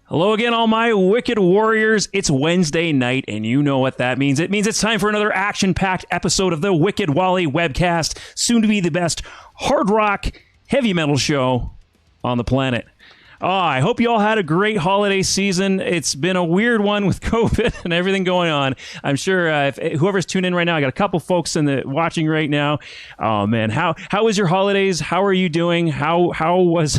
Hello again, all my wicked warriors. It's Wednesday night, and you know what that means. It means it's time for another action-packed episode of the Wicked Wally webcast, soon to be the best hard rock, heavy metal show on the planet. Oh, I hope you all had a great holiday season. It's been a weird one with COVID and everything going on. I'm sure if whoever's tuned in right now, I got a couple folks watching right now. Oh man, how was your holidays? How are you doing? How was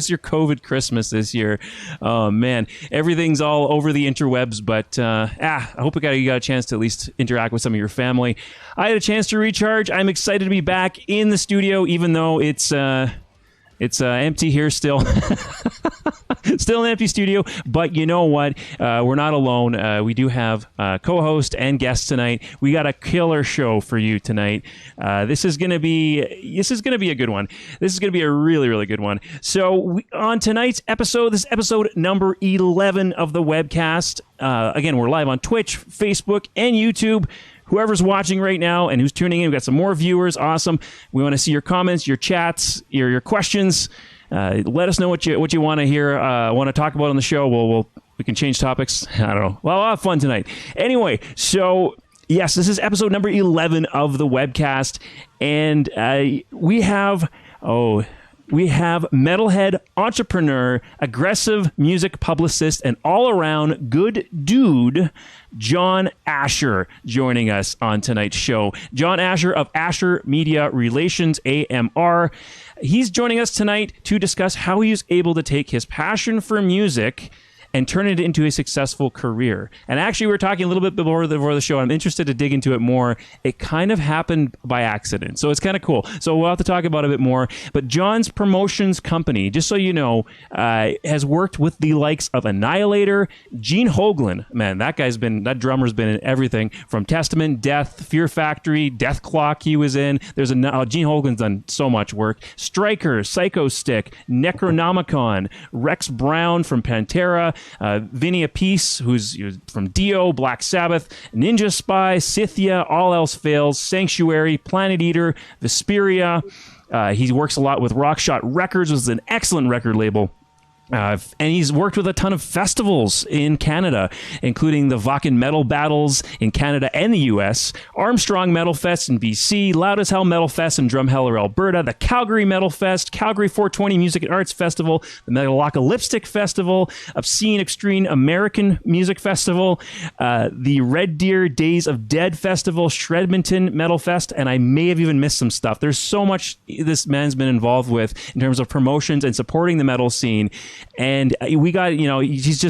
your COVID Christmas this year? Oh man, everything's all over the interwebs, but I hope you got a chance to at least interact with some of your family. I had a chance to recharge. I'm excited to be back in the studio, even though it's empty here still. Still an empty studio, but you know what? We're not alone. We do have co-host and guest tonight. We got a killer show for you tonight. This is gonna be a good one. This is gonna be a really, really good one. So on tonight's episode, this is episode number 11 of the webcast. Again, we're live on Twitch, Facebook, and YouTube. Whoever's watching right now and who's tuning in, we've got some more viewers. Awesome. We want to see your comments, your chats, your questions. Let us know what you want to hear, want to talk about on the show. We can change topics. I don't know. Well, I'll have fun tonight. Anyway, so yes, this is episode number 11 of the webcast, and we have Metalhead entrepreneur, aggressive music publicist, and all-around good dude, John Asher, joining us on tonight's show. John Asher of Asher Media Relations, AMR. He's joining us tonight to discuss how he was able to take his passion for music and turn it into a successful career. And actually, we were talking a little bit before the show. I'm interested to dig into it more. It kind of happened by accident, so it's kind of cool. So we'll have to talk about it a bit more. But John's promotions company, just so you know, has worked with the likes of Annihilator, Gene Hoglan. Man, that drummer's been in everything from Testament, Death, Fear Factory, Death Clock. He was in. Gene Hoglan's done so much work. Striker, Psycho Stick, Necronomicon, Rex Brown from Pantera. Vinny Appice, who's from Dio, Black Sabbath, Ninja Spy, Scythia, All Else Fails, Sanctuary, Planet Eater, Vesperia. He works a lot with Rockshot Records, which is an excellent record label. And he's worked with a ton of festivals in Canada, including the Vakken Metal Battles in Canada and the US, Armstrong Metal Fest in BC, Loud as Hell Metal Fest in Drumheller, Alberta, the Calgary Metal Fest, Calgary 420 Music and Arts Festival, the Metalocalyptic Lipstick Festival, Obscene Extreme American Music Festival, the Red Deer Days of Dead Festival, Shredmonton Metal Fest, and I may have even missed some stuff. There's so much this man's been involved with in terms of promotions and supporting the metal scene. And we got, he's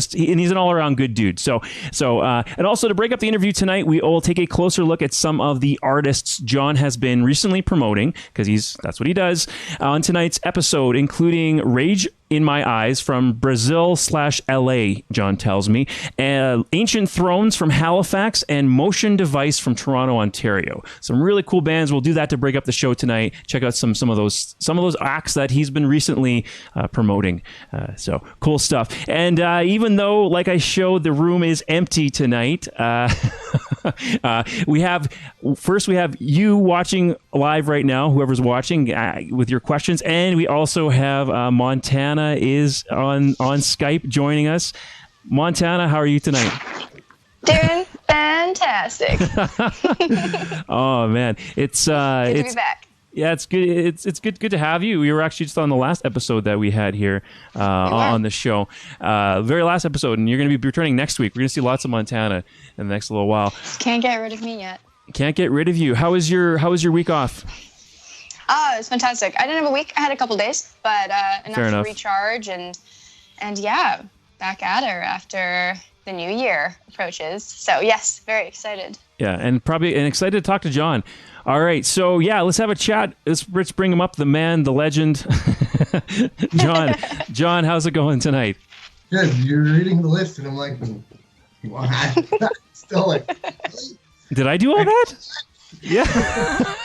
an all-around good dude. So, and also to break up the interview tonight, we will take a closer look at some of the artists John has been recently promoting, because that's what he does on tonight's episode, including Rage in My Eyes from Brazil/LA, John tells me, Ancient Thrones from Halifax, and Motion Device from Toronto, Ontario. Some really cool bands. We'll do that to break up the show tonight. Check out some of those acts that he's been recently promoting. So cool stuff. And even though, like I showed, the room is empty tonight, we have you watching live right now, whoever's watching, with your questions, and we also have Montana is on Skype joining us. Montana, how are you tonight? Doing fantastic. Oh man, it's good to be back. Yeah, it's good. It's good to have you. We were actually just on the last episode that we had here on the show, very last episode, and you're going to be returning next week. We're going to see lots of Montana in the next little while. Can't get rid of me yet. Can't get rid of you. How was your week off? It was fantastic. I didn't have a week. I had a couple days, but enough to recharge and yeah, back at her after the new year approaches. So yes, very excited. Yeah, and excited to talk to John. All right. So, yeah, let's have a chat. Let's bring him up, the man, the legend. John. John, how's it going tonight? Good. You're reading the list, and I'm like, what? Still like, really? Did I do all that? Yeah.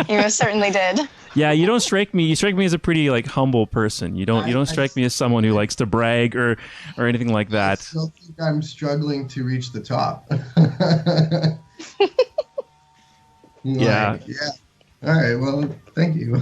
You most certainly did. Yeah, you don't strike me. You strike me as a pretty humble person. You don't strike me as someone who likes to brag or anything like that. I still think I'm struggling to reach the top. Yeah. All right. Well, thank you.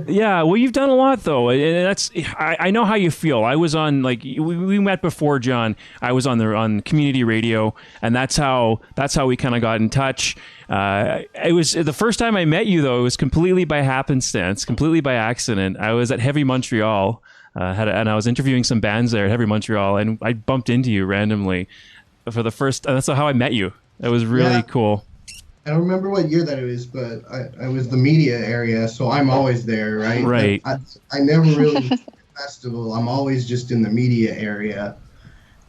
Yeah. Well, you've done a lot though, and that's I know how you feel. I was on we met before, John. I was on community radio, and that's how we kind of got in touch. It was the first time I met you though. It was completely by happenstance, completely by accident. I was at Heavy Montreal, and I was interviewing some bands there at Heavy Montreal, and I bumped into you randomly for the first. And that's how I met you. It was really cool. I don't remember what year that it was, but I was the media area, so I'm always there, right? Right. I never really do a festival. I'm always just in the media area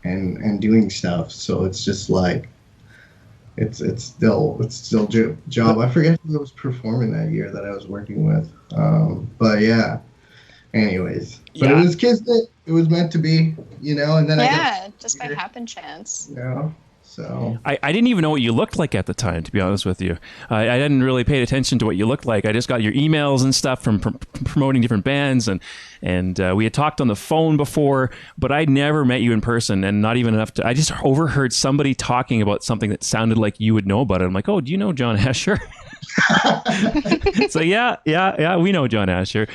and doing stuff. So it's just like it's still job. I forget who was performing that year that I was working with. But yeah. Anyways, but it was kismet. It was meant to be, And then just by happen chance. So I didn't even know what you looked like at the time, to be honest with you. I hadn't really paid attention to what you looked like. I just got your emails and stuff from promoting different bands, and we had talked on the phone before, but I'd never met you in person, and not even enough to. I just overheard somebody talking about something that sounded like you would know about it. I'm like, oh, do you know John Asher? So yeah, we know John Asher.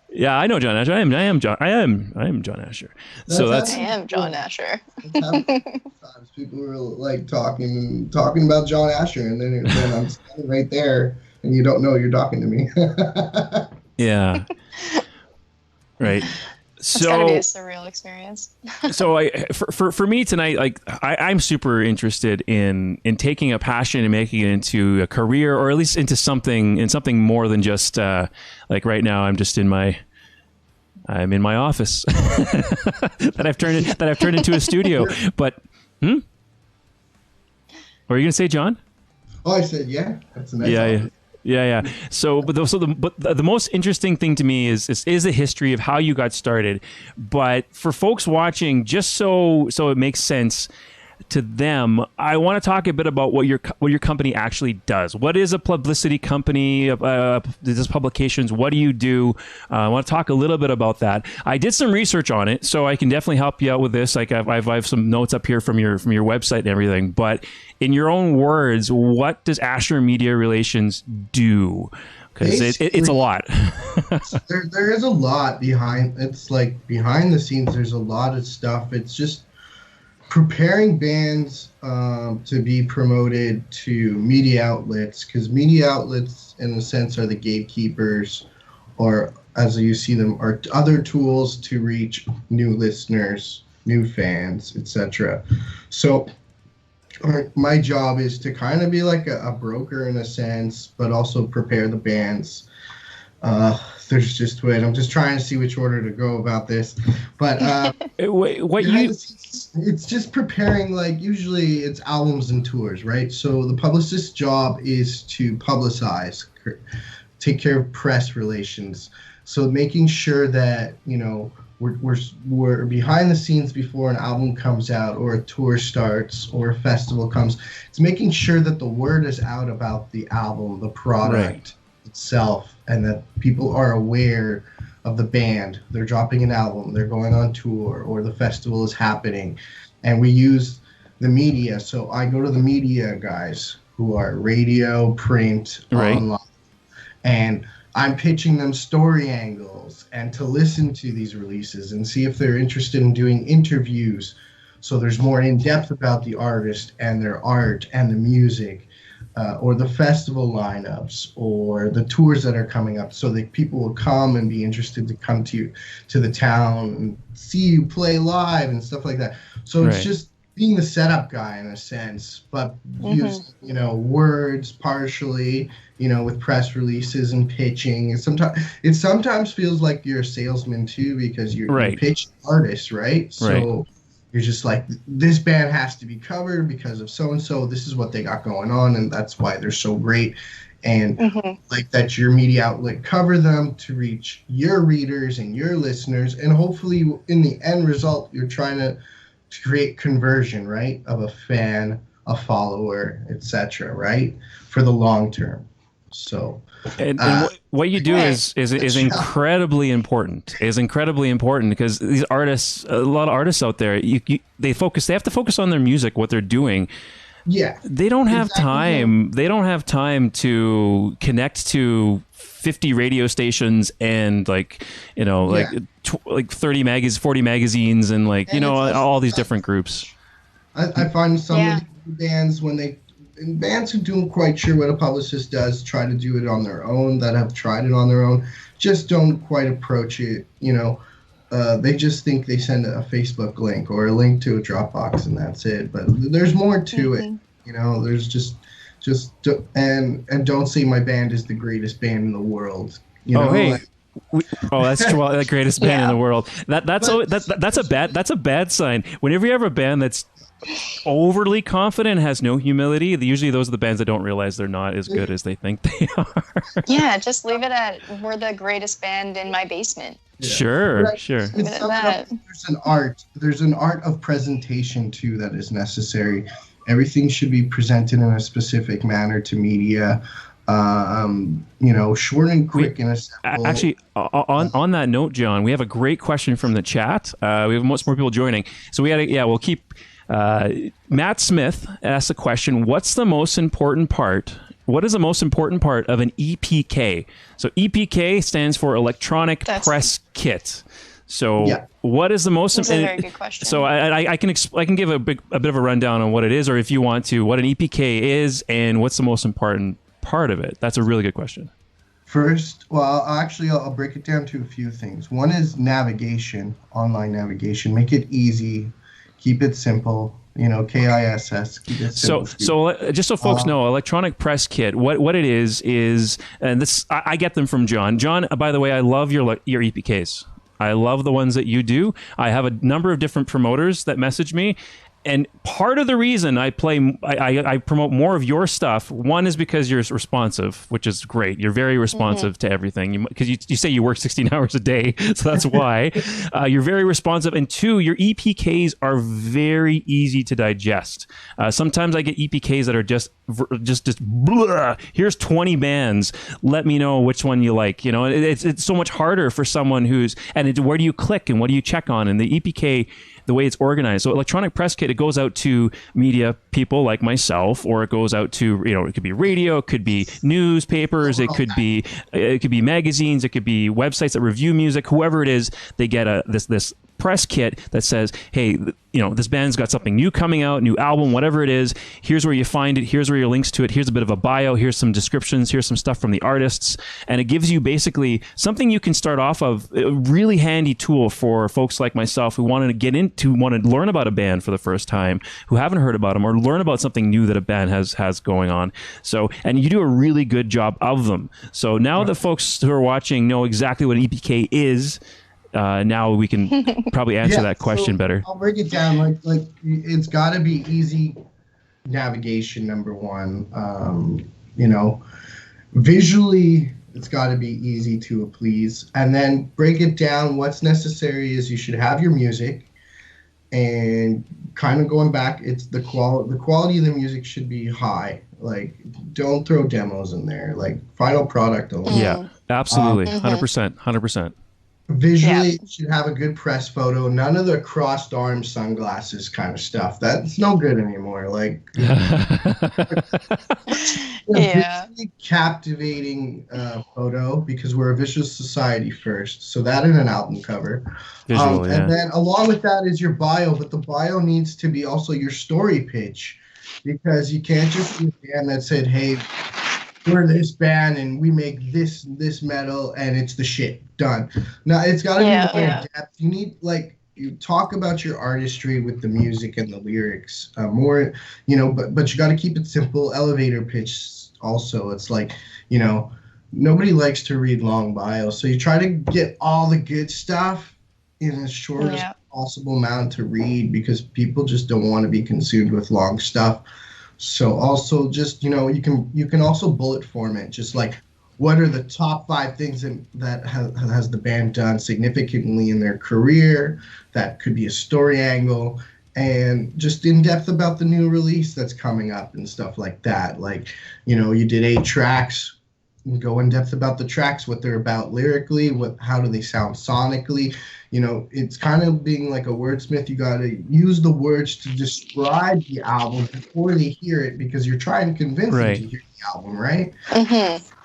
Yeah, I know John Asher. I am John Asher. I am John Asher. Sometimes people were talking about John Asher, and then I'm standing right there, and you don't know you're talking to me. Yeah. Right. It's gotta be a surreal experience. So for me tonight, I'm super interested in taking a passion and making it into a career, or at least into something more than just right now I'm in my office that I've turned into a studio. But what were you gonna say, John? Oh, I said yeah. That's a nice office. Yeah. So, the most interesting thing to me is the history of how you got started. But for folks watching, just so it makes sense to them, I want to talk a bit about what your company actually does. What is a publicity company? Does publications? What do you do? I want to talk a little bit about that. I did some research on it, so I can definitely help you out with this. I have some notes up here from your website and everything. But in your own words, what does Asher Media Relations do? Because it's a lot. there is a lot behind. It's behind the scenes. There's a lot of stuff. It's just preparing bands to be promoted to media outlets, because media outlets in a sense are the gatekeepers, or as you see them, are other tools to reach new listeners, new fans, etc. So my job is to kind of be like a broker in a sense, but also prepare the bands. There's just I'm just trying to see which order to go about this, but it's just preparing. Usually it's albums and tours, right? So the publicist's job is to publicize, take care of press relations. So making sure that we're behind the scenes before an album comes out, or a tour starts, or a festival comes. It's making sure that the word is out about the album, the product itself, and that people are aware of the band. They're dropping an album, they're going on tour, or the festival is happening. And we use the media. So I go to the media guys who are radio, print, online, and I'm pitching them story angles and to listen to these releases and see if they're interested in doing interviews. So there's more in depth about the artist and their art and the music. Or the festival lineups, or the tours that are coming up, so that people will come and be interested to come to the town and see you play live and stuff like that. So it's just being the setup guy in a sense, but use words partially, with press releases and pitching. It sometimes feels like you're a salesman too, because you're pitching artists, right? So you're just like, this band has to be covered because of so and so. This is what they got going on, and that's why they're so great. And like that your media outlet cover them to reach your readers and your listeners, and hopefully in the end result you're trying to create conversion, right, of a fan, a follower, etc., right, for the long term. So and what you do is incredibly important. Is incredibly important because these artists, a lot of artists out there, they have to focus on their music, what they're doing. Yeah, they don't have time. They don't have time to connect to 50 radio stations and like 30 40 magazines and like all these different groups. I find some of the bands bands who don't quite sure what a publicist does try to do it on their own, that have tried it on their own, just don't quite approach it. They just think they send a Facebook link or a link to a Dropbox and that's it. But there's more to it. There's just don't say my band is the greatest band in the world. That's the greatest band in the world. That's a bad sign. Whenever you have a band that's overly confident, has no humility, usually those are the bands that don't realize they're not as good as they think they are. Yeah, just leave it at, we're the greatest band in my basement. Yeah. Sure. There's an art of presentation too that is necessary. Everything should be presented in a specific manner to media. Short and quick and simple. Actually, on that note, John, we have a great question from the chat. We have much more people joining, so we'll keep. Matt Smith asked the question: what's the most important part? What is the most important part of an EPK? So EPK stands for Electronic Press Kit. So what is the most? That's a very good question. So I can give a bit of a rundown on what it is, or if you want to, what an EPK is and what's the most important part of it. That's a really good question. First, I'll break it down to a few things. One is navigation, online navigation. Make it easy. Keep it simple. KISS. Keep it simple. So just so folks know, Electronic Press Kit. What it is, and this I get them from John. John, by the way, I love your EPKs. I love the ones that you do. I have a number of different promoters that message me. And part of the reason I promote more of your stuff, one is because you're responsive, which is great. You're very responsive to everything because you say you work 16 hours a day, so that's why. You're very responsive. And two, your EPKs are very easy to digest. Sometimes I get EPKs that are just blah. Here's 20 bands. Let me know which one you like. It's so much harder for someone where do you click and what do you check on? And the EPK, the way it's organized. So Electronic Press Kit, it goes out to media people like myself, or it goes out to, it could be radio, it could be newspapers, it could be magazines, it could be websites that review music, whoever it is, they get this press kit that says, hey, this band's got something new coming out, new album, whatever it is. Here's where you find it. Here's where your links to it. Here's a bit of a bio. Here's some descriptions. Here's some stuff from the artists. And it gives you basically something you can start off of, a really handy tool for folks like myself who want to learn about a band for the first time, who haven't heard about them, or learn about something new that a band has going on. So, and you do a really good job of them. So now that folks who are watching know exactly what an EPK is, now we can probably answer that question better. I'll break it down. Like it's got to be easy navigation, number one. Visually, it's got to be easy to please. And then break it down. What's necessary is you should have your music, and kind of going back, it's the quality of the music should be high. Like, don't throw demos in there. Like, final product only. Yeah, absolutely, 100%. Visually, it should have a good press photo. None of the crossed arm sunglasses kind of stuff. That's no good anymore. Like, visually captivating photo, because we're a visual society first. So that in an album cover. And then along with that is your bio, but the bio needs to be also your story pitch, because you can't just be a band that said, hey, we're this band and we make this metal and it's the shit. Done. No, it's got to be more depth. You need, you talk about your artistry with the music and the lyrics more, but you got to keep it simple. Elevator pitch also. It's like, nobody likes to read long bios, so you try to get all the good stuff in as short as possible amount to read because people just don't want to be consumed with long stuff. So also just, you know, you can also bullet form it, just like what are the top 5 things that has the band done significantly in their career. That could be a story angle, and just in depth about the new release that's coming up and stuff like that. Like, you know, you did 8 tracks. Go in depth about the tracks, what they're about lyrically, how do they sound sonically. You know, it's kind of being like a wordsmith. You got to use the words to describe the album before they hear it, because you're trying to convince them to hear the album, right?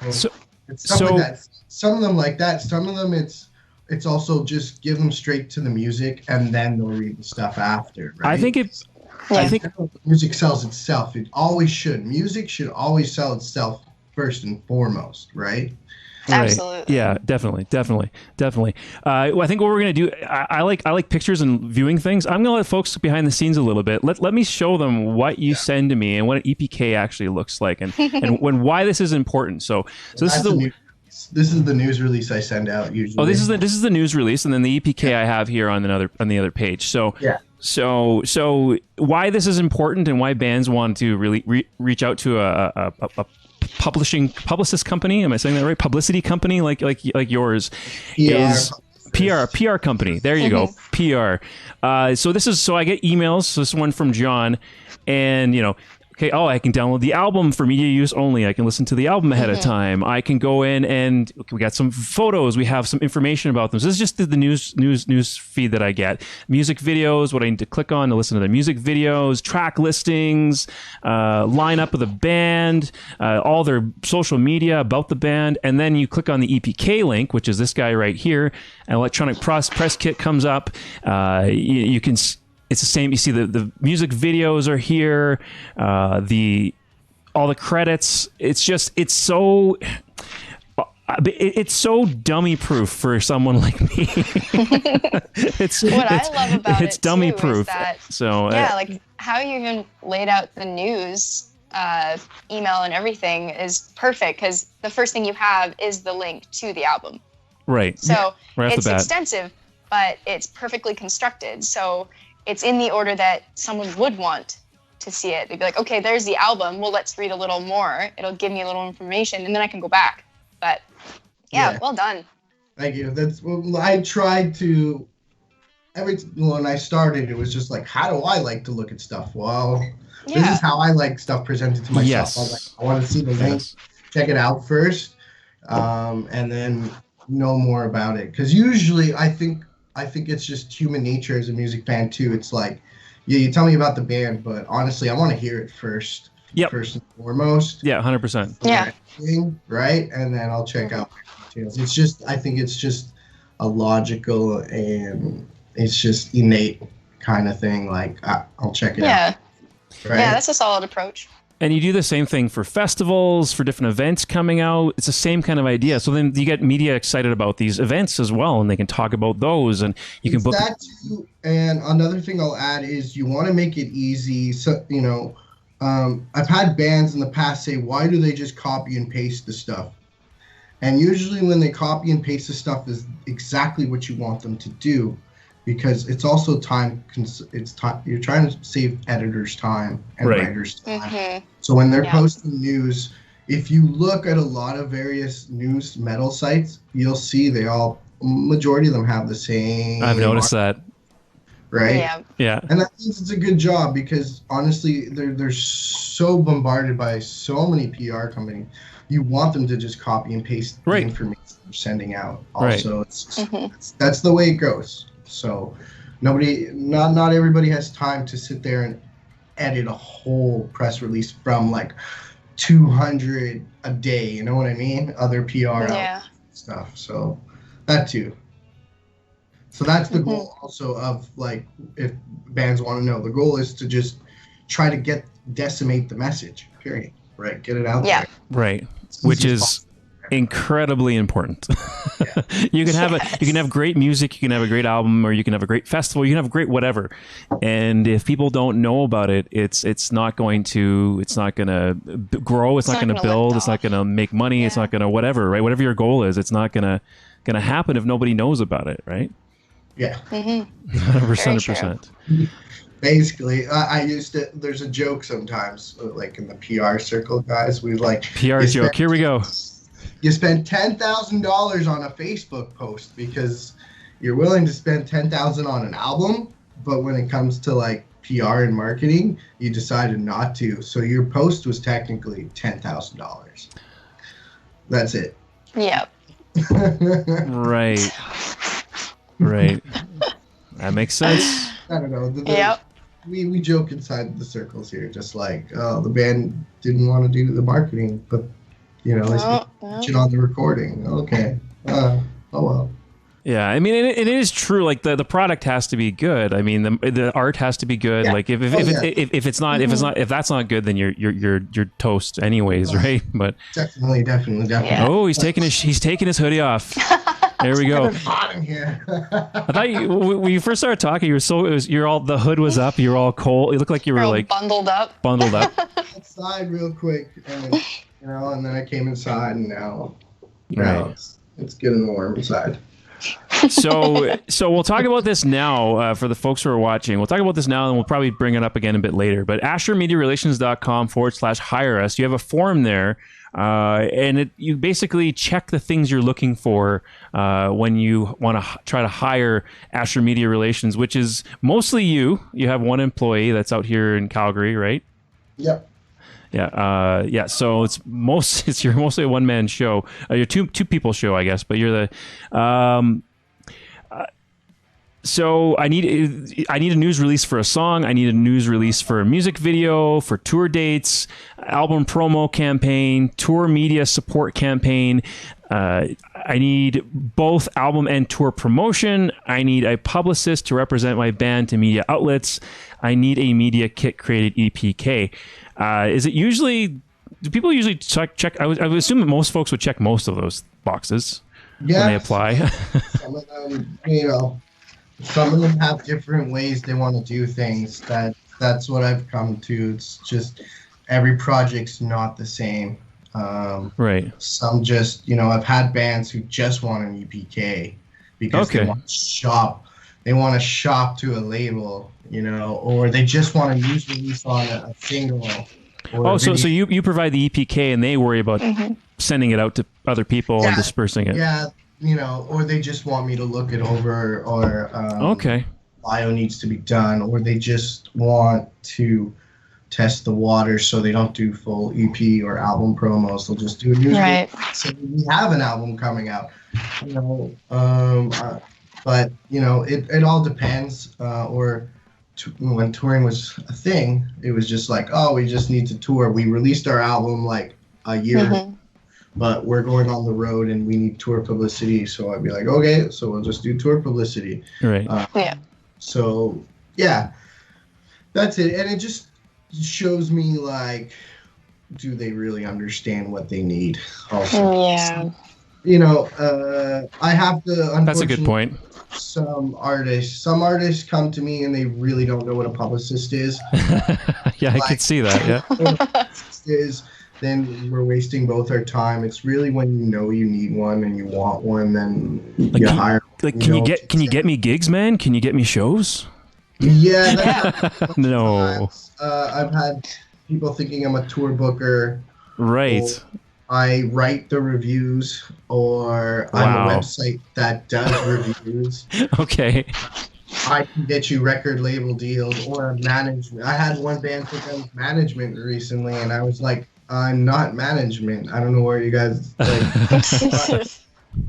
So it's stuff like that. Some of them like that. Some of them it's also just give them straight to the music and then they'll read the stuff after, right? I think music sells itself. It always should. Music should always sell itself first and foremost, right? Absolutely. Yeah, definitely. I think what we're gonna do, I like pictures and viewing things. I'm gonna let folks behind the scenes a little bit. Let me show them what you send to me and what an EPK actually looks like, and why this is important. So this is the news release I send out usually. Oh, this is the news release, and then the EPK I have here on the other page. So yeah. So why this is important and why bands want to really reach out to a publicist company, am I saying that right? Publicity company like yours is PR company. There you go. PR. So I get emails. So this one from John, and you know, okay, I can download the album for media use only. I can listen to the album ahead of time. I can go in and we got some photos. We have some information about them. So this is just the news feed that I get. Music videos, what I need to click on to listen to their music videos, track listings, lineup of the band, all their social media about the band. And then you click on the EPK link, which is this guy right here. An electronic press kit comes up. You can... It's the same. You see the music videos are here, all the credits. It's so dummy proof for someone like me. I love about it's dummy proof. Like how you even laid out the news email and everything is perfect, because the first thing you have is the link to the album. Right. So it's extensive, but it's perfectly constructed. So it's in the order that someone would want to see it. They'd be like, okay, there's the album. Well, let's read a little more. It'll give me a little information, and then I can go back. But yeah. Well done. Thank you. I tried to. When I started, it was just like, how do I like to look at stuff? Well, this is how I like stuff presented to myself. Yes. I want to see the link, check it out first, and then know more about it. Because usually, I think it's just human nature as a music fan too. It's like, you tell me about the band, but honestly, I want to hear it first. Yep. First and foremost. Yeah, 100%. Yeah. Right? And then I'll check out details. I think it's just a logical and it's just innate kind of thing. Like, I'll check it out. Right? Yeah, that's a solid approach. And you do the same thing for festivals, for different events coming out. It's the same kind of idea. So then you get media excited about these events as well, and they can talk about those, and you can book that too. And another thing I'll add is you want to make it easy. So, you know, I've had bands in the past say, why do they just copy and paste the stuff? And usually when they copy and paste the stuff is exactly what you want them to do, because it's also you're trying to save editors' time and writers' time. So when they're posting news, if you look at a lot of various news metal sites, you'll see majority of them have the same. I've noticed that. Right? Yeah. And that means it's a good job, because honestly, they're so bombarded by so many PR companies. You want them to just copy and paste the information you're sending out. Also, that's the way it goes. So not everybody has time to sit there and edit a whole press release from like 200 a day. You know what I mean? Other PR stuff. So that too. So that's the goal also of, like, if bands want to know, the goal is to just try to decimate the message, period. Right? Get it out there. Right. Which is incredibly important. You can have great music, you can have a great album, or you can have a great festival, you can have a great whatever. And if people don't know about it, it's not going to grow, it's not going to build, it's not going to make money, it's not going to whatever, right? Whatever your goal is, it's not going to happen if nobody knows about it, right? Yeah. 100%. Basically, I used to. There's a joke sometimes, like in the PR circle, guys. We like PR joke. Here we go. You spend $10,000 on a Facebook post because you're willing to spend $10,000 on an album, but when it comes to like PR and marketing, you decided not to. So your post was technically $10,000. That's it. Yep. Right. That makes sense. I don't know. Yep. We joke inside the circles here, just like, oh, the band didn't want to do the marketing, but they spent it on the recording. Okay. Oh well. Yeah, I mean, it is true. Like the product has to be good. I mean, the art has to be good. Yeah. Like if that's not good, then you're toast anyways, right? But definitely. Yeah. Oh, he's taking his hoodie off. There we go. It's hot in here. I thought when you first started talking, the hood was up. You were all cold. It looked like you were like bundled up. Outside real quick, and and then I came inside, and now it's getting warm inside. So we'll talk about this now for the folks who are watching. We'll talk about this now, and we'll probably bring it up again a bit later. But AsherMediaRelations.com/hire us. You have a form there, and you basically check the things you're looking for when you want to try to hire Asher Media Relations, which is mostly you. You have one employee that's out here in Calgary, right? Yep. Yeah. So you're mostly a one-man show. You're two people show, I guess. But you're the. So I need a news release for a song. I need a news release for a music video, for tour dates, album promo campaign, tour media support campaign. I need both album and tour promotion. I need a publicist to represent my band to media outlets. I need a media kit created EPK. Do people usually check? I would assume that most folks would check most of those boxes when they apply. Some of them, some of them have different ways they want to do things. That's what I've come to. It's just every project's not the same. Right. Some just, I've had bands who just want an EPK because they want to shop. They want to shop to a label, or they just want a news release on a single. So you provide the EPK and they worry about sending it out to other people and dispersing it. Yeah, or they just want me to look it over, or bio needs to be done, or they just want to test the water so they don't do full EP or album promos. They'll just do a news release. So we have an album coming out, but it all depends. When touring was a thing, it was just like, oh, we just need to tour. We released our album like a year, but we're going on the road and we need tour publicity. So I'd be like, okay, so we'll just do tour publicity. Right. So yeah, that's it. And it just shows me, like, do they really understand what they need? Also, yeah. I have to. That's a good point. Some artists come to me and they really don't know what a publicist is. Yeah, I could see that. Yeah. Then we're wasting both our time. It's really when you need one and you want one, then you hire. Can you get me gigs, man? Can you get me shows? Yeah. No. I've had people thinking I'm a tour booker. Right. I write the reviews, or I'm a website that does reviews. Okay. I can get you record label deals or management. I had one band think I was management recently, and I was like, I'm not management. I don't know where you guys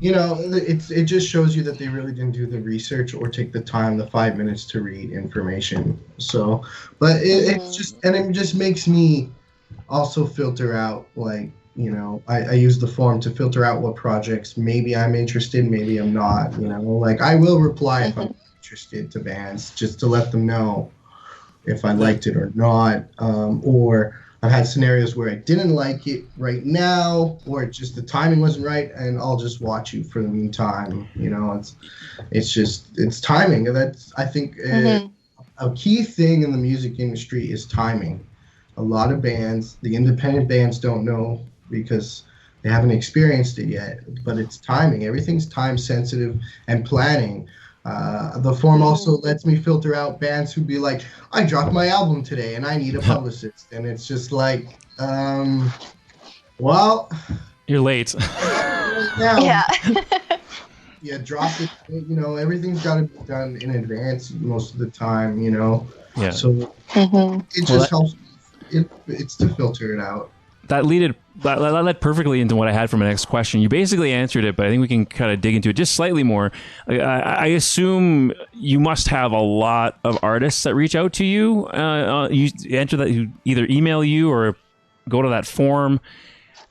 it just shows you that they really didn't do the research or take the time, the 5 minutes to read information. So, but it just makes me also filter out, like, I use the form to filter out what projects maybe I'm interested, maybe I'm not, like I will reply if I'm interested to bands just to let them know if I liked it or not. Or I've had scenarios where I didn't like it right now, or just the timing wasn't right, and I'll just watch you for the meantime. It's timing. That's, I think, a key thing in the music industry is timing. A lot of bands, the independent bands, don't know because they haven't experienced it yet, but it's timing. Everything's time sensitive and planning. The form also lets me filter out bands who'd be like, I dropped my album today and I need a publicist. And it's just like, well, you're late. now, Yeah. yeah, drop it. You know, everything's got to be done in advance most of the time, you know. Yeah. So it just helps. It's to filter it out. That led perfectly into what I had for my next question. You basically answered it, but I think we can kind of dig into it just slightly more. I assume you must have a lot of artists that reach out to you. You enter that, you either email you or go to that form,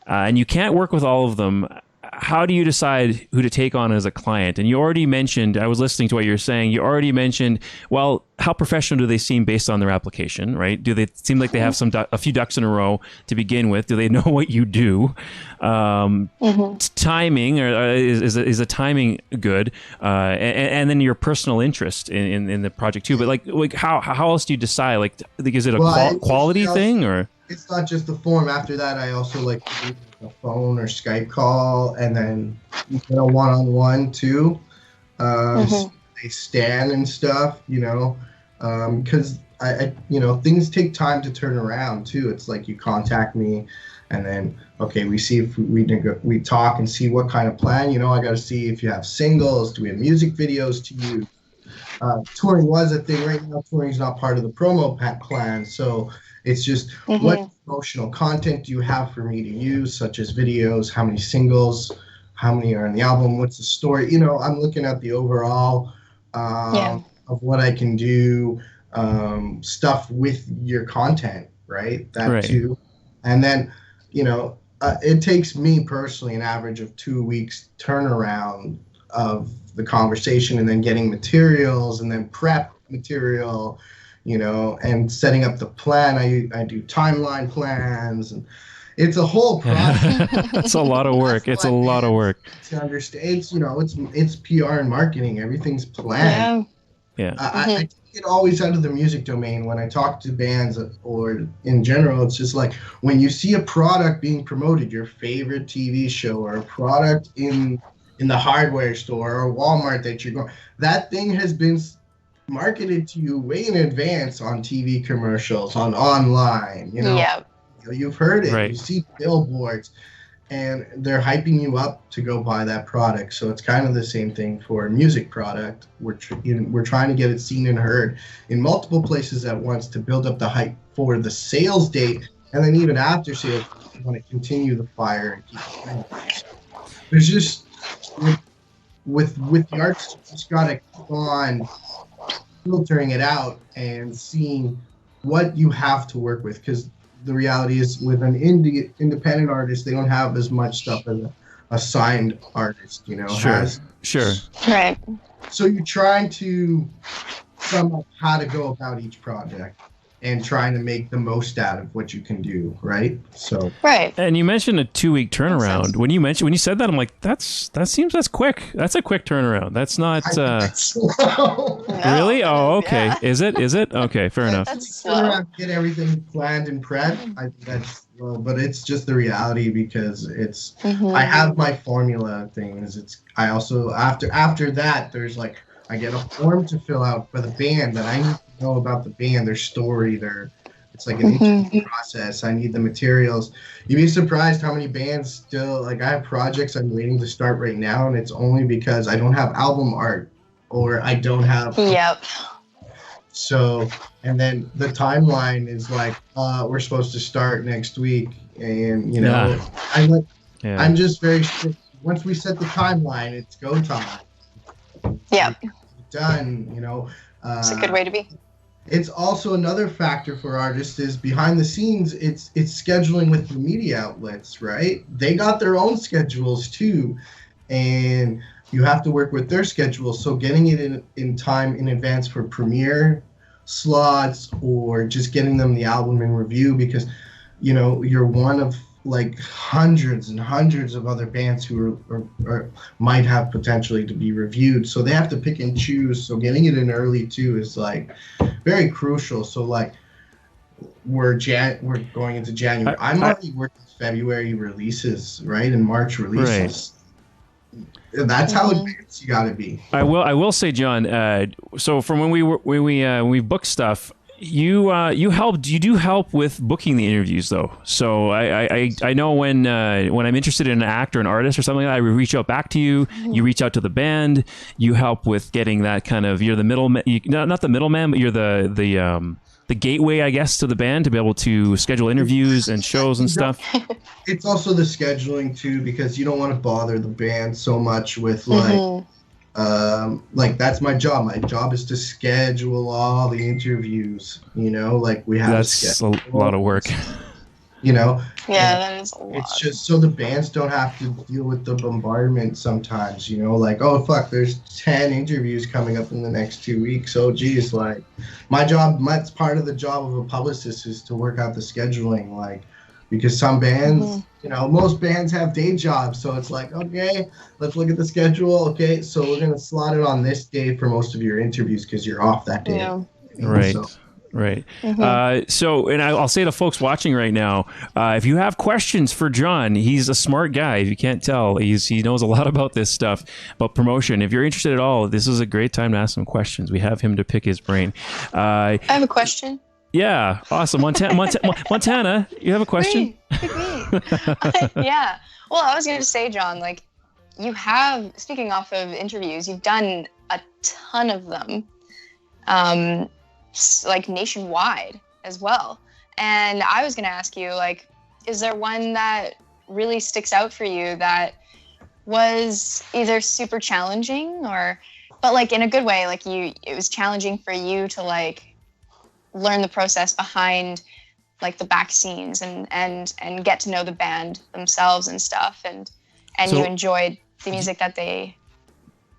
and you can't work with all of them. How do you decide who to take on as a client? And you already mentioned, I was listening to what you're saying, you already mentioned, well, how professional do they seem based on their application, right? Do they seem like they have a few ducks in a row to begin with? Do they know what you do? Timing, or is the timing good? And then your personal interest in the project too. But like how else do you decide? Like, is it a quality thing, or? It's not just the form. After that, I also like to do a phone or Skype call, and then a one-on-one too. They stand and stuff, you know, because I things take time to turn around too. It's like you contact me, and then okay, we see if we talk and see what kind of plan. You know, I got to see if you have singles. Do we have music videos to use? Touring was a thing. Right now, touring is not part of the promo plan, so. It's just what promotional content do you have for me to use, such as videos, how many singles, how many are in the album, what's the story? You know, I'm looking at the overall of what I can do, stuff with your content, right? That too. And then, you know, it takes me personally an average of 2 weeks turnaround of the conversation and then getting materials and then prep material, you know, and setting up the plan. I do timeline plans, and it's a whole process. It's a lot of work. It's a lot of work to understand. It's, you know, it's PR and marketing. Everything's planned. Yeah. I take it always out of the music domain when I talk to bands or in general. It's just like when you see a product being promoted, your favorite TV show or a product in the hardware store or Walmart that you're going, that thing has been marketed to you way in advance on TV commercials, on online, you know. You've heard it. You see billboards, and they're hyping you up to go buy that product. So it's kind of the same thing for a music product. We're trying to get it seen and heard in multiple places at once to build up the hype for the sales date, and then even after sales, you want to continue the fire and keep it going. There's just with the arts, you just gotta keep on filtering it out and seeing what you have to work with, because the reality is with an independent artist, they don't have as much stuff as a signed artist, you know. Sure. Right. So you're trying to sum up how to go about each project and trying to make the most out of what you can do, right? So And you mentioned a 2-week turnaround. When you said that, I'm like, that's quick. That's a quick turnaround. That's not really. Oh, okay. Yeah. Is it? Okay, fair enough. That's slow. Get everything planned and prepped. I think that's slow, but it's just the reality because it's. I have my formula things. It's. I also after that, there's like I get a form to fill out for the band that I need to know about the band, their story, it's like an interview process. I need the materials. You'd be surprised how many bands still, like I have projects I'm waiting to start right now, and it's only because I don't have album art or I don't have. So, and then the timeline is like, we're supposed to start next week, and you know, I'm just very strict. Once we set the timeline, it's go time. Done, you know. It's a good way to be. It's also another factor for artists is behind the scenes, it's scheduling with the media outlets, right? They got their own schedules too, and you have to work with their schedules. So getting it in time in advance for premiere slots or just getting them the album in review, because, you know, you're one of like hundreds and hundreds of other bands who are might have potentially to be reviewed, so they have to pick and choose. So getting it in early too is like very crucial. So like we're going into January. I'm already working February releases, right, and March releases. That's how advanced you got to be. I will say, John. So from when we booked stuff, you do help with booking the interviews though. So I know when I'm interested in an actor, an artist, or something like that, I reach out back to you. You reach out to the band. You help with getting that kind of. You're the middleman. Not the middleman, but you're the gateway, I guess, to the band to be able to schedule interviews and shows and stuff. It's also the scheduling too, because you don't want to bother the band so much with like that's my job. My job is to schedule all the interviews. Like we have. That's a lot of work. That is a lot. It's just so the bands don't have to deal with the bombardment sometimes, like, oh, fuck, there's 10 interviews coming up in the next 2 weeks. Oh, geez, like, that's part of the job of a publicist is to work out the scheduling, like, because some bands, most bands have day jobs. So it's like, okay, let's look at the schedule. Okay, so we're going to slot it on this day for most of your interviews because you're off that day. Yeah. Right. Right. So, and I'll say to folks watching right now, if you have questions for John, he's a smart guy. If you can't tell, he knows a lot about this stuff, about promotion. If you're interested at all, this is a great time to ask some questions. We have him to pick his brain. I have a question. Yeah. Awesome. Montana, you have a question? Yeah. Well, I was going to say, John, like you have, speaking off of interviews, you've done a ton of them. Like nationwide as well. And I was going to ask you, like, is there one that really sticks out for you that was either super challenging but like in a good way, like it was challenging for you to like learn the process behind like the back scenes and get to know the band themselves and stuff and so, you enjoyed the music that they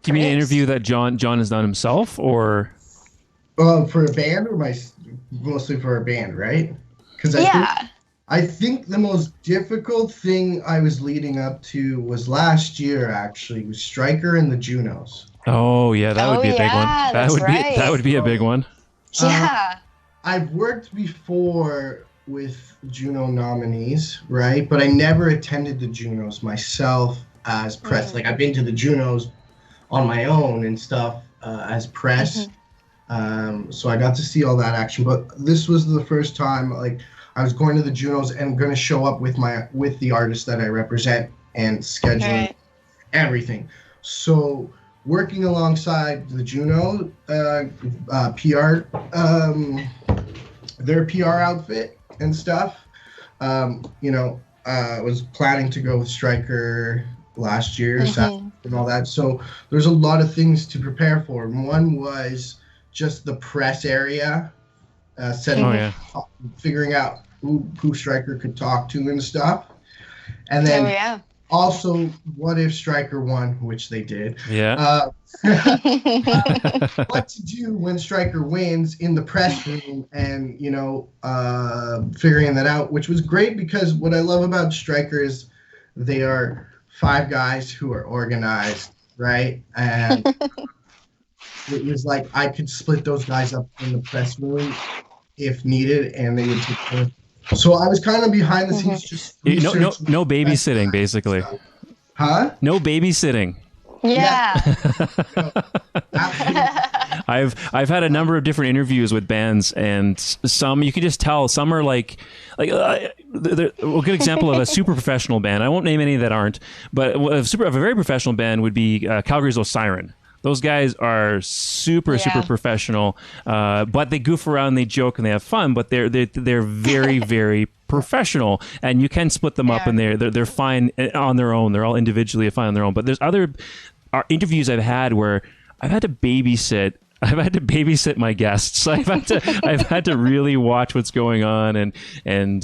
do you mean an interview that John has done himself or? For a band or mostly for a band, right? Because I think the most difficult thing I was leading up to was last year. Actually, was Stryker and the Junos. Oh yeah, that would be a big one. That would be a big one. Yeah. I've worked before with Juno nominees, right? But I never attended the Junos myself as press. Like I've been to the Junos on my own and stuff as press. So I got to see all that action, but this was the first time like I was going to the Junos and going to show up with the artist that I represent and scheduling everything. So working alongside the Juno PR, their PR outfit and stuff, was planning to go with Stryker last year and all that. So there's a lot of things to prepare for. One was just the press area, figuring out who Stryker could talk to and stuff. And then also, what if Stryker won, which they did. Yeah. What to do when Stryker wins in the press room and, figuring that out, which was great because what I love about Stryker is they are 5 guys who are organized, right? And it was like I could split those guys up in the press room if needed, and they would take care. So I was kind of behind the scenes, just no babysitting, basically. Huh? No babysitting. Yeah. I've had a number of different interviews with bands, and some you can just tell. Some are like a good example of a super professional band. I won't name any that aren't, but a very professional band would be Calgary's Siren. Those guys are super professional, but they goof around, they joke, and they have fun. But they're very very professional, and you can split them up, and they're fine on their own. They're all individually fine on their own. But there's other interviews I've had where I've had to babysit my guests. I've had to really watch what's going on and help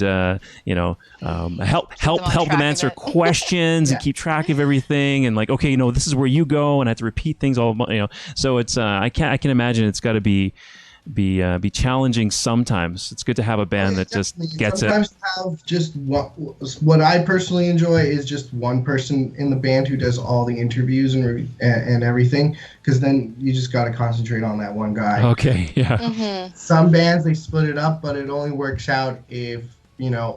them answer questions and keep track of everything and like, okay, this is where you go, and I have to repeat things all, so it's I can imagine it's got to be challenging sometimes. It's good to have a band that just gets sometimes have just what I personally enjoy is just one person in the band who does all the interviews and everything, because then you just got to concentrate on that one guy. Okay, yeah. Some bands, they split it up, but it only works out if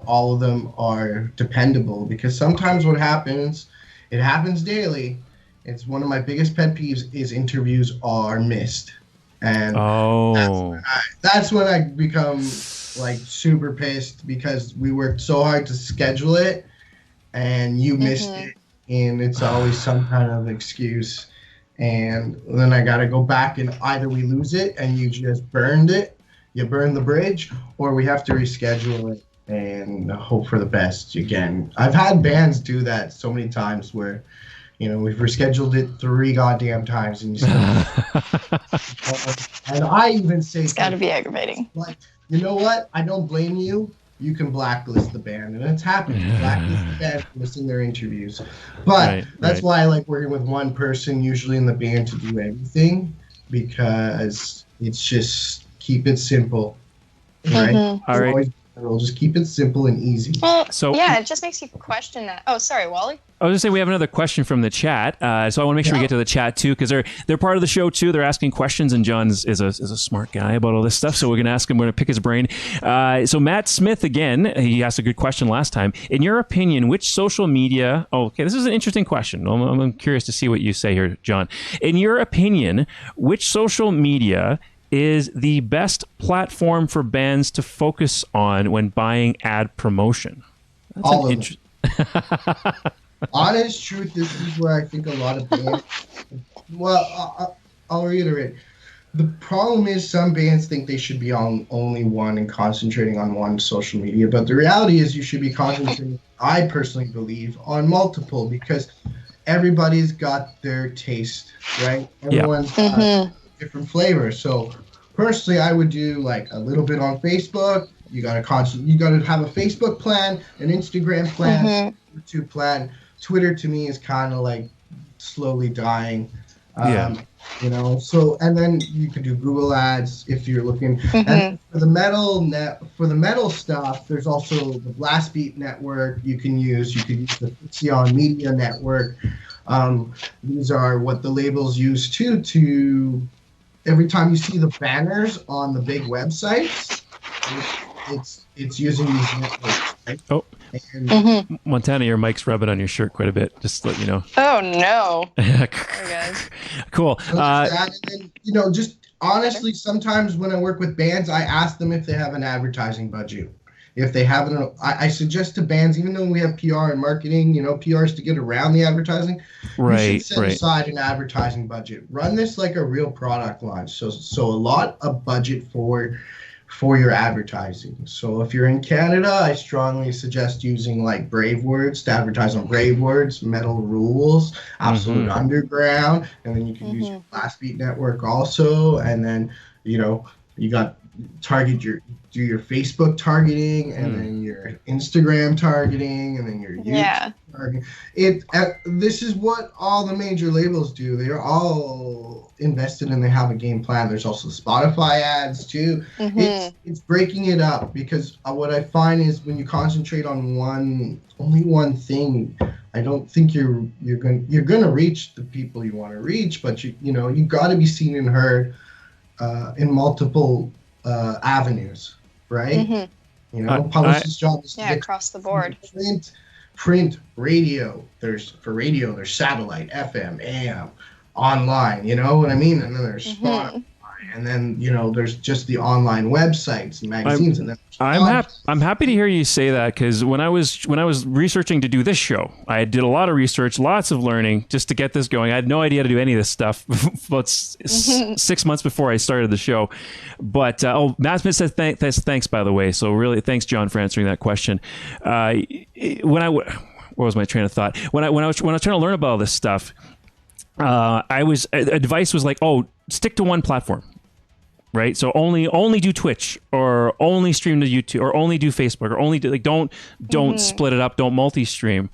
all of them are dependable, because sometimes what happens, it happens daily, It's one of my biggest pet peeves is interviews are missed. And that's when I become like super pissed because we worked so hard to schedule it and you missed it, and it's always some kind of excuse. And then I got to go back and either we lose it and you just burned it, you burn the bridge, or we have to reschedule it and hope for the best again. I've had bands do that so many times where, you know, we've rescheduled it 3 goddamn times, and you still. And I even say, it's got to be aggravating. Like, you know what? I don't blame you. You can blacklist the band, and it's happened. Blacklist the band for missing their interviews. But that's why I like working with one person, usually in the band, to do everything, because it's just keep it simple, right? All right. We'll just keep it simple and easy. Well, yeah, it just makes you question that. Oh, sorry, Wally. I was going to say we have another question from the chat, so I want to make sure we get to the chat too, because they're part of the show too. They're asking questions, and John is a smart guy about all this stuff, so we're going to ask him. We're going to pick his brain. So Matt Smith again, he asked a good question last time. In your opinion, which social media? Oh, okay, this is an interesting question. I'm curious to see what you say here, John. In your opinion, which social media is the best platform for bands to focus on when buying ad promotion? That's all of them. Honest truth, this is where I think a lot of bands. Well, I'll reiterate. The problem is some bands think they should be on only one and concentrating on one social media, but the reality is you should be concentrating, I personally believe, on multiple, because everybody's got their taste, right? Everyone's got different flavors. So personally, I would do like a little bit on Facebook. You gotta have a Facebook plan, an Instagram plan, YouTube plan. Twitter to me is kind of like slowly dying. You know, so, and then you can do Google ads if you're looking. And for the metal stuff, there's also the Blast Beat network you could use the Fixion Media network. These are what the labels use too, to every time you see the banners on the big websites, it's using these networks, right? Oh, and Montana, your mic's rubbing on your shirt quite a bit, just to let you know. Oh, no. Hey, guys. Cool. So and then, you know, just honestly, sometimes when I work with bands, I ask them if they have an advertising budget. If they haven't, I suggest to bands, even though we have PR and marketing, you know, PR is to get around the advertising. You should set aside an advertising budget. Run this like a real product launch. So a lot of budget for your advertising. So if you're in Canada, I strongly suggest using like Brave Words to advertise on Brave Words, Metal Rules, Absolute Underground, and then you can use your Blast Beat network also. And then, you know, you got do your Facebook targeting, and then your Instagram targeting, and then your YouTube targeting. This is what all the major labels do. They're all invested and they have a game plan. There's also Spotify ads too. It's breaking it up, because what I find is when you concentrate on only one thing, I don't think you're gonna reach the people you want to reach, but you know you got to be seen and heard in multiple avenues, right? You know, Publicist's job is to get across the board. Print, radio. There's satellite, FM, AM, online. You know what I mean? And then there's Spotify, and then you know there's just the online websites and magazines, and then I'm happy to hear you say that, because when I was researching to do this show, I did a lot of research, lots of learning just to get this going. I had no idea how to do any of this stuff about 6 months before I started the show. But Matt Smith says thanks, by the way. So really, thanks, John, for answering that question. What was my train of thought? When I was trying to learn about all this stuff, advice was like, stick to one platform. Right, so only do Twitch, or only stream to YouTube, or only do Facebook, or only do don't split it up, don't multi-stream.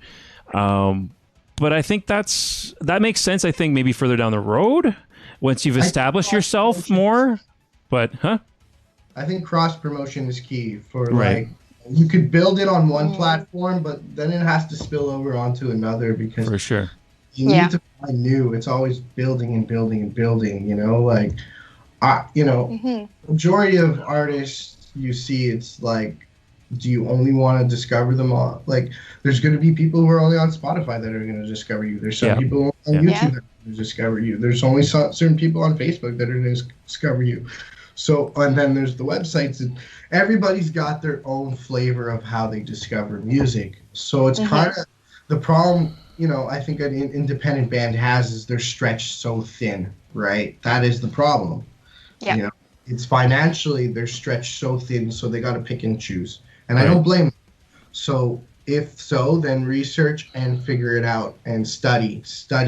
But I think that makes sense. I think maybe further down the road, once you've established yourself more. But I think cross promotion is key for like you could build it on one platform, but then it has to spill over onto another, because for sure you need to find new. It's always building and building and building. You know, like. You know, majority of artists you see, it's like Do you only want to discover them all? Like, there's going to be people who are only on Spotify that are going to discover you. There's some people on YouTube that are going to discover you. There's only certain people on Facebook that are going to discover you. So, and then there's the websites, and everybody's got their own flavor of how they discover music. So it's kind of the problem, you know, I think an independent band has is they're stretched so thin, right? That is the problem. Yeah. You know, it's financially, they're stretched so thin, so they got to pick and choose. And I don't blame them. So if so, then research and figure it out and study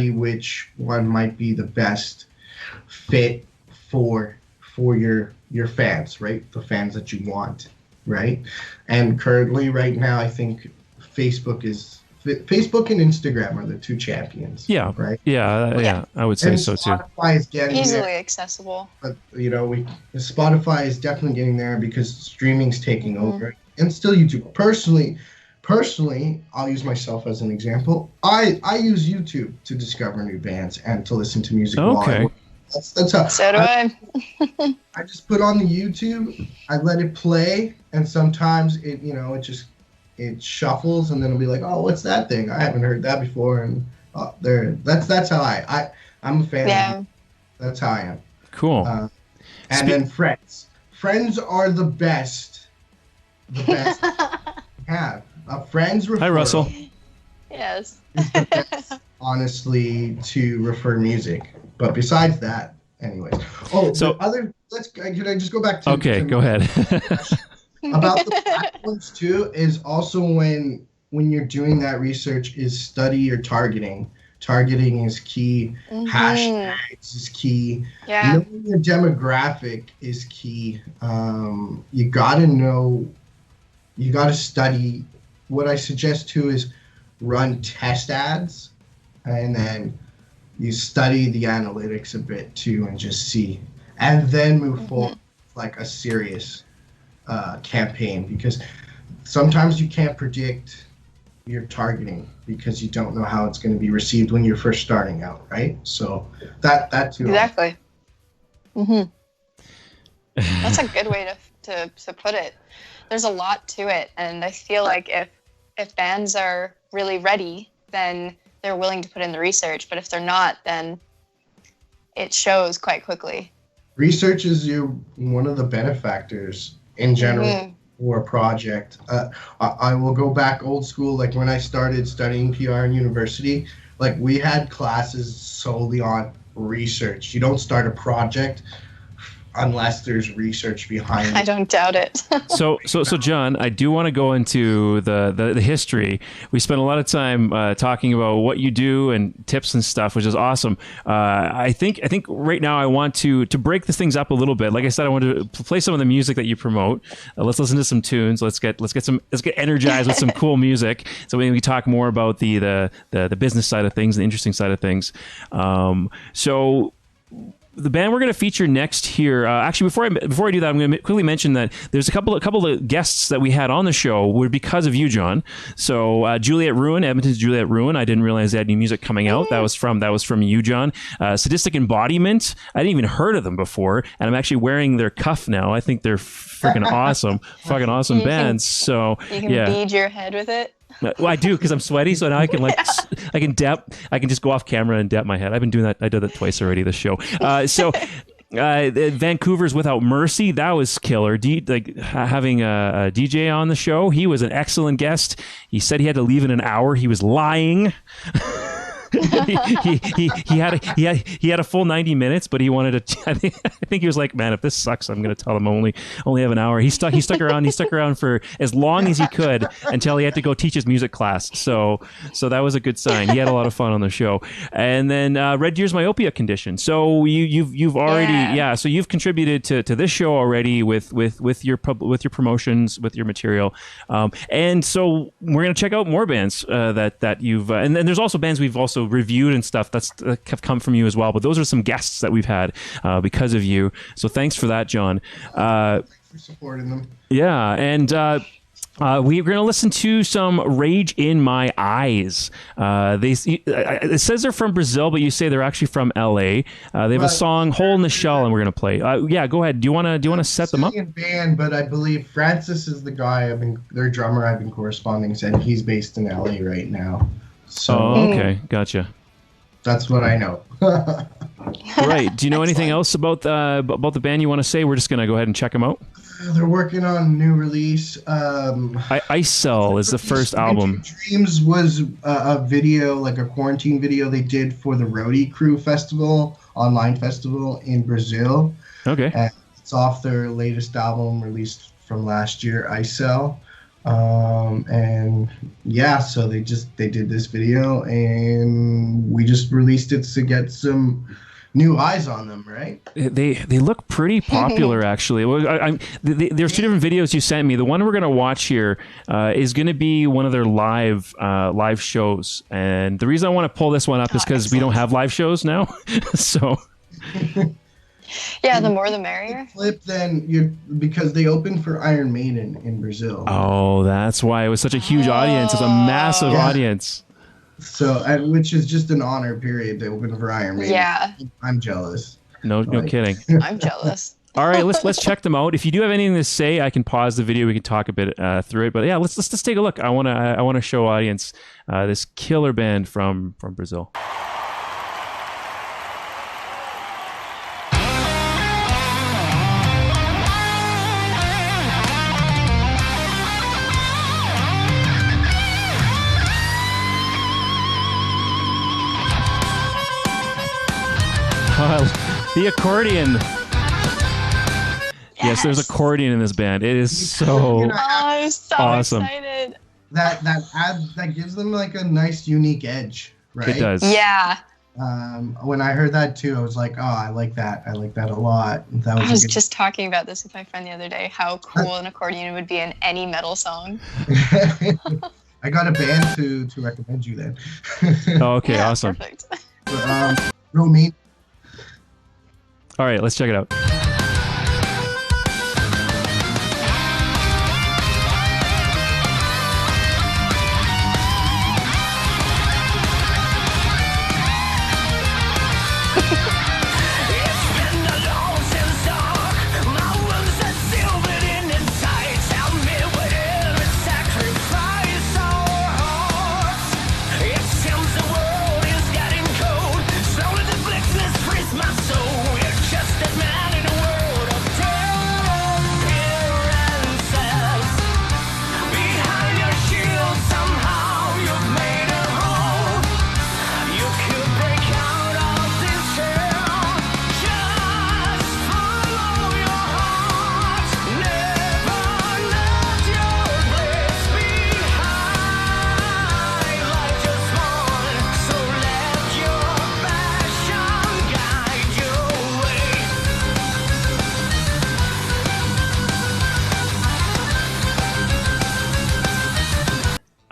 which one might be the best fit for your fans, right? The fans that you want, right? And currently, right now, I think Facebook and Instagram are the two champions. Yeah. Right. Yeah. I would say so too. Spotify is getting easily there, accessible. but you know, Spotify is definitely getting there because streaming's taking over, and still YouTube. Personally, I'll use myself as an example. I use YouTube to discover new bands and to listen to music. Okay. That's how. So do I. I just put on the YouTube, I let it play, and sometimes it shuffles, and then it'll be like, oh, what's that thing? I haven't heard that before, and that's how I'm a fan. Yeah. That's how I am. Cool. And then friends. Friends are the best. The best we have. Friends referral. Hi, Russell. Yes. Is the best, honestly, to refer music. But besides that, anyways. Oh, so can I just go back to? Okay, go ahead. About the platforms too is also when you're doing that research is study your targeting. Targeting is key. Hashtags is key. Yeah. Knowing your demographic is key. You gotta study. What I suggest too is run test ads, and then you study the analytics a bit too, and just see, and then move forward like a serious campaign, because sometimes you can't predict your targeting because you don't know how it's going to be received when you're first starting out, right? So that too. Exactly. That's a good way to put it. There's a lot to it, and I feel like if bands are really ready, then they're willing to put in the research. But if they're not, then it shows quite quickly. Research is one of the benefactors in general for a project. I will go back old school, like when I started studying PR in university, like we had classes solely on research. You don't start a project unless there's research behind it. I don't doubt it. So John, I do want to go into the history. We spent a lot of time talking about what you do and tips and stuff, which is awesome. I think right now I want to break these things up a little bit. Like I said, I want to play some of the music that you promote. Let's listen to some tunes. Let's get energized with some cool music. So we talk more about the business side of things, the interesting side of things. So the band we're going to feature next here, actually, before I do that, I'm going to quickly mention that there's a couple of guests that we had on the show were because of you, John. So Juliet Ruin, Edmonton's Juliet Ruin. I didn't realize they had new music coming out. That was from you, John. Sadistic Embodiment. I didn't even heard of them before, and I'm actually wearing their cuff now. I think they're freaking awesome, fucking awesome bands. So you can bead your head with it. Well, I do, because I'm sweaty, so now I can I can just go off camera and dap my head. I've been doing that. I did that twice already this show. Vancouver's Without Mercy, that was killer. Having a DJ on the show, he was an excellent guest. He said he had to leave in an hour. He was lying. he had a full 90 minutes, but he wanted to. I think he was like, man, if this sucks, I'm going to tell him only have an hour. He stuck around for as long as he could until he had to go teach his music class. So that was a good sign. He had a lot of fun on the show. And then Red Deer's Myopia Condition. So you've already so you've contributed to this show already with your promotions, with your material, and so we're going to check out more bands that you've and then there's also bands we've also reviewed and stuff that have come from you as well, but those are some guests that we've had because of you, so thanks for that, John. Thanks for supporting them. And We're going to listen to some Rage in My Eyes. It says they're from Brazil, but you say they're actually from LA. They have a song "Hole in the Shell," and we're going to play. Yeah, go ahead. Do you want to set them up? Band, but I believe Francis is the guy. Their drummer. I've been corresponding, and he's based in LA right now. So, okay, gotcha. That's what I know. Right. Do you know anything else about the band you want to say? We're just going to go ahead and check them out. They're working on a new release. Ice Cell is the first album. Dreams was a video, like a quarantine video they did for the Roadie Crew Festival, online festival in Brazil. Okay. And it's off their latest album released from last year, Ice Cell. And yeah, so they did this video, and we just released it to get some new eyes on them, right? They look pretty popular, actually. There's two different videos you sent me. The one we're going to watch here is going to be one of their live shows. And the reason I want to pull this one up is because we don't have live shows now. So... Yeah, the more the merrier. Flip then because they opened for Iron Maiden in Brazil. Oh, that's why it was such a huge audience. It's a massive audience. So, which is just an honor. Period. They opened for Iron Maiden. Yeah, I'm jealous. No kidding. I'm jealous. All right, let's check them out. If you do have anything to say, I can pause the video. We can talk a bit through it. But yeah, let's just take a look. I want to show audience this killer band from Brazil. The accordion. Yes, there's accordion in this band. It is so I'm so awesome. Excited. That gives them like a nice unique edge, right? It does. Yeah. When I heard that too, I was like, oh, I like that. I like that a lot. I was just talking about this with my friend the other day, how cool an accordion would be in any metal song. I got a band to recommend you then. Oh, okay, yeah, awesome. Perfect. Romaine. All right, let's check it out.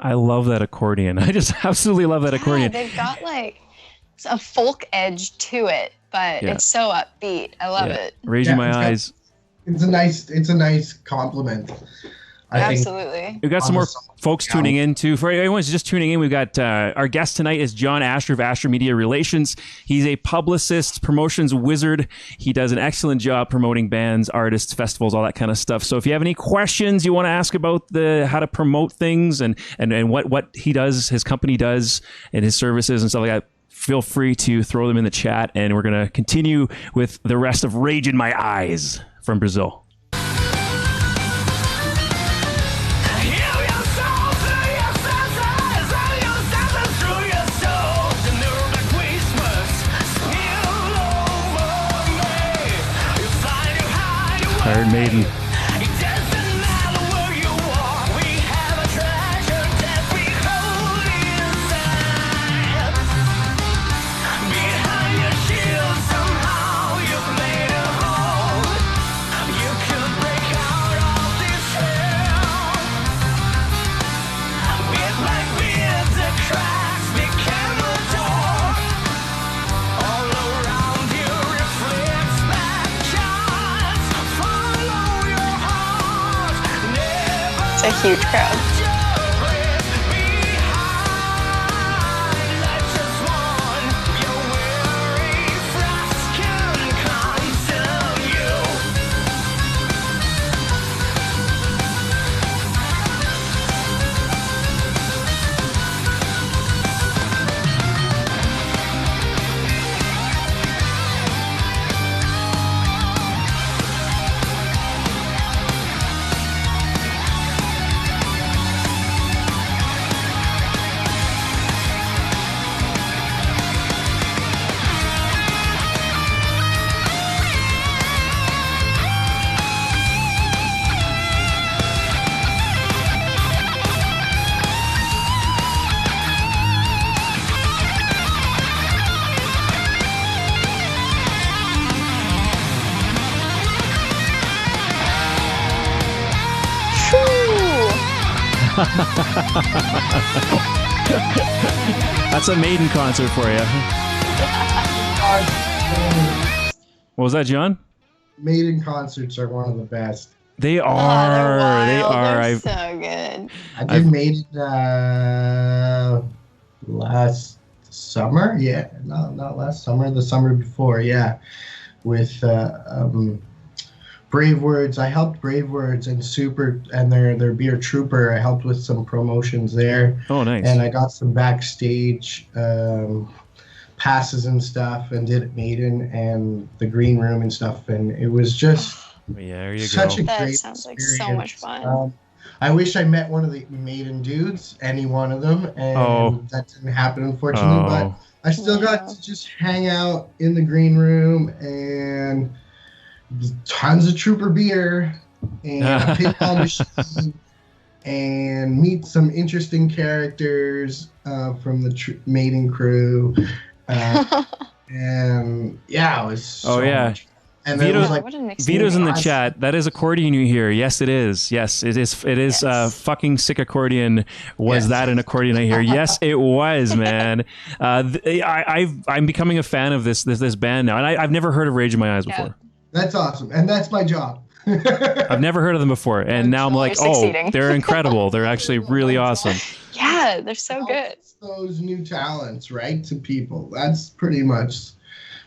I love that accordion. I just absolutely love that accordion. They've got like a folk edge to it, but it's so upbeat. I love it. Raising my eyes. It's a nice compliment. Absolutely. We've got some more folks tuning in too. For anyone who's just tuning in, we've got our guest tonight is John Asher of Asher Media Relations. He's a publicist, promotions wizard. He does an excellent job promoting bands, artists, festivals, all that kind of stuff. So if you have any questions you want to ask about how to promote things and what he does, his company does, and his services and stuff like that, feel free to throw them in the chat. And we're going to continue with the rest of Rage in My Eyes from Brazil. Iron Maiden. It's a huge crowd. That's a Maiden concert for you. What was that, John? Maiden concerts are one of the best. They are. Oh, they are. They're so good. I did Maiden last summer. Yeah, not last summer. The summer before. Yeah, with Brave Words. I helped Brave Words and Super and their beer Trooper. I helped with some promotions there. Oh, nice. And I got some backstage passes and stuff, and did Maiden and the green room and stuff, and it was just there you such go. a That great sounds like experience. so much fun. I wish I met one of the Maiden dudes, any one of them, and that didn't happen, unfortunately. But I still got to just hang out in the green room and tons of Trooper beer and a pinball machine and meet some interesting characters from the Maiden crew. And yeah, it was so much. And Vito, it was like, Vito's in the chat. That is accordion you hear. Yes, it is. Yes, it is. It is. Fucking sick accordion. Was that an accordion I hear? Yes, it was, man. I'm becoming a fan of this band now, and I've never heard of Rage in My Eyes before. That's awesome, and that's my job. I've never heard of them before, and now I'm like, they're incredible. They're actually really awesome. Yeah, they're so good. Those new talents, right, to people. That's pretty much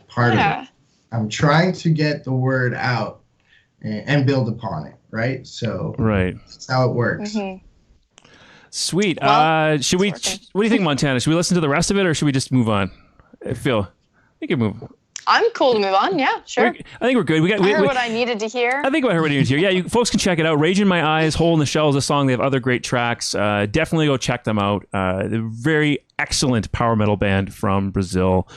part of it. I'm trying to get the word out and build upon it, right? So that's how it works. Mm-hmm. Sweet. Should we? What do you think, Montana? Should we listen to the rest of it, or should we just move on? Phil, we can move. I'm cool to move on. Yeah, sure. I think we're good. I heard what I needed to hear. I think I heard what I needed to hear. Yeah, you folks can check it out. Rage in My Eyes, Hole in the Shell is a song. They have other great tracks. Definitely go check them out. Very excellent power metal band from Brazil.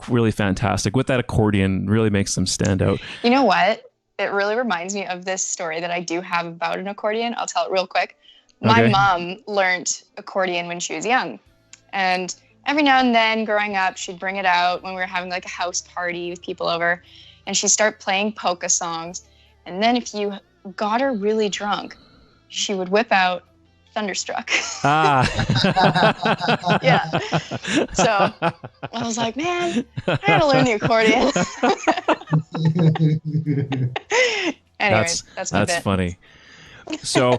Really fantastic. With that accordion, really makes them stand out. You know what? It really reminds me of this story that I do have about an accordion. I'll tell it real quick. My mom learned accordion when she was young. And every now and then growing up, she'd bring it out when we were having like a house party with people over. And she'd start playing polka songs. And then if you got her really drunk, she would whip out Thunderstruck. Yeah. So I was like, man, I gotta learn the accordion. Anyways, that's my bit. Funny. So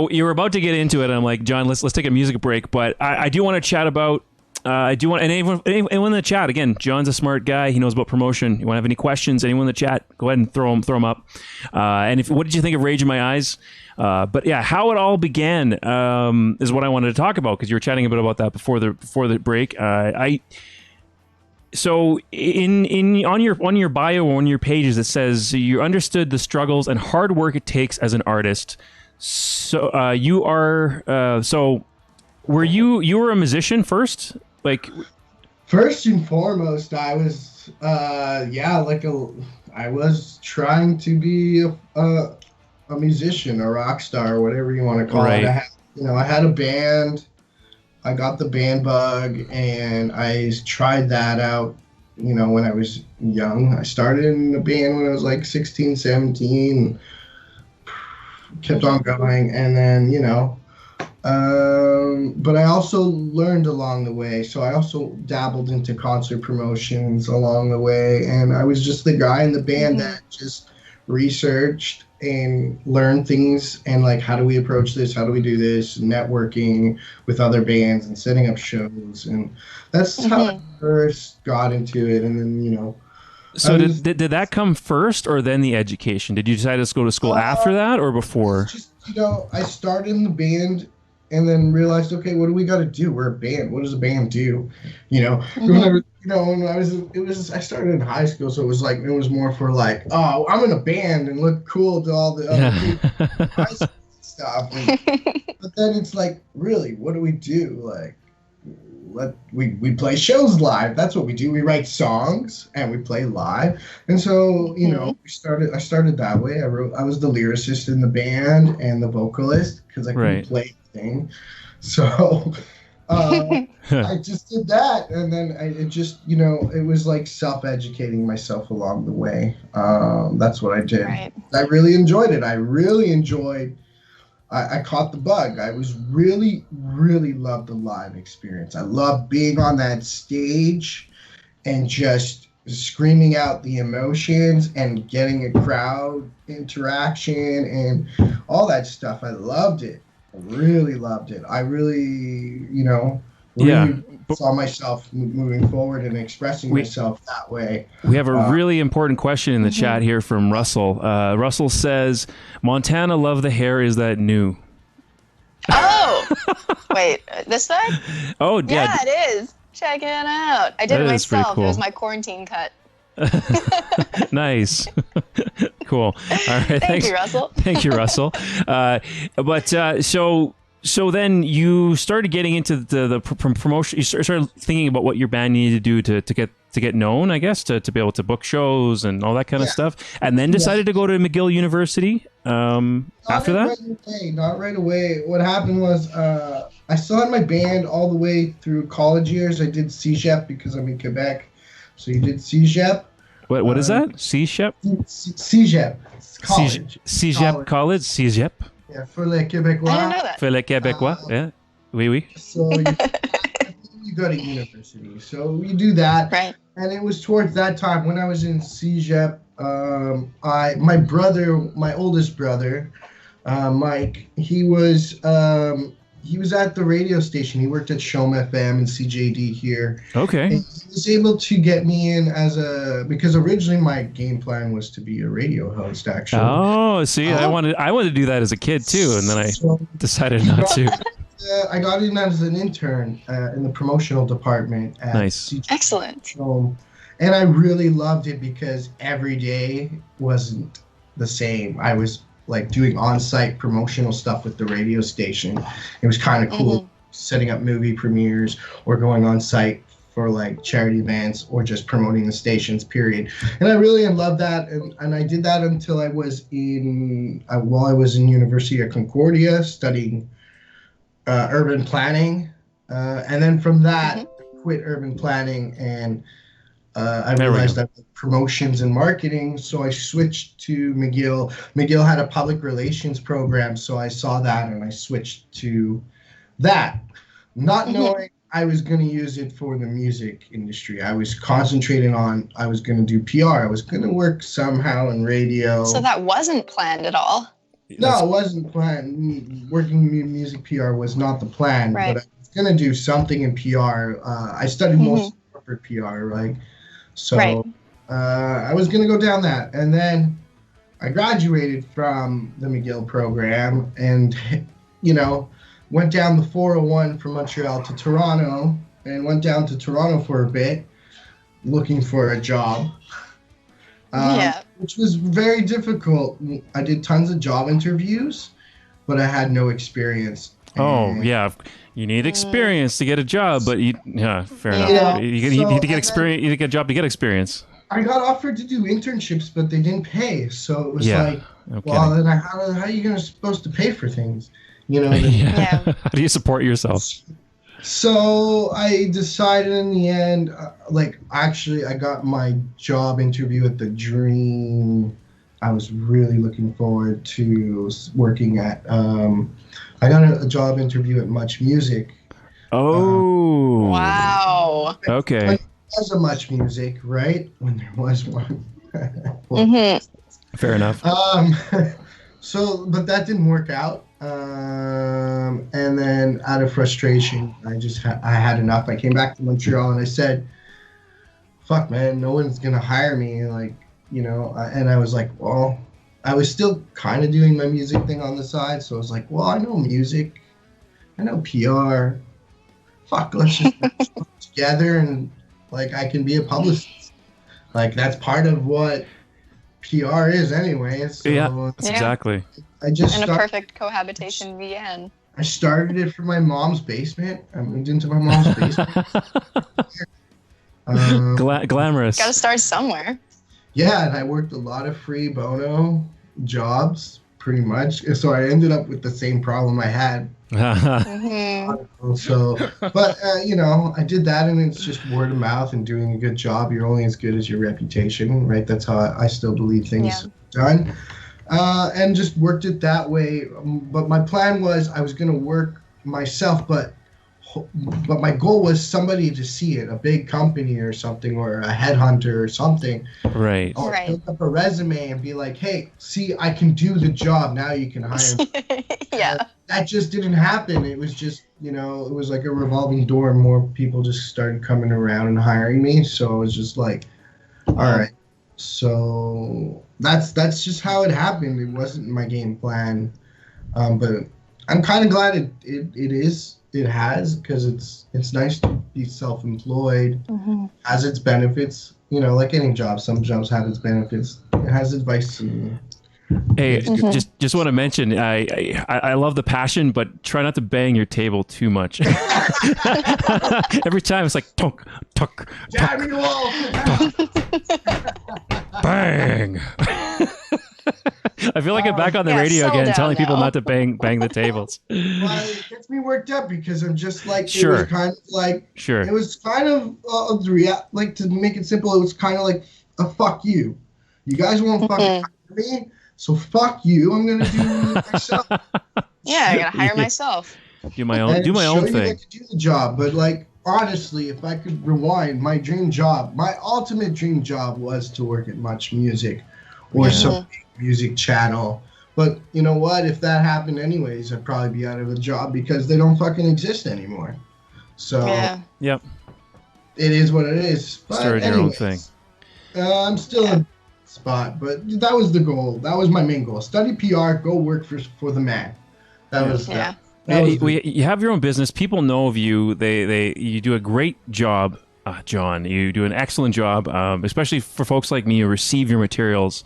you were about to get into it, and I'm like, John, let's take a music break. But I do want to chat about. I do want, and anyone in the chat, again, John's a smart guy. He knows about promotion. You want to have any questions? Anyone in the chat, go ahead and throw them up. And what did you think of Rage in My Eyes? But yeah, how it all began is what I wanted to talk about, because you were chatting a bit about that before the break. So on your bio or on your pages, it says you understood the struggles and hard work it takes as an artist. So you are were you were a musician first? Like, first and foremost, I was I was trying to be a musician, a rock star, whatever you want to call it. I had a band. I got the band bug, and I tried that out, when I was young. I started in a band when I was like 16, 17, kept on going, and then, but I also learned along the way. So I also dabbled into concert promotions along the way, and I was just the guy in the band that just researched and learn things and like how do we approach this, how do we do this, networking with other bands and setting up shows, and that's how I first got into it. And then So did that come first or then the education? Did you decide to go to school after that or before? Just I started in the band and then realized, okay, what do we got to do? We're a band. What does a band do? When I started in high school, so it was more for like, oh, I'm in a band and look cool to all the other people, high school stuff. But then it's like, really, what do we do? Like, we play shows live. That's what we do. We write songs and we play live. And so, I started that way. I was the lyricist in the band and the vocalist because I couldn't play anything. So I just did that. And then it was like self-educating myself along the way. That's what I did. Right. I really enjoyed it. I caught the bug. I was really, really loved the live experience. I loved being on that stage and just screaming out the emotions and getting a crowd interaction and all that stuff. I loved it. I really loved it. I really, saw myself moving forward and expressing myself that way. We have a really important question in the chat here from Russell. Russell says, Montana love the hair. Is that new? Oh, wait, this thing? Oh, yeah. Yeah, it is. Check it out. I did it myself. Cool. It was my quarantine cut. Nice. Cool. All right. Thank you, Russell. Thank you, Russell. So then you started getting into the promotion. You started thinking about what your band needed to do to get known, I guess, to be able to book shows and all that kind of stuff, and then decided to go to McGill University after that? Not right away. What happened was I still had my band all the way through college years. I did CEGEP because I'm in Quebec. So you did CEGEP. What is that? CEGEP? CEGEP. College. CEGEP College? CEGEP? Yeah, for les Québécois. I didn't know that. For les Québécois, yeah. Oui, oui. So you go to university. So you do that. Right. And it was towards that time when I was in CEGEP, my oldest brother, Mike, he was at the radio station. He worked at Shom FM and CJD here. Okay. And he was able to get me in because originally my game plan was to be a radio host, actually. Oh, see, I wanted to do that as a kid too, and then I decided not to. I got in as an intern in the promotional department at CJD. Excellent. Shom. And I really loved it because every day wasn't the same. I was like doing on-site promotional stuff with the radio station. It was kind of cool, setting up movie premieres or going on site for like charity events or just promoting the stations, period. And I really loved that. And I did that until I was while I was in University of Concordia studying urban planning. And then from that, I quit urban planning and I realized that promotions and marketing, so I switched to McGill. McGill had a public relations program, so I saw that and I switched to that, not knowing I was going to use it for the music industry. I was concentrating on, I was going to do PR. I was going to work somehow in radio. So that wasn't planned at all? No, it wasn't planned. Working in music PR was not the plan, but I was going to do something in PR. I studied mostly corporate PR, right? So I was going to go down that. And then I graduated from the McGill program and, went down the 401 from Montreal to Toronto and went down to Toronto for a bit looking for a job, which was very difficult. I did tons of job interviews, but I had no experience. You need experience to get a job, but fair enough. You need to get experience. You need to get a job to get experience. I got offered to do internships, but they didn't pay. So it was then how are you supposed to pay for things? How do you support yourself? So I decided in the end, I got my job interview at the Dream. I was really looking forward to working at. I got a job interview at Much Music. Oh. Wow. Okay. There was a Much Music, right? When there was one. Fair enough. So, but that didn't work out. And then out of frustration, I had enough. I came back to Montreal and I said, fuck, man, no one's going to hire me. Like, and I was like, well, I was still kind of doing my music thing on the side. So I was like, well, I know music. I know PR. Fuck, let's just put it together and like I can be a publicist. Like that's part of what PR is anyway. So, yeah, that's exactly. A perfect cohabitation began. I started it from my mom's basement. I moved into my mom's basement. Glamorous. Got to start somewhere. Yeah, and I worked a lot of free bono jobs, pretty much. So I ended up with the same problem I had. So, but I did that, and it's just word of mouth and doing a good job. You're only as good as your reputation, right? That's how I still believe things are done. And just worked it that way. But my plan was I was going to work myself, but my goal was somebody to see it, a big company or something, or a headhunter or something. Right. Or build up a resume and be like, hey, see, I can do the job. Now you can hire me. Yeah. That just didn't happen. It was just, it was like a revolving door. More people just started coming around and hiring me. So I was just like, all right. So that's just how it happened. It wasn't my game plan. But I'm kind of glad it has, because it's nice to be self-employed. Has its benefits, like any job. Some jobs have its benefits. It has its vices. Hey, just want to mention, I love the passion, but try not to bang your table too much. Every time it's like tunk, tunk, jamming the wall. Bang. I feel like I'm back on the radio again, telling people not to bang the tables. Well, it gets me worked up because I'm just like, it was kind of like, it was kind of like, to make it simple, it was kind of like a fuck you. You guys won't fucking hire me, so fuck you. I'm gonna do it myself. Yeah, I gotta hire myself. Do my own thing. I could do the job, but like honestly, if I could rewind, my ultimate dream job was to work at Much Music or some music channel. But you know what? If that happened anyways, I'd probably be out of a job because they don't fucking exist anymore. So yep, it is what it is. Start your own thing. I'm still in spot, but that was the goal. That was my main goal. Study PR, go work for the man. That was you have your own business. People know of you. You do a great job, John. You do an excellent job, especially for folks like me who receive your materials.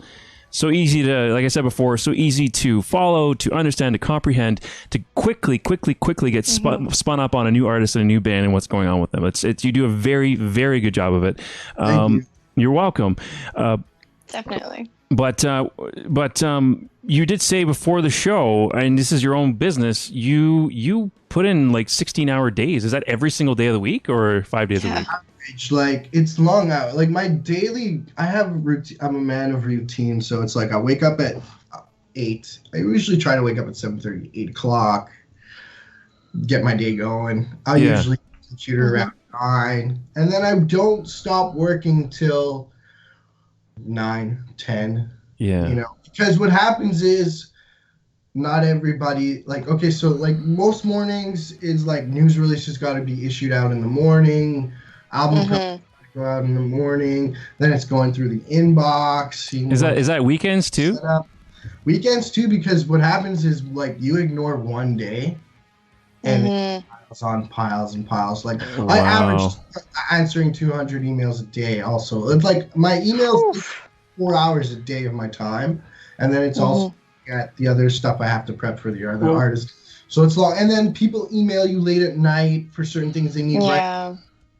So easy to, like I said before, so easy to follow, to understand, to comprehend, to quickly get spun up on a new artist and a new band and what's going on with them. It's you do a very, very good job of it. Thank you. You're welcome. Definitely. But you did say before the show, and this is your own business, you put in like 16-hour days. Is that every single day of the week or 5 days a week? Like it's long out. Like my daily, I have a routine. I'm a man of routine, so it's like I wake up at 8. I usually try to wake up at 7:30, 8 o'clock. Get my day going. I'll usually computer around 9, and then I don't stop working till 9, 10. Yeah. Because what happens is not everybody, like, okay, so like most mornings is like news releases got to be issued out in the morning. Album go out in the morning. Then it's going through the inbox. Is that weekends too? Weekends too, because what happens is like you ignore one day, and piles on piles and piles. Like I average answering 200 emails a day. Also, it's like my emails take 4 hours a day of my time, and then it's also got the other stuff I have to prep for the other artists. So it's long, and then people email you late at night for certain things they need.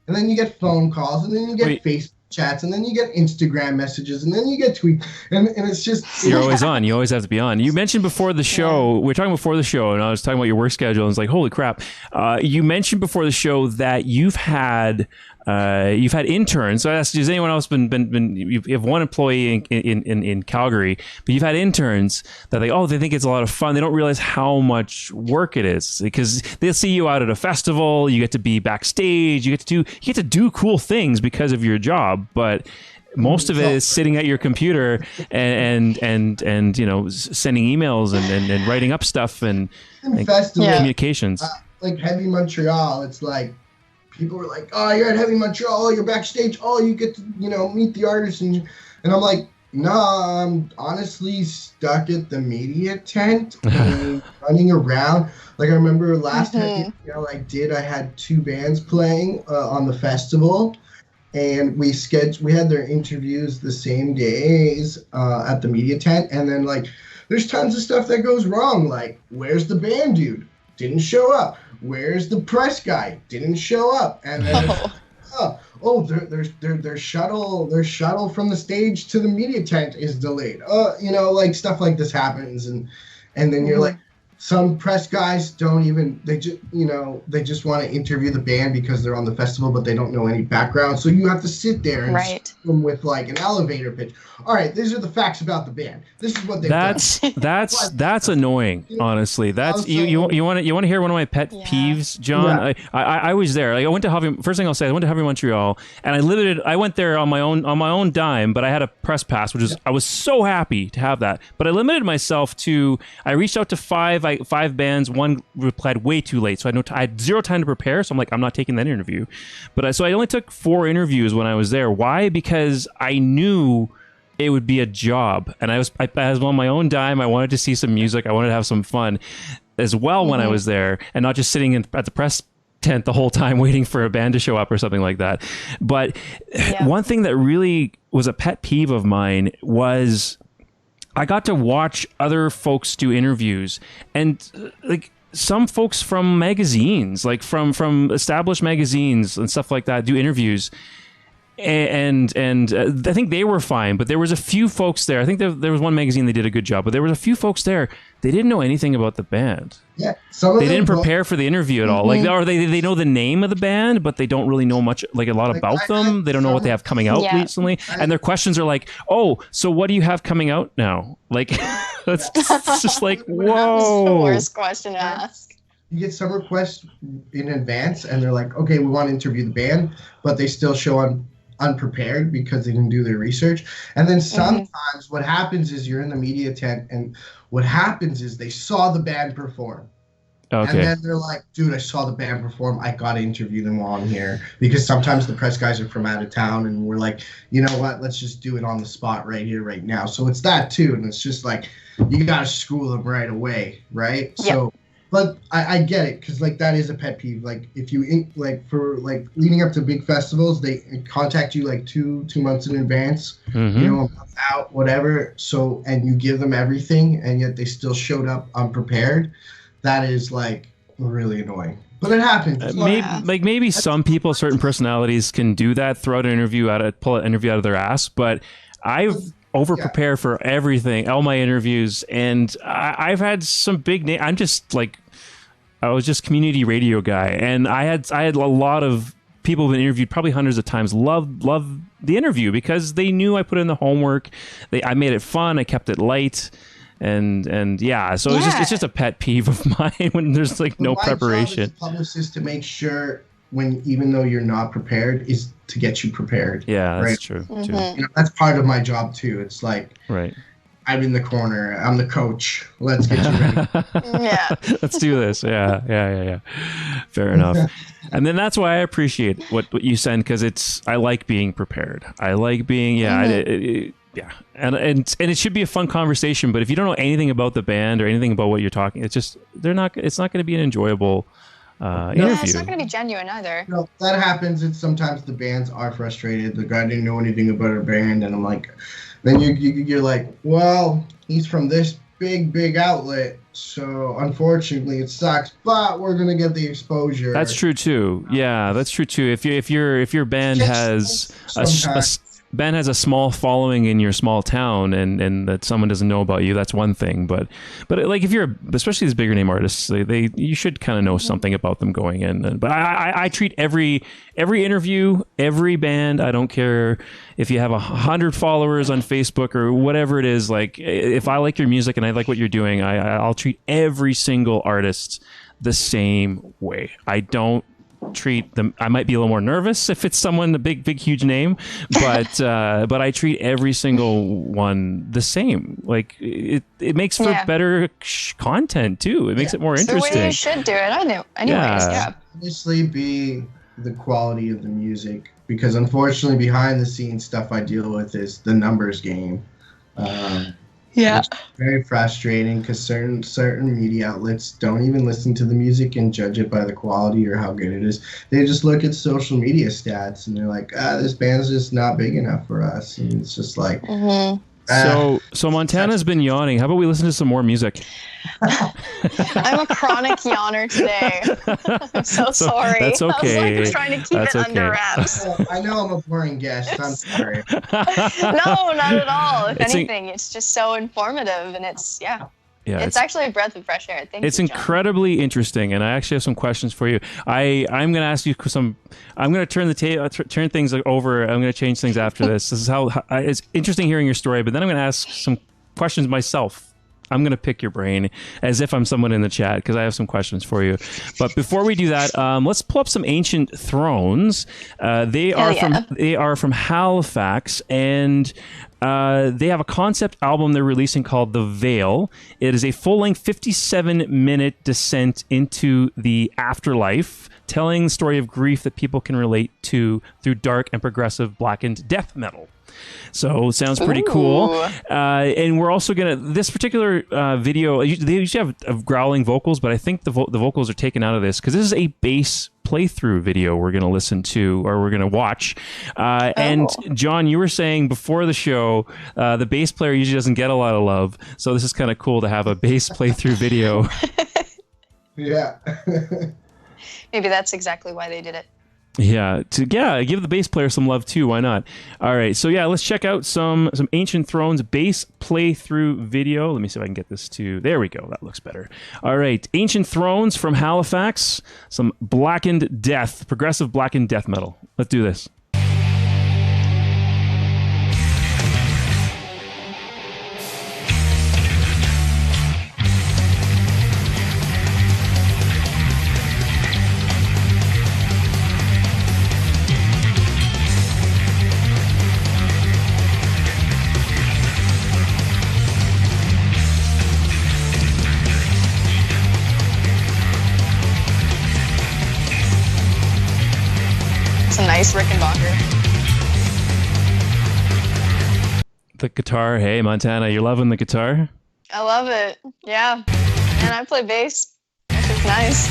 And then you get phone calls, and then you get Facebook chats, and then you get Instagram messages, and then you get tweets, and it's just... You're always on. You always have to be on. You mentioned before the show, we were talking before the show, and I was talking about your work schedule, and it's like, holy crap. You mentioned before the show that you've had interns. So I asked, has anyone else been you have one employee in Calgary, but you've had interns that they think it's a lot of fun. They don't realize how much work it is because they'll see you out at a festival. You get to be backstage. You get to do cool things because of your job. But most of it is sitting at your computer and you know, sending emails and writing up stuff and communications. Like Heavy Montreal, it's like people were like, "Oh, you're at Heavy Montreal. Oh, you're backstage. Oh, you get to, you know, meet the artists." And I'm like, "No, I'm honestly stuck at the media tent, running around." Like I remember last time, you know, I had 2 bands playing on the festival. And we had their interviews the same days at the media tent. And then, like, there's tons of stuff that goes wrong. Like, where's the band dude? Didn't show up. Where's the press guy? Didn't show up. And then, their shuttle from the stage to the media tent is delayed. You know, like, stuff like this happens. And then you're like, some press guys they just want to interview the band because they're on the festival, but they don't know any background. So you have to sit there and sit them with like an elevator pitch. All right, these are the facts about the band. This is what they've done. That's annoying, honestly. That's you want to hear one of my pet peeves, John? Yeah. I was there. Like I went to first thing I'll say, I went to Heavy Montreal, and I went there on my own dime, but I had a press pass, I was so happy to have that. But I limited myself to, I reached out to 5 bands. One replied way too late, so I had 0 time to prepare. So I'm like, I'm not taking that interview. But so I only took 4 interviews when I was there. Why? Because I knew it would be a job, and I was on my own dime. I wanted to see some music. I wanted to have some fun as well when I was there, and not just sitting at the press tent the whole time waiting for a band to show up or something like that. But one thing that really was a pet peeve of mine was I got to watch other folks do interviews, and like some folks from magazines, like from established magazines and stuff like that, do interviews. And I think they were fine, but there was a few folks there. I think there was one magazine, they did a good job, but there was a few folks there, they didn't know anything about the band. Yeah, they didn't prepare for the interview at all. Like, or they know the name of the band, but they don't really know much, like a lot about them. They don't know what they have coming out recently, and their questions are like, "Oh, so what do you have coming out now?" Like, it's just like, whoa. The worst question to ask. You get some requests in advance, and they're like, "Okay, we want to interview the band," but they still show on unprepared because they didn't do their research. And then sometimes what happens is you're in the media tent, and what happens is they saw the band perform. Okay. And then they're like, "Dude, I saw the band perform. I got to interview them while I'm here." Because sometimes the press guys are from out of town, and we're like, "You know what? Let's just do it on the spot right here, right now." So it's that too. And it's just like, you got to school them right away, right? Yep. So, but I get it, because like that is a pet peeve. Like if you for leading up to big festivals, they contact you like two months in advance, you know, a month out, whatever. So, and you give them everything, and yet they still showed up unprepared. That is like really annoying. But it happens. Maybe some people, certain personalities, can do that, pull an interview out of their ass. But I've over-prepare for everything, all my interviews, and I've had some big name. I was just community radio guy, and I had a lot of people who've been interviewed probably hundreds of times love the interview because they knew I put in the homework. I made it fun. I kept it light. And so it's just a pet peeve of mine when there's like no preparation. My job as a publicist to make sure, even though you're not prepared, is to get you prepared. Yeah, that's true. Too. You know, that's part of my job too. It's like, I'm in the corner. I'm the coach. Let's get you ready. Let's do this. Yeah. Fair enough. And then that's why I appreciate what you send, because I like being prepared. I like being and it should be a fun conversation. But if you don't know anything about the band or anything about what you're talking, it's not going to be an enjoyable interview. It's not going to be genuine either. No, that happens. It's sometimes the bands are frustrated. The guy didn't know anything about our band, and I'm like, then you're like, well, he's from this big outlet, so unfortunately it sucks, but we're gonna get the exposure. That's true too. Yeah, that's true too. If your band has a small following in your small town, and that someone doesn't know about you, that's one thing. But like if you're, especially these bigger name artists, you should kind of know something about them going in. But I treat every interview, every band. I don't care if you have 100 followers on Facebook or whatever it is. Like if I like your music and I like what you're doing, I'll treat every single artist the same way. I don't treat them. I might be a little more nervous if it's someone a big, huge name, but I treat every single one the same. Like it makes for better content too. It makes it more interesting. The way you should do it. I know. Anyways, Obviously, be the quality of the music, because unfortunately, behind the scenes stuff I deal with is the numbers game. It's very frustrating because certain media outlets don't even listen to the music and judge it by the quality or how good it is. They just look at social media stats and they're like, this band's just not big enough for us. And it's just like... So Montana's been yawning. How about we listen to some more music? I'm a chronic yawner today. I'm so sorry. That's okay. I was trying to keep it under wraps. I know I'm a boring guest. I'm sorry. No, not at all. If anything, it's just so informative, and it's it's actually a breath of fresh air. Thank you, John. Incredibly interesting, and I actually have some questions for you. I'm going to ask you some. I'm going to turn things over. I'm going to change things after this. This is how it's interesting hearing your story, but then I'm going to ask some questions myself. I'm going to pick your brain as if I'm someone in the chat because I have some questions for you. But before we do that, let's pull up some Ancient Thrones. They are from Halifax, and they have a concept album they're releasing called The Veil. It is a full-length 57-minute descent into the afterlife, telling the story of grief that people can relate to through dark and progressive blackened death metal. So sounds pretty cool. And we're also going to, this particular video, they usually have growling vocals, but I think the vocals are taken out of this because this is a bass playthrough video we're going to listen to, or we're going to watch. And John, you were saying before the show, the bass player usually doesn't get a lot of love. So this is kind of cool to have a bass playthrough video. Yeah. Maybe that's exactly why they did it. Yeah, give the bass player some love too. Why not? All right, so let's check out some Ancient Thrones bass playthrough video. Let me see if I can get this to. There we go. That looks better. All right, Ancient Thrones from Halifax. Some blackened death, progressive blackened death metal. Let's do this. Nice Rickenbacker. The guitar. Hey, Montana, you're loving the guitar? I love it. Yeah. And I play bass. It's nice.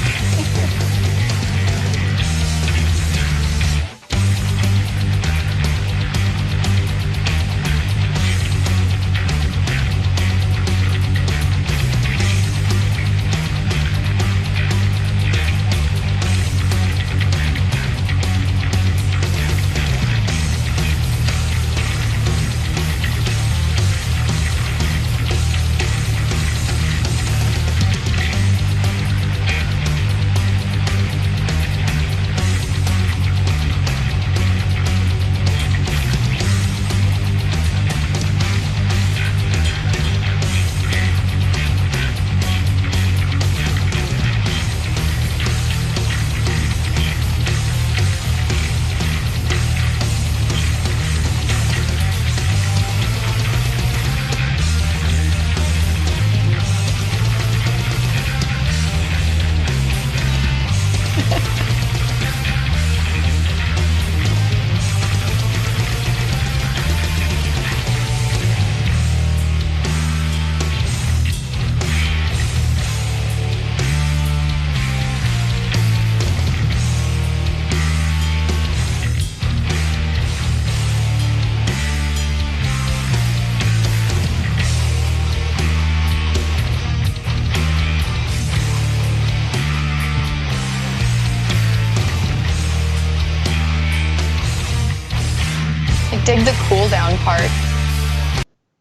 Dig the cool down part.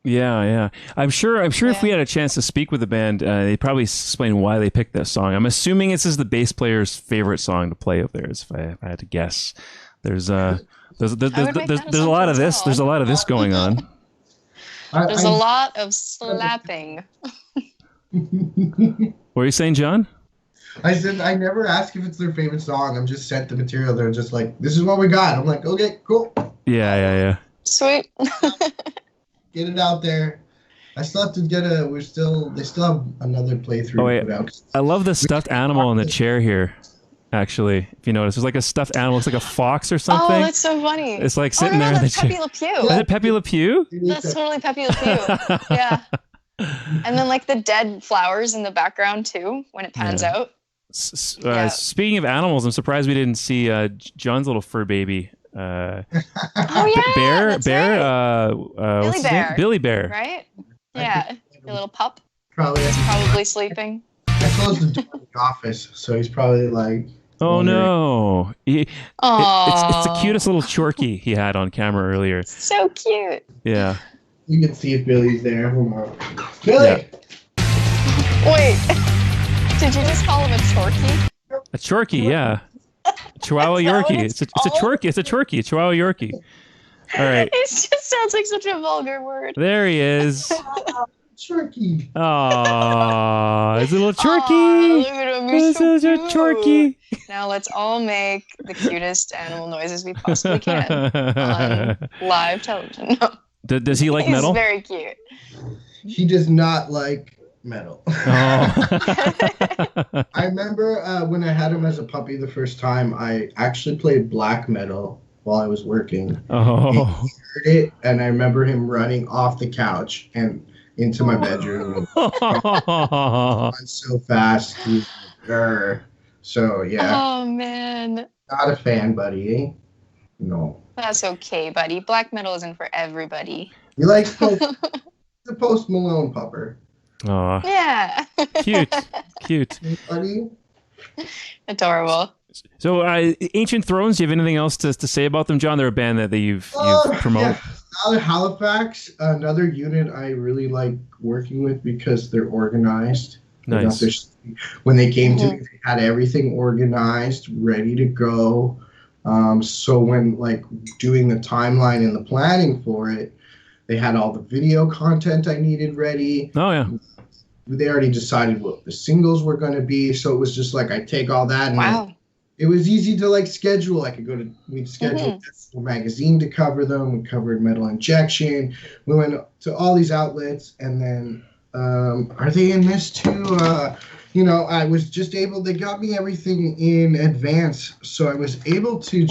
Yeah. I'm sure if we had a chance to speak with the band, they'd probably explain why they picked this song. I'm assuming this is the bass player's favorite song to play of theirs, if I had to guess. There's a lot of this. There's a lot of this going on. There's a lot of slapping. What are you saying, John? I said I never ask if it's their favorite song. I'm just sent the material. They're just like, this is what we got. I'm like, okay, cool. Yeah. Sweet. Get it out there. I still have to get they still have another playthrough to put out. I love the stuffed animal in the chair here. Actually, if you notice, there's like a stuffed animal. It's like a fox or something. Oh, that's so funny. It's like sitting there in the chair. Pepe Le Pew. Is it Pepe Le Pew? That's totally Pepe Le Pew. Yeah. And then like the dead flowers in the background too when it pans out. Speaking of animals, I'm surprised we didn't see John's little fur baby. Oh yeah, Billy Bear. Billy Bear. Right? Yeah, your little pup. He's probably sleeping. I closed the door in the office, so he's probably like. Oh no! It's the cutest little chorky he had on camera earlier. So cute. Yeah. You can see if Billy's there. Hold on. Billy! Yeah. Wait. Did you just call him a chorky? A chorky, yeah. Chihuahua Yorkie. It's a chorky. It's a chorky. A Chihuahua Yorkie. All right. It just sounds like such a vulgar word. There he is. Chorky. Aww, it's a little chorky. Look at him, he's so cute. Chorky. Now let's all make the cutest animal noises we possibly can on live television. No. Does he like metal? He's very cute. He does not like metal. Oh. I remember when I had him as a puppy the first time, I actually played black metal while I was working. Oh. He heard it, and I remember him running off the couch and into my bedroom. So fast. So yeah. Oh man. Not a fan, buddy. No. That's okay, buddy. Black metal isn't for everybody. He likes the Post Malone pupper. Aw. Yeah. Cute. Buddy. Adorable. So, Ancient Thrones, do you have anything else to say about them, John? They're a band that you've promoted. Yeah. Out of Halifax, another unit I really like working with because they're organized. Nice. When they came to me, they had everything organized, ready to go. So when like doing the timeline and the planning for it, they had all the video content I needed ready. Oh yeah. They already decided what the singles were going to be, so it was just like I take all that and it was easy to like schedule. I could go to we'd schedule a magazine to cover them. We covered Metal Injection. We went to all these outlets, and then are they in this too? I was just able. They got me everything in advance, so I was able to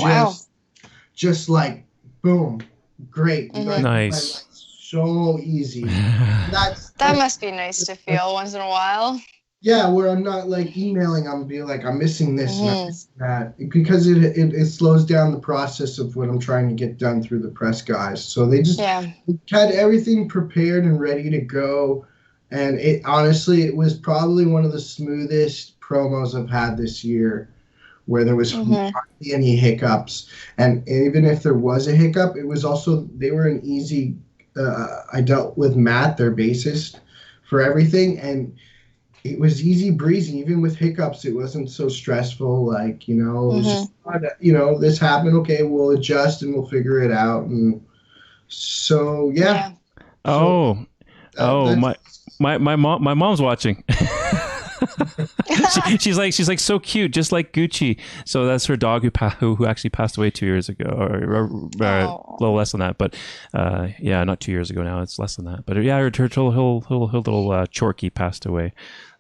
just like boom, great. Nice. So easy. That must be nice to feel once in a while. Yeah, where I'm not like emailing, I'm being like, I'm missing this and I'm missing that, because it slows down the process of what I'm trying to get done through the press guys. So they just had everything prepared and ready to go, and it was probably one of the smoothest promos I've had this year, where there was hardly any hiccups, and even if there was a hiccup, it was also they were an easy. I dealt with Matt, their bassist, for everything, and it was easy breezy. Even with hiccups, it wasn't so stressful. Like, it was just, this happened. Okay, we'll adjust and we'll figure it out. And so, yeah. My mom's watching. she's like so cute, just like Gucci. So that's her dog who actually passed away 2 years ago, or a little less than that. But not 2 years ago now. It's less than that. But yeah, her little Chorky passed away.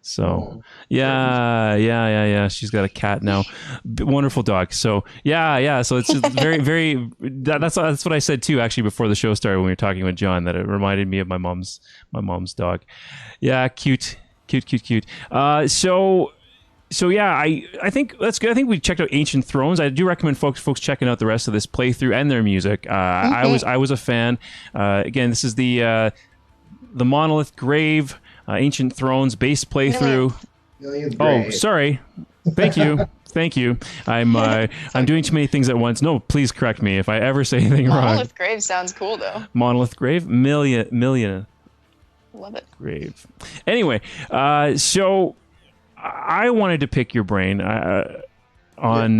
So yeah. She's got a cat now. Wonderful dog. So yeah. So it's just very, very. That's what I said too. Actually, before the show started, when we were talking with John, that it reminded me of my mom's dog. Yeah, cute. So yeah, I think that's good. I think we checked out Ancient Thrones. I do recommend folks checking out the rest of this playthrough and their music. I was a fan. Again, this is the Monolith Grave, Ancient Thrones bass playthrough. Oh, sorry. Thank you. I'm doing too many things at once. No, please correct me if I ever say anything wrong. Monolith Grave sounds cool though. Monolith Grave, million. Love it. Grave. Anyway, so I wanted to pick your brain on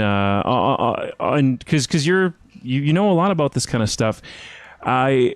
because you know a lot about this kind of stuff. I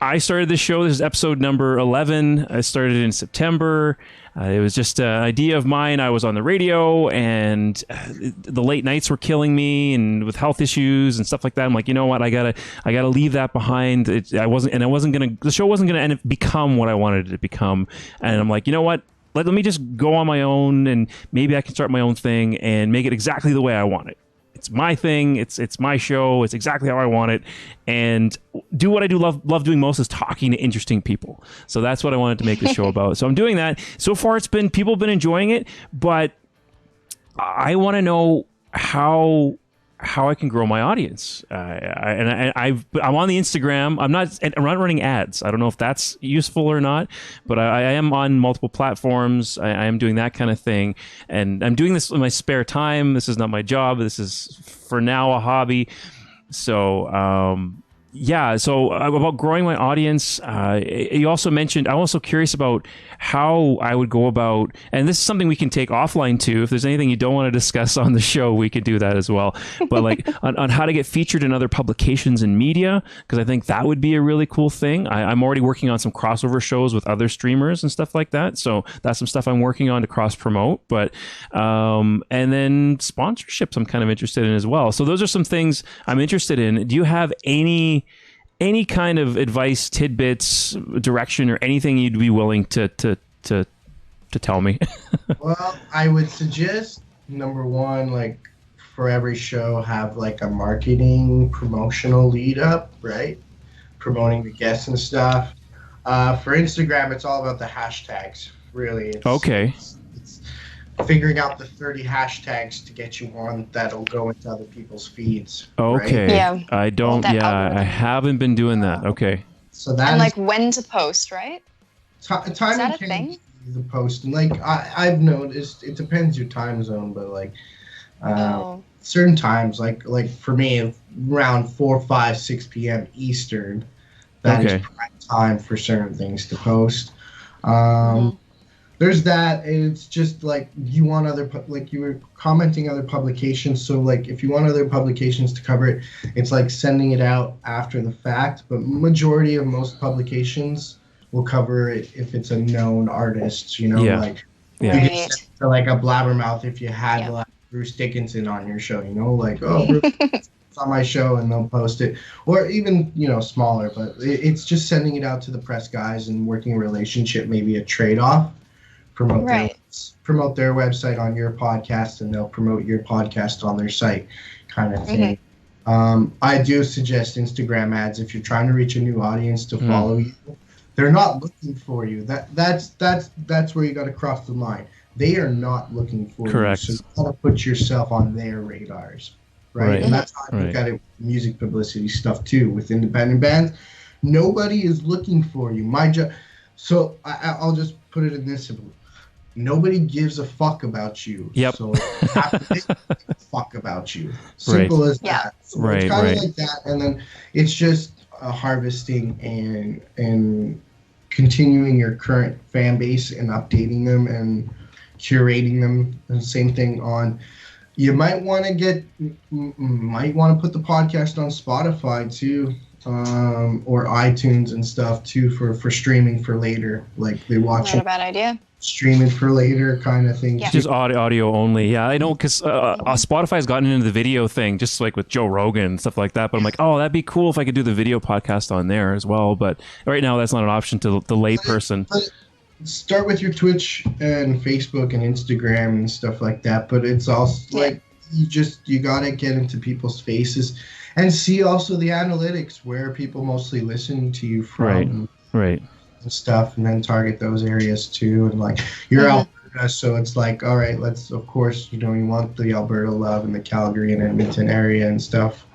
I started this show. This is episode number 11. I started in September. It was just an idea of mine. I was on the radio, and the late nights were killing me, and with health issues and stuff like that. I'm like, you know what? I gotta leave that behind. The show wasn't gonna become what I wanted it to become. And I'm like, you know what? Let me just go on my own, and maybe I can start my own thing and make it exactly the way I want it. It's my thing. It's my show. It's exactly how I want it, and do what I do love doing most is talking to interesting people. So that's what I wanted to make the show about. So I'm doing that. So far, people have been enjoying it, but I want to know how I can grow my audience. I'm on the Instagram. I'm not running ads. I don't know if that's useful or not, but I am on multiple platforms. I am doing that kind of thing, and I'm doing this in my spare time. This is not my job. This is for now a hobby. So so about growing my audience, you also mentioned, I'm also curious about how I would go about, and this is something we can take offline too. If there's anything you don't want to discuss on the show, we could do that as well. But like on how to get featured in other publications and media, because I think that would be a really cool thing. I'm already working on some crossover shows with other streamers and stuff like that. So that's some stuff I'm working on to cross promote. But and then sponsorships I'm kind of interested in as well. So those are some things I'm interested in. Do you have any kind of advice, tidbits, direction, or anything you'd be willing to tell me? Well, I would suggest, number one, like for every show, have like a marketing promotional lead up, right? Promoting the guests and stuff. For Instagram, it's all about the hashtags, really. Okay. It's figuring out the 30 hashtags to get you on that'll go into other people's feeds. Okay. Right? Yeah. I haven't been doing that. Okay. So that and like when to post, right? Time is that a thing? The post, and like I've noticed, it depends your time zone, but like certain times, like for me, around 4, 5, 6 p.m. Eastern, that is prime time for certain things to post. There's that. It's just like you want you were commenting other publications. So like if you want other publications to cover it, it's like sending it out after the fact. But majority of most publications will cover it if it's a known artist. You know, like you could send it to like a blabbermouth if you had like Bruce Dickinson on your show. You know, like Bruce it's on my show, and they'll post it, or even smaller. But it's just sending it out to the press guys and working a relationship, maybe a trade-off. Promote their website on your podcast, and they'll promote your podcast on their site, kind of thing. I do suggest Instagram ads if you're trying to reach a new audience to follow you. They're not looking for you. That's where you got to cross the line. They are not looking for you. So you got to put yourself on their radars, right? And that's how I look at it with music publicity stuff too. With independent bands, nobody is looking for you. My job. So I'll just put it in this simple. Nobody gives a fuck about you. Yep. So you have to give a fuck about you. Simple as that. So it's kind of like that. And then it's just harvesting and continuing your current fan base and updating them and curating them. And same thing on, you might want to put the podcast on Spotify too. Or iTunes and stuff too for streaming for later. Like they watch Not a bad idea. Stream it for later kind of thing. Yeah. Just audio only. Yeah, I know, because Spotify's gotten into the video thing, just like with Joe Rogan and stuff like that. But I'm like, that'd be cool if I could do the video podcast on there as well. But right now, that's not an option to the lay person. Start with your Twitch and Facebook and Instagram and stuff like that. But it's also like you gotta get into people's faces and see also the analytics where people mostly listen to you from. Right. And stuff, and then target those areas too. And like you're Alberta, so it's like, all right, let's, of course, you want the Alberta love in the Calgary and Edmonton area and stuff.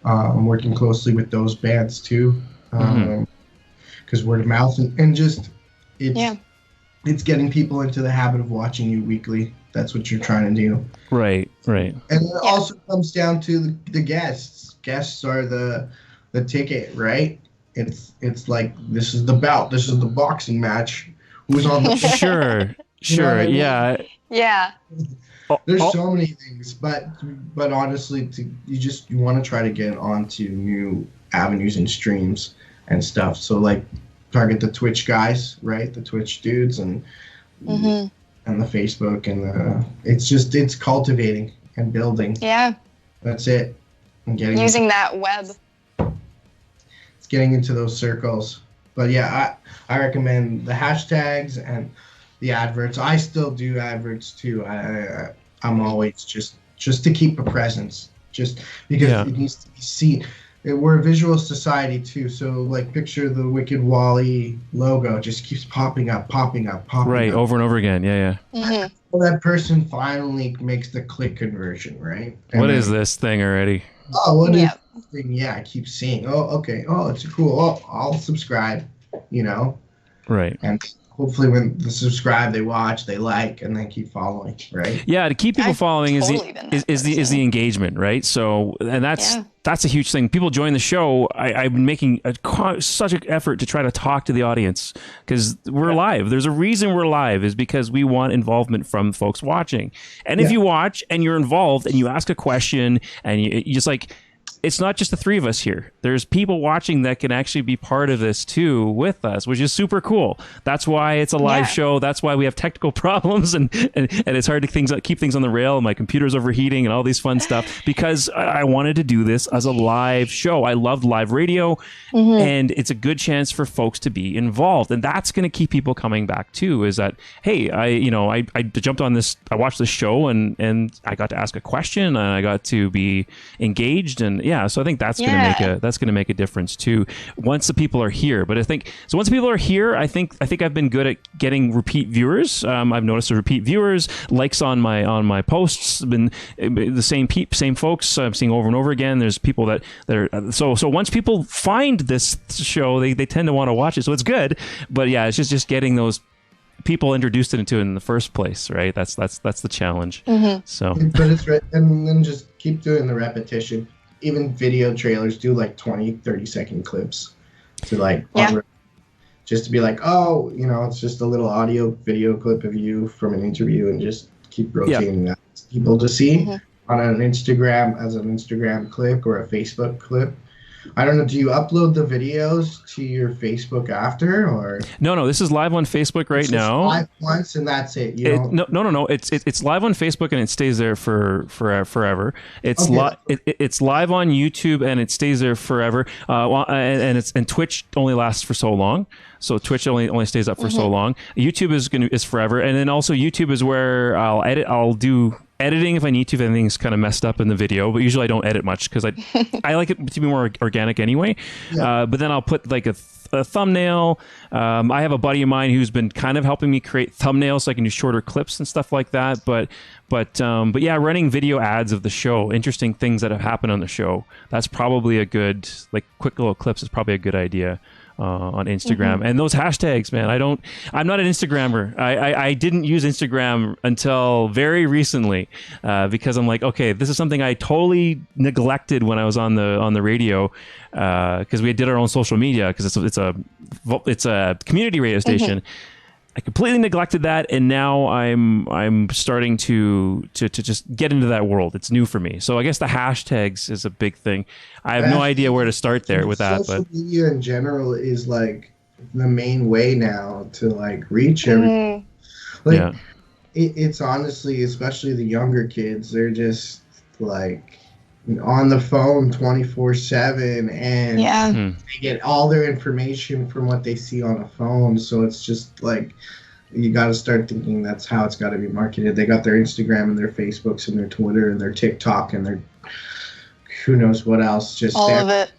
I'm working closely with those bands too, because word of mouth and just it's getting people into the habit of watching you weekly. That's what you're trying to do. Right. And it also comes down to the guests. Guests are the ticket, right? It's like, this is the bout, this is the boxing match. Who's on the Sure, yeah. There's so many things, but honestly, you want to try to get onto new avenues and streams. and stuff. So like target the Twitch guys, right? The Twitch dudes and the Facebook and it's cultivating and building. Yeah. That's it. And using that web. It's getting into those circles. But yeah, I recommend the hashtags and the adverts. I still do adverts too. I'm always just to keep a presence, just because it needs to be seen. We're a visual society too, so like picture the Wicked Wally logo just keeps popping up. Right, over and over again. Yeah. Well, that person finally makes the click conversion, right? And what is this thing already? Oh, what is this thing? Yeah, I keep seeing. Oh, okay. Oh, it's cool. Oh, I'll subscribe. Right. And hopefully when they subscribe, they watch, they like, and then keep following, right? Yeah, to keep people following is the engagement, right? So, and that's a huge thing. People join the show. I've been making such an effort to try to talk to the audience because we're live. There's a reason we're live is because we want involvement from folks watching. And if you watch and you're involved and you ask a question and you just like, it's not just the three of us here. There's people watching that can actually be part of this too with us, which is super cool. That's why it's a live show. That's why we have technical problems and it's hard to keep things on the rail. My computer's overheating and all these fun stuff because I wanted to do this as a live show. I loved live radio and it's a good chance for folks to be involved. And that's going to keep people coming back too, is that, hey, I jumped on this, I watched this show and I got to ask a question and I got to be engaged and so I think that's going to make a difference too once the people are here. But once the people are here, I think I've been good at getting repeat viewers. I've noticed the repeat viewers, likes on my posts, been the same folks I'm seeing over and over again. There's people that are so once people find this show, they tend to want to watch it. So it's good. But yeah, it's just getting those people introduced into it in the first place, right? That's the challenge. So, but it's right, and then just keep doing the repetition. Even video trailers do like 20-30 second clips to like just to be like, oh, it's just a little audio video clip of you from an interview and just keep rotating that people to see on an Instagram as an Instagram clip or a Facebook clip. I don't know. Do you upload the videos to your Facebook after, or no? This is live on Facebook right now. Live once and that's it. No. It's live on Facebook and it stays there for forever. It's it's live on YouTube and it stays there forever. And Twitch only lasts for so long. So Twitch only stays up for so long. YouTube is forever, and then also YouTube is where I'll do editing if I need to, if anything's kind of messed up in the video, but usually I don't edit much because I like it to be more organic anyway. But then I'll put like a thumbnail. I have a buddy of mine who's been kind of helping me create thumbnails so I can do shorter clips and stuff like that. But yeah, running video ads of the show, interesting things that have happened on the show. That's probably a good, like quick little clips is probably a good idea. On Instagram and those hashtags, man. I'm not an Instagrammer. I didn't use Instagram until very recently because I'm like, okay, this is something I totally neglected when I was on the radio because we did our own social media because it's a community radio station. I completely neglected that, and now I'm starting to just get into that world. It's new for me, so I guess the hashtags is a big thing. I have no idea where to start there with that. Social media in general is like the main way now to like reach everyone. It's honestly, especially the younger kids, they're just like on the phone 24/7 and they get all their information from what they see on a phone. So it's just like you got to start thinking that's how it's got to be marketed. They got their Instagram and their Facebooks and their Twitter and their TikTok and their who knows what else. Just all of it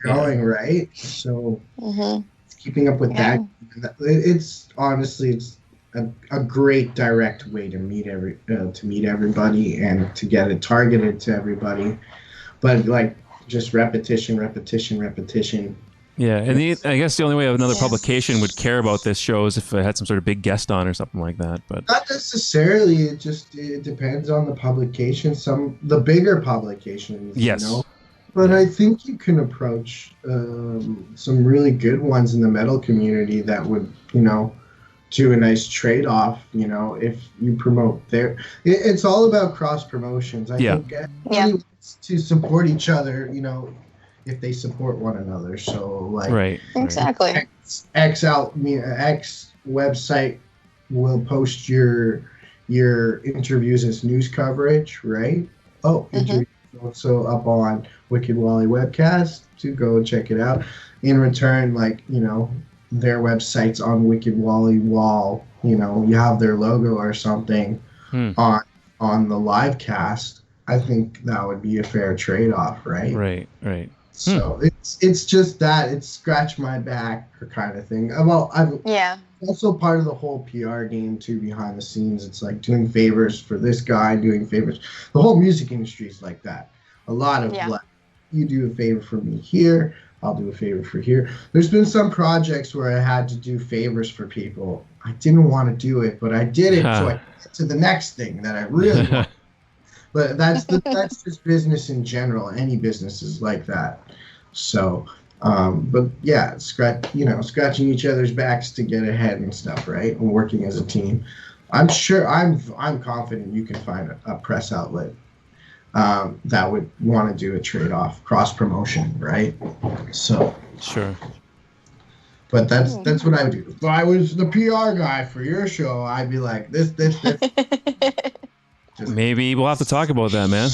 growing, right? So keeping up with that. It's honestly it's a great direct way to meet everybody and to get it targeted to everybody, but like just repetition. Yeah, and I guess the only way another publication would care about this show is if it had some sort of big guest on or something like that. But not necessarily. It depends on the publication. The bigger publications, But I think you can approach some really good ones in the metal community that would, do a nice trade-off, if you promote their... It's all about cross-promotions. I think everybody wants to support each other, if they support one another. So like Right. Exactly. X website will post your interviews as news coverage, right? Interviews also up on Wicked Wally webcast to go and check it out. In return, like, you know, their websites on Wicked Wally wall, you know, you have their logo or something on the live cast. I think that would be a fair trade-off, right? Right. So it's just that, it's scratch my back kind of thing. I'm also part of the whole PR game too, behind the scenes. It's like doing favors for this guy, doing favors. The whole music industry is like that. A lot of like, you do a favor for me here, I'll do a favor for here. There's been some projects where I had to do favors for people. I didn't want to do it, but I did it so I could get to the next thing that I really want. But that's just business in general. Any business is like that. So, but yeah, scratching each other's backs to get ahead and stuff, right? And working as a team. I'm sure, I'm confident you can find a press outlet that would want to do a trade-off, cross promotion, right? So sure. But that's what I would do. If I was the PR guy for your show, I'd be like this. Maybe we'll have to talk about that, man.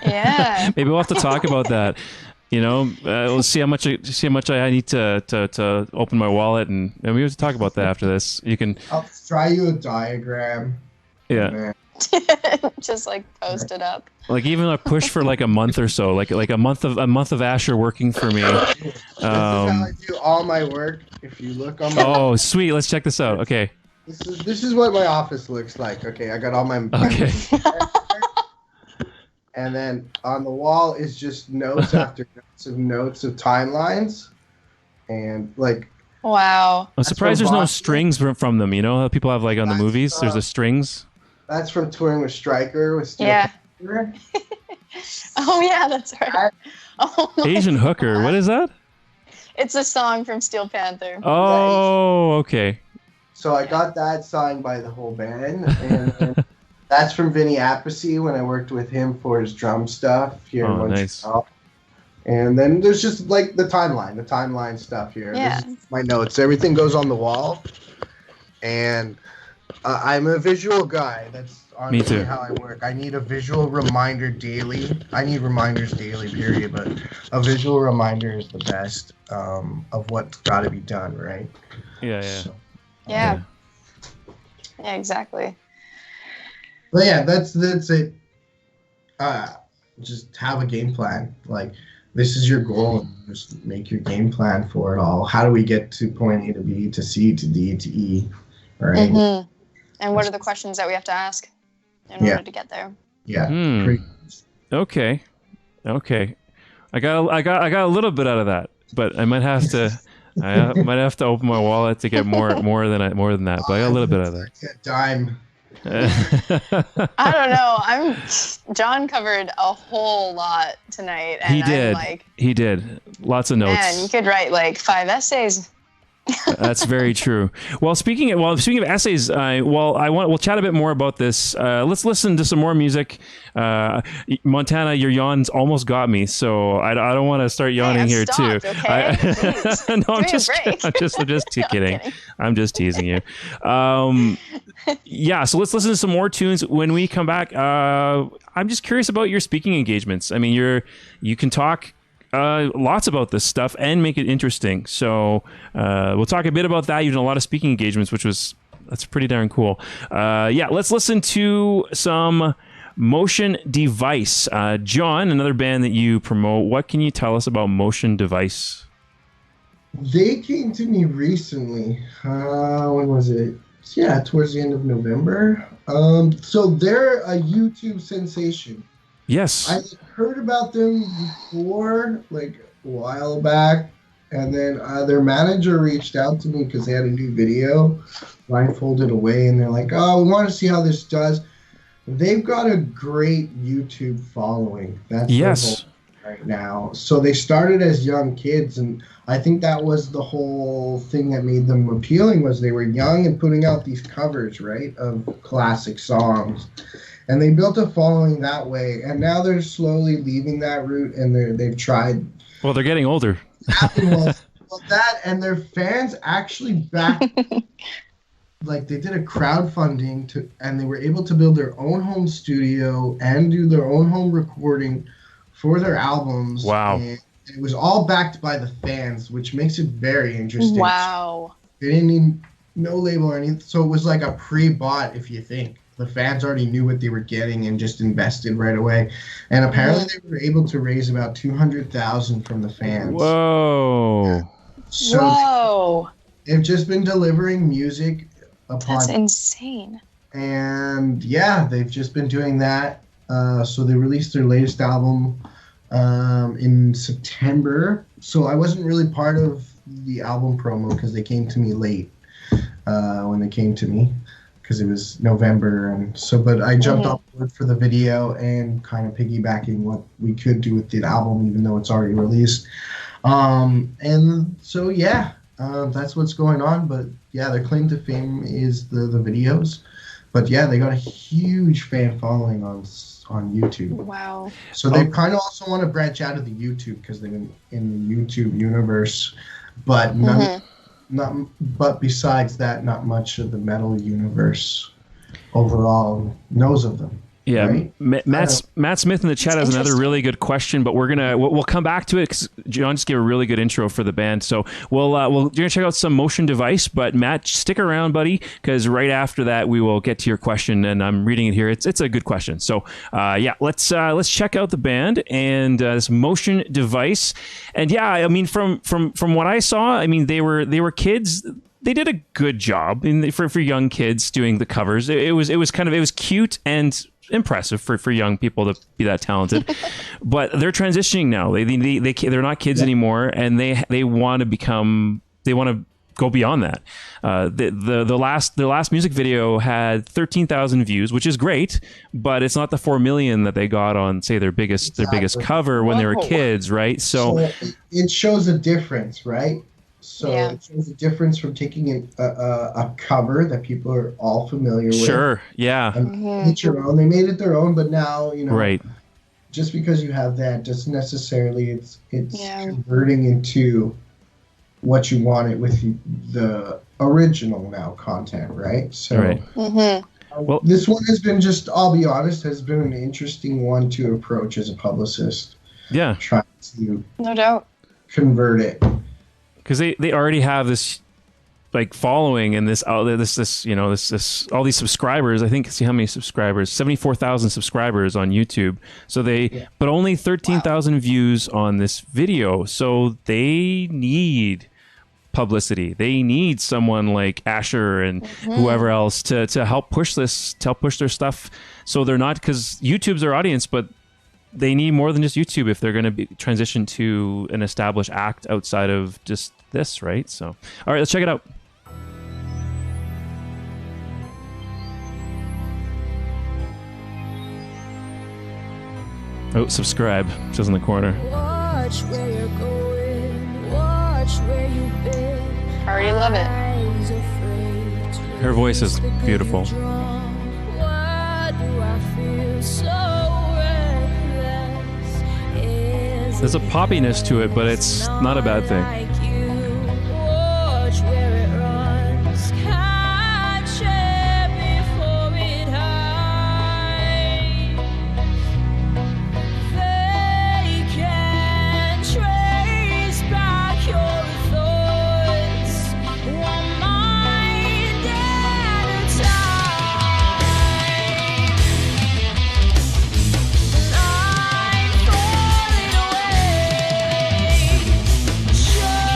Yeah. Maybe we'll have to talk about that. You know, we'll see how much I need to open my wallet, and we have to talk about that after this. You can. I'll try you a diagram. Yeah. Just like post it up. Like even a push for like a month or so, like a month of Asher working for me. This is how I do all my work. If you look on my oh, sweet. Let's check this out. Okay. This is what my office looks like. Okay, I got all my okay. And then on the wall is just notes after notes of timelines, and like. Wow. I'm surprised there's no strings from them. You know how people have like on the movies. There's the strings. That's from touring with Stryker with Steel Panther. Oh yeah, that's right. Asian Hooker. What is that? It's a song from Steel Panther. Oh, okay. So I got that signed by the whole band, and that's from Vinny Appice when I worked with him for his drum stuff here in Montreal. Nice. And then there's just like the timeline stuff here. Yeah. This is my notes. Everything goes on the wall, and I'm a visual guy. That's honestly how I work. I need a visual reminder daily. I need reminders daily, period. But a visual reminder is the best of what's got to be done, right? Yeah. So, yeah, exactly. But yeah, that's it. Just have a game plan. Like, this is your goal. Just make your game plan for it all. How do we get to point A to B to C to D to E, right? Mm-hmm. And what are the questions that we have to ask in order to get there? Yeah. Okay. I got a little bit out of that, but I might have to. I might have to open my wallet to get more than that, but I got a little bit out of that. Yeah, dime. I don't know. John covered a whole lot tonight, and he did lots of notes. Man, you could write like 5 essays. That's very true. Well, speaking of essays, we'll chat a bit more about this. Let's listen to some more music. Montana, your yawns almost got me, so I don't want to start yawning here too. Okay? No, I'm just kidding. I'm just teasing you. Yeah, so let's listen to some more tunes. When we come back, I'm just curious about your speaking engagements. I mean, you can talk lots about this stuff and make it interesting. So we'll talk a bit about that. You've done a lot of speaking engagements, that's pretty darn cool. Let's listen to some Motion Device. John, another band that you promote. What can you tell us about Motion Device? They came to me recently. When was it? Yeah, towards the end of November. So they're a YouTube sensation. Yes. I heard about them before, like a while back, and then their manager reached out to me because they had a new video blindfolded away, and they're like, oh, we want to see how this does. They've got a great YouTube following. That's yes. Right now. So they started as young kids, and I think that was the whole thing that made them appealing, was they were young and putting out these covers, right, of classic songs. And they built a following that way, and now they're slowly leaving that route, and they've tried Well, they're getting older. Happened was well, that, and their fans actually backed. Like they did a crowdfunding and they were able to build their own home studio and do their own home recording for their albums. Wow. And it was all backed by the fans, which makes it very interesting. Wow. They didn't need no label or anything. So it was like a pre-bought, if you think. The fans already knew what they were getting and just invested right away. And apparently they were able to raise about $200,000 from the fans. Whoa. So Whoa. they've just been delivering music upon. That's insane. And yeah, they've just been doing that. So they released their latest album in September. So I wasn't really part of the album promo because they came to me late when they came to me because it was November. And so, but I jumped on board for the video and kind of piggybacking what we could do with the album, even though it's already released. And so, yeah, that's what's going on. But yeah, their claim to fame is the videos. But yeah, they got a huge fan following on YouTube. Wow. So they kind of also want to branch out of the YouTube because they're in the YouTube universe, but but besides that, not much of the metal universe overall knows of them. Yeah, right? Matt Smith in the chat has another really good question, but we'll come back to it because John just gave a really good intro for the band. So we're gonna check out some Motion Device, but Matt, stick around, buddy, because right after that we will get to your question, and I'm reading it here. It's a good question. So yeah, let's check out the band and this Motion Device, and yeah, I mean from what I saw, I mean they were kids. They did a good job for young kids doing the covers. It was cute and impressive for young people to be that talented. But they're transitioning now. They're not kids anymore, and they want to go beyond that. The last music video had 13,000 views, which is great, but it's not the 4 million that they got on, say, their biggest cover when they were kids, right? So it shows a difference, right? So it shows a difference from taking a cover that people are all familiar with. Sure, yeah. And it's your own. They made it their own, but now, right. Just because you have that doesn't necessarily it's converting into what you want it with the original now content, right? So right. Well, this one has been I'll be honest, has been an interesting one to approach as a publicist. Yeah. Trying to no doubt convert it. Because they already have this like following and this all these subscribers. I think, see how many subscribers, 74,000 subscribers on YouTube. So but only 13,000 views on this video. So they need publicity. They need someone like Asher and whoever else to help push this, to help push their stuff. So they're not, because YouTube's their audience, but they need more than just YouTube if they're going to be transition to an established act outside of just this, right? So, all right, let's check it out. Oh, subscribe. It says in the corner. Watch where you're going. Watch where you've been. already love it. Her voice is beautiful. There's a poppiness to it, but it's not a bad thing. Show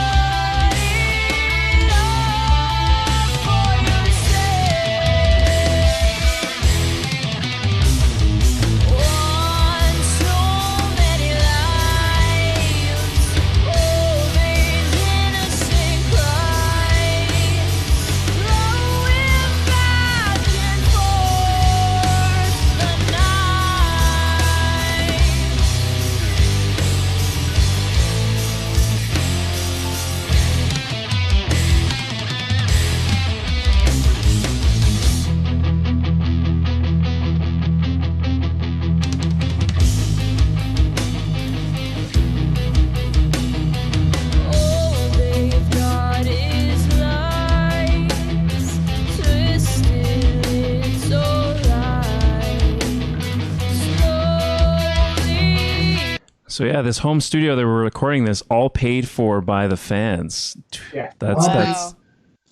So yeah, this home studio they were recording this all paid for by the fans. Yeah. That's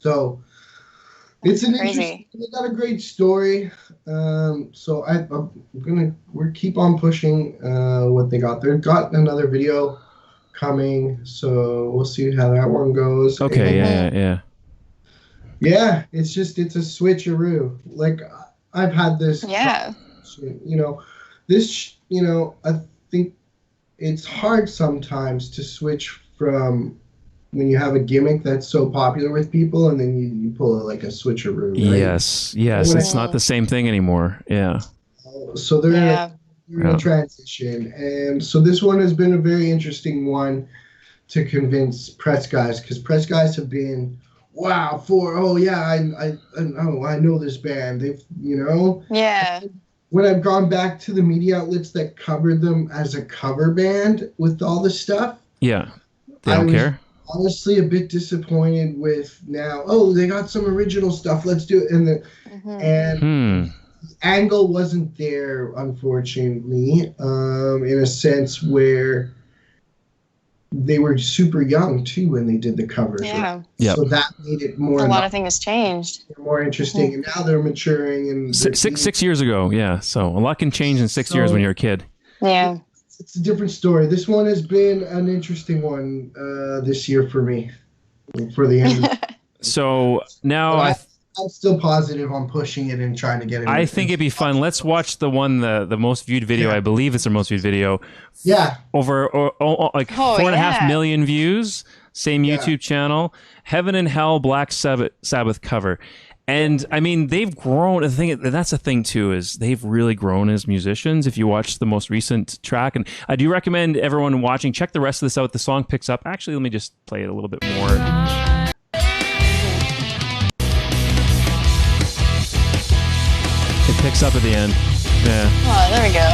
So it's an crazy. interesting. They got a great story. So we're keep on pushing what they got. They've got another video coming, so we'll see how that one goes. okay. And, yeah, it's a switcheroo. Like I've had this. Yeah. I think it's hard sometimes to switch from when you have a gimmick that's so popular with people, and then you pull a switcheroo. Right? Yes, it's not the same thing anymore. Yeah. So they're in a transition, and so this one has been a very interesting one to convince press guys, because press guys have been, I know this band. They've Yeah. When I've gone back to the media outlets that covered them as a cover band with all this stuff, yeah, they don't care. Honestly, a bit disappointed with now. Oh, they got some original stuff. Let's do it. And the angle wasn't there, unfortunately, in a sense where they were super young too when they did the covers. Yeah. Right? Yep. So that made it more. A lot of things changed. More interesting, and now they're maturing. And six years ago, yeah. So a lot can change in 6 years when you're a kid. Yeah. It's a different story. This one has been an interesting one this year for me, for the end. So now I'm still positive on pushing it and trying to get it. I think it'd be fun. Let's watch the most viewed video. I believe it's their most viewed video. Yeah. Over 4.5 million views. Same YouTube channel. Heaven and Hell Black Sabbath cover. And I mean, they've grown. That's the thing too, is they've really grown as musicians. If you watch the most recent track, and I do recommend everyone watching, check the rest of this out. The song picks up. Actually, let me just play it a little bit more. It picks up at the end. Yeah. Oh, there we go.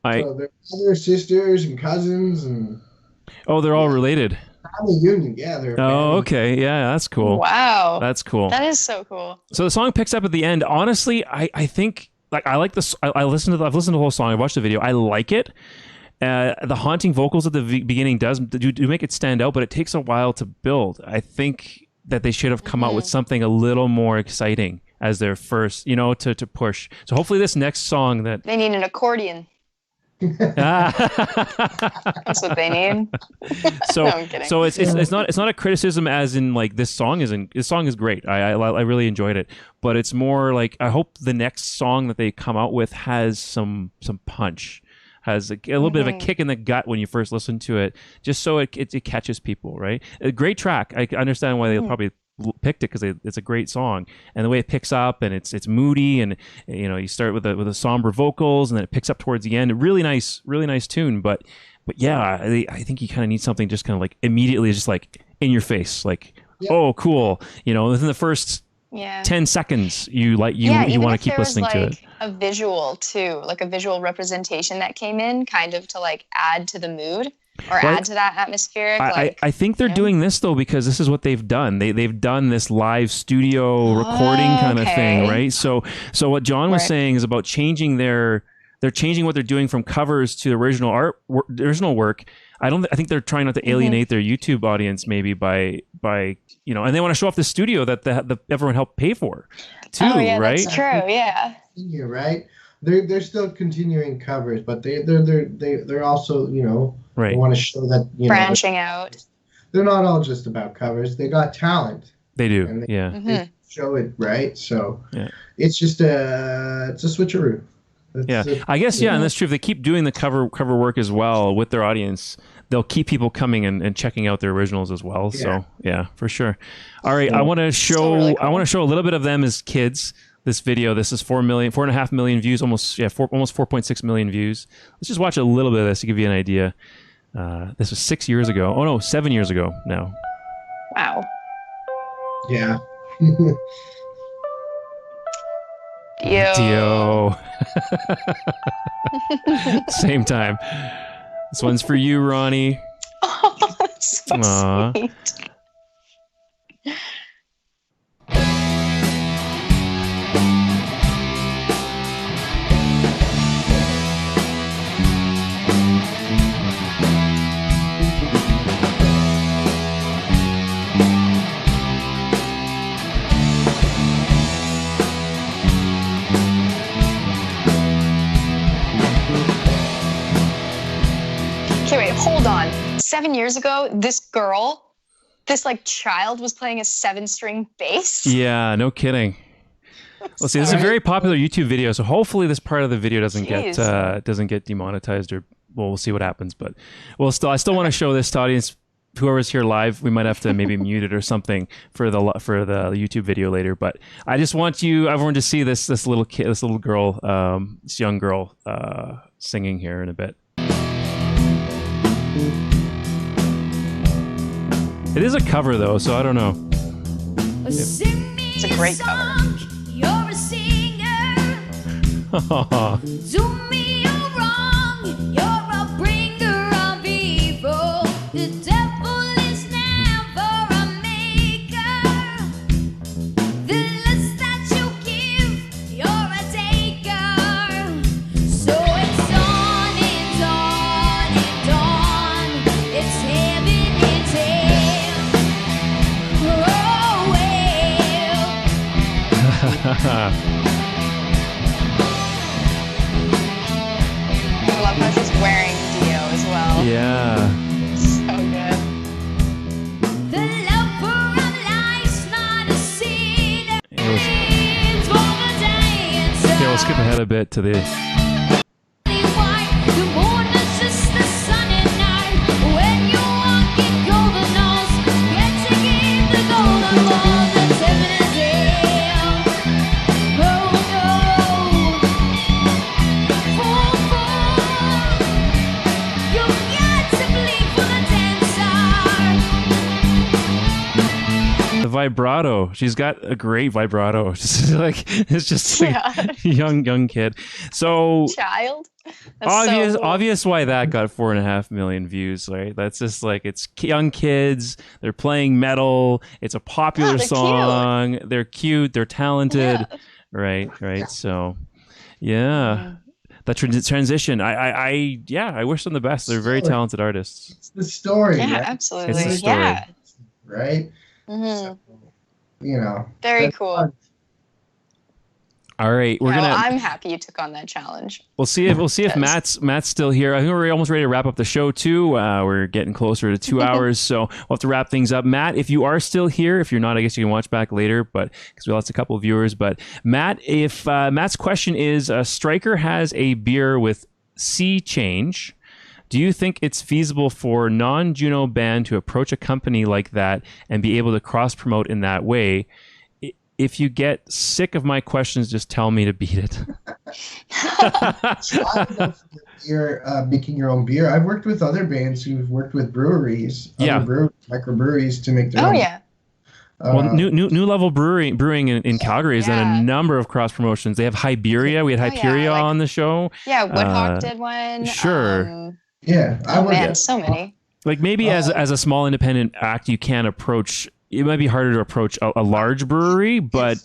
So they're brothers, sisters, and cousins, and they're all related. Family union, yeah. Okay, yeah, that's cool. Wow, that's cool. That is so cool. So the song picks up at the end. Honestly, I think I like this. I've listened to the whole song. I watched the video. I like it. The haunting vocals at the beginning do make it stand out, but it takes a while to build. I think that they should have come out with something a little more exciting as their first, to push. So hopefully this next song that they need an accordion. That's what they need. So, no, I'm kidding. So it's not a criticism as in like this song is great. I really enjoyed it, but it's more like I hope the next song that they come out with has some punch, has a little bit of a kick in the gut when you first listen to it, just so it catches people. Right, a great track. I understand why they probably picked it, because it's a great song, and the way it picks up, and it's moody, and you start with the somber vocals, and then it picks up towards the end. A really nice tune, but yeah, I think you kind of need something just kind of like immediately, just like in your face, like oh cool, within the first 10 seconds you want to keep listening to it. A visual too, like a visual representation that came in kind of to like add to the mood. Or add to that atmospheric. I think they're doing this though because this is what they've done. They've done this live studio recording kind of thing, right? So what John was saying is about changing they're changing what they're doing from covers to original work. I think they're trying not to alienate their YouTube audience maybe by and they want to show off the studio that everyone helped pay for too, right? That's true. Yeah. You're right. They're still continuing covers, but they're also right. They want to show that branching out. They're not all just about covers. They got talent. They do. And they show it, right? So it's just it's a switcheroo. I guess and that's true. If they keep doing the cover work as well with their audience, they'll keep people coming and checking out their originals as well. So yeah, for sure. All right, I want to show really cool. I want to show a little bit of them as kids. This video, this is 4.5 million views, almost 4.6 million views. Let's just watch a little bit of this to give you an idea. This was 6 years ago. Oh no, 7 years ago now. Wow. Yeah. Dio. Same time. This one's for you, Ronnie. Oh, that's so So Aw. sweet. Okay, wait, hold on. 7 years ago, this like child was playing a 7-string bass. Yeah, no kidding. Well, see, this is a very popular YouTube video, so hopefully this part of the video doesn't get demonetized, or we'll see what happens. But I still want to show this to audience. Whoever's here live, we might have to maybe mute it or something for the YouTube video later. But I just want everyone to see this little kid, this little girl, this young girl singing here in a bit. It is a cover though, so I don't know. It's a great cover. You're a singer. Do me wrong. You're a bringer of evil. The devil is never a maker. The lust that you give, you're a taker. So it's on and on and on. It's heaven, it's hell. Oh, well. I love how she's wearing Dio as well. Yeah. So good. The lover of life's not a sin. It's for the dancer. Okay, we'll skip ahead a bit to the. The moon is just the sun at night. When you walk in golden nose, get to give the golden ball that's heaven and hell. Oh no. Oh, you got to bleed for the dancer. The vibrato. She's got a great vibrato. It's just like Yeah. young kid. So Child. That's so cool. obvious why that got 4.5 million views, right? That's just like, it's young kids. They're playing metal. It's a popular they're song. They're cute. They're talented. Yeah. Right. So, yeah. That transition. I wish them the best. They're very talented artists. It's the story. Yeah, right? absolutely. It's the story. Yeah. Right? Mhm. So, Very that's cool. fun. All right, Well, I'm happy you took on that challenge. We'll see if Matt's still here. I think we're almost ready to wrap up the show too. We're getting closer to 2 hours, so we'll have to wrap things up. Matt, if you are still here, if you're not, I guess you can watch back later. But because we lost a couple of viewers, but Matt, if Matt's question is, Stryker has a beer with sea change. Do you think it's feasible for non-Juno band to approach a company like that and be able to cross-promote in that way? If you get sick of my questions, just tell me to beat it. You're making your own beer. I've worked with other bands who've worked with breweries, microbreweries to make their own. Oh yeah. Well, New Level Brewing in Calgary has done a number of cross promotions. They have Hyberia. We had Hyperia on the show. Yeah, Woodhawk did one. Sure. Yeah, I would. Man, so many. Like maybe as a small independent act, you can approach. It might be harder to approach a large brewery, but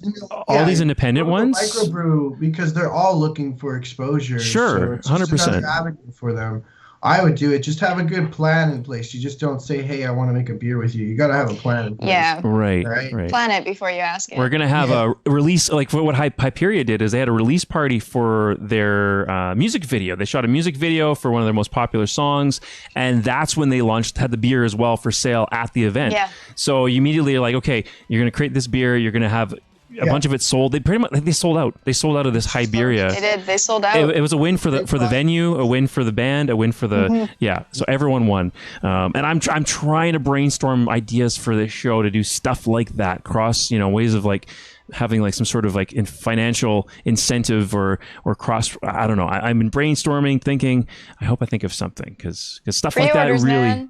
all these independent ones, microbrew, because they're all looking for exposure. Sure, 100%. Avenue for them. I would do it. Just have a good plan in place. You just don't say, "Hey, I want to make a beer with you." You got to have a plan in place. Yeah. Right. Plan it before you ask it. We're gonna have a release, like what Hyperia did is they had a release party for their music video. They shot a music video for one of their most popular songs, and that's when they had the beer as well for sale at the event. Yeah. So you immediately are like, okay, you're gonna create this beer. You're gonna have a bunch of it sold. They pretty much they sold out. They sold out of this Hyberia. They did. They sold out. It was a win for the venue, a win for the band, a win for the So everyone won. And I'm trying to brainstorm ideas for this show to do stuff like that, ways of like having like some sort of like financial incentive or cross. I don't know. I've been brainstorming, thinking. I hope I think of something because stuff like that really.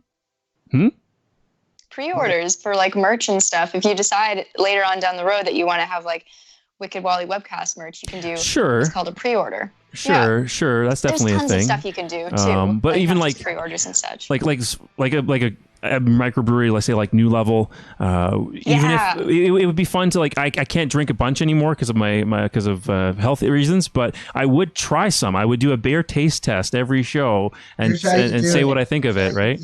Man. Pre-orders for like merch and stuff. If you decide later on down the road that you want to have like Wicked Wally webcast merch, you can do. Sure. It's called a pre-order. Sure. That's definitely There's tons a thing. of stuff you can do too. But even like pre-orders and such. like a a microbrewery, let's say like New Level, even if it would be fun to like, I can't drink a bunch anymore because of because of health reasons, but I would try some. I would do a beer taste test every show and say what I think of it, right?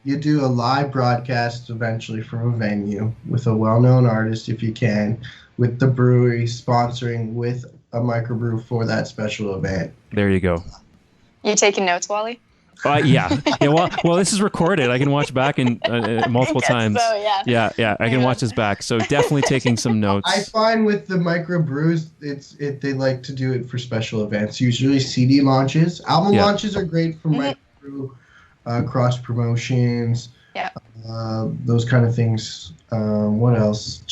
You do a live broadcast eventually from a venue with a well-known artist if you can, with the brewery sponsoring with a microbrew for that special event. There you go. You taking notes, Wally? Yeah. Well, this is recorded. I can watch back in multiple times. So, yeah. Yeah. I can watch this back. So definitely taking some notes. I find with the microbrews, they like to do it for special events. Usually CD launches, album launches are great for microbrew, cross promotions. Yeah. Those kind of things. What else?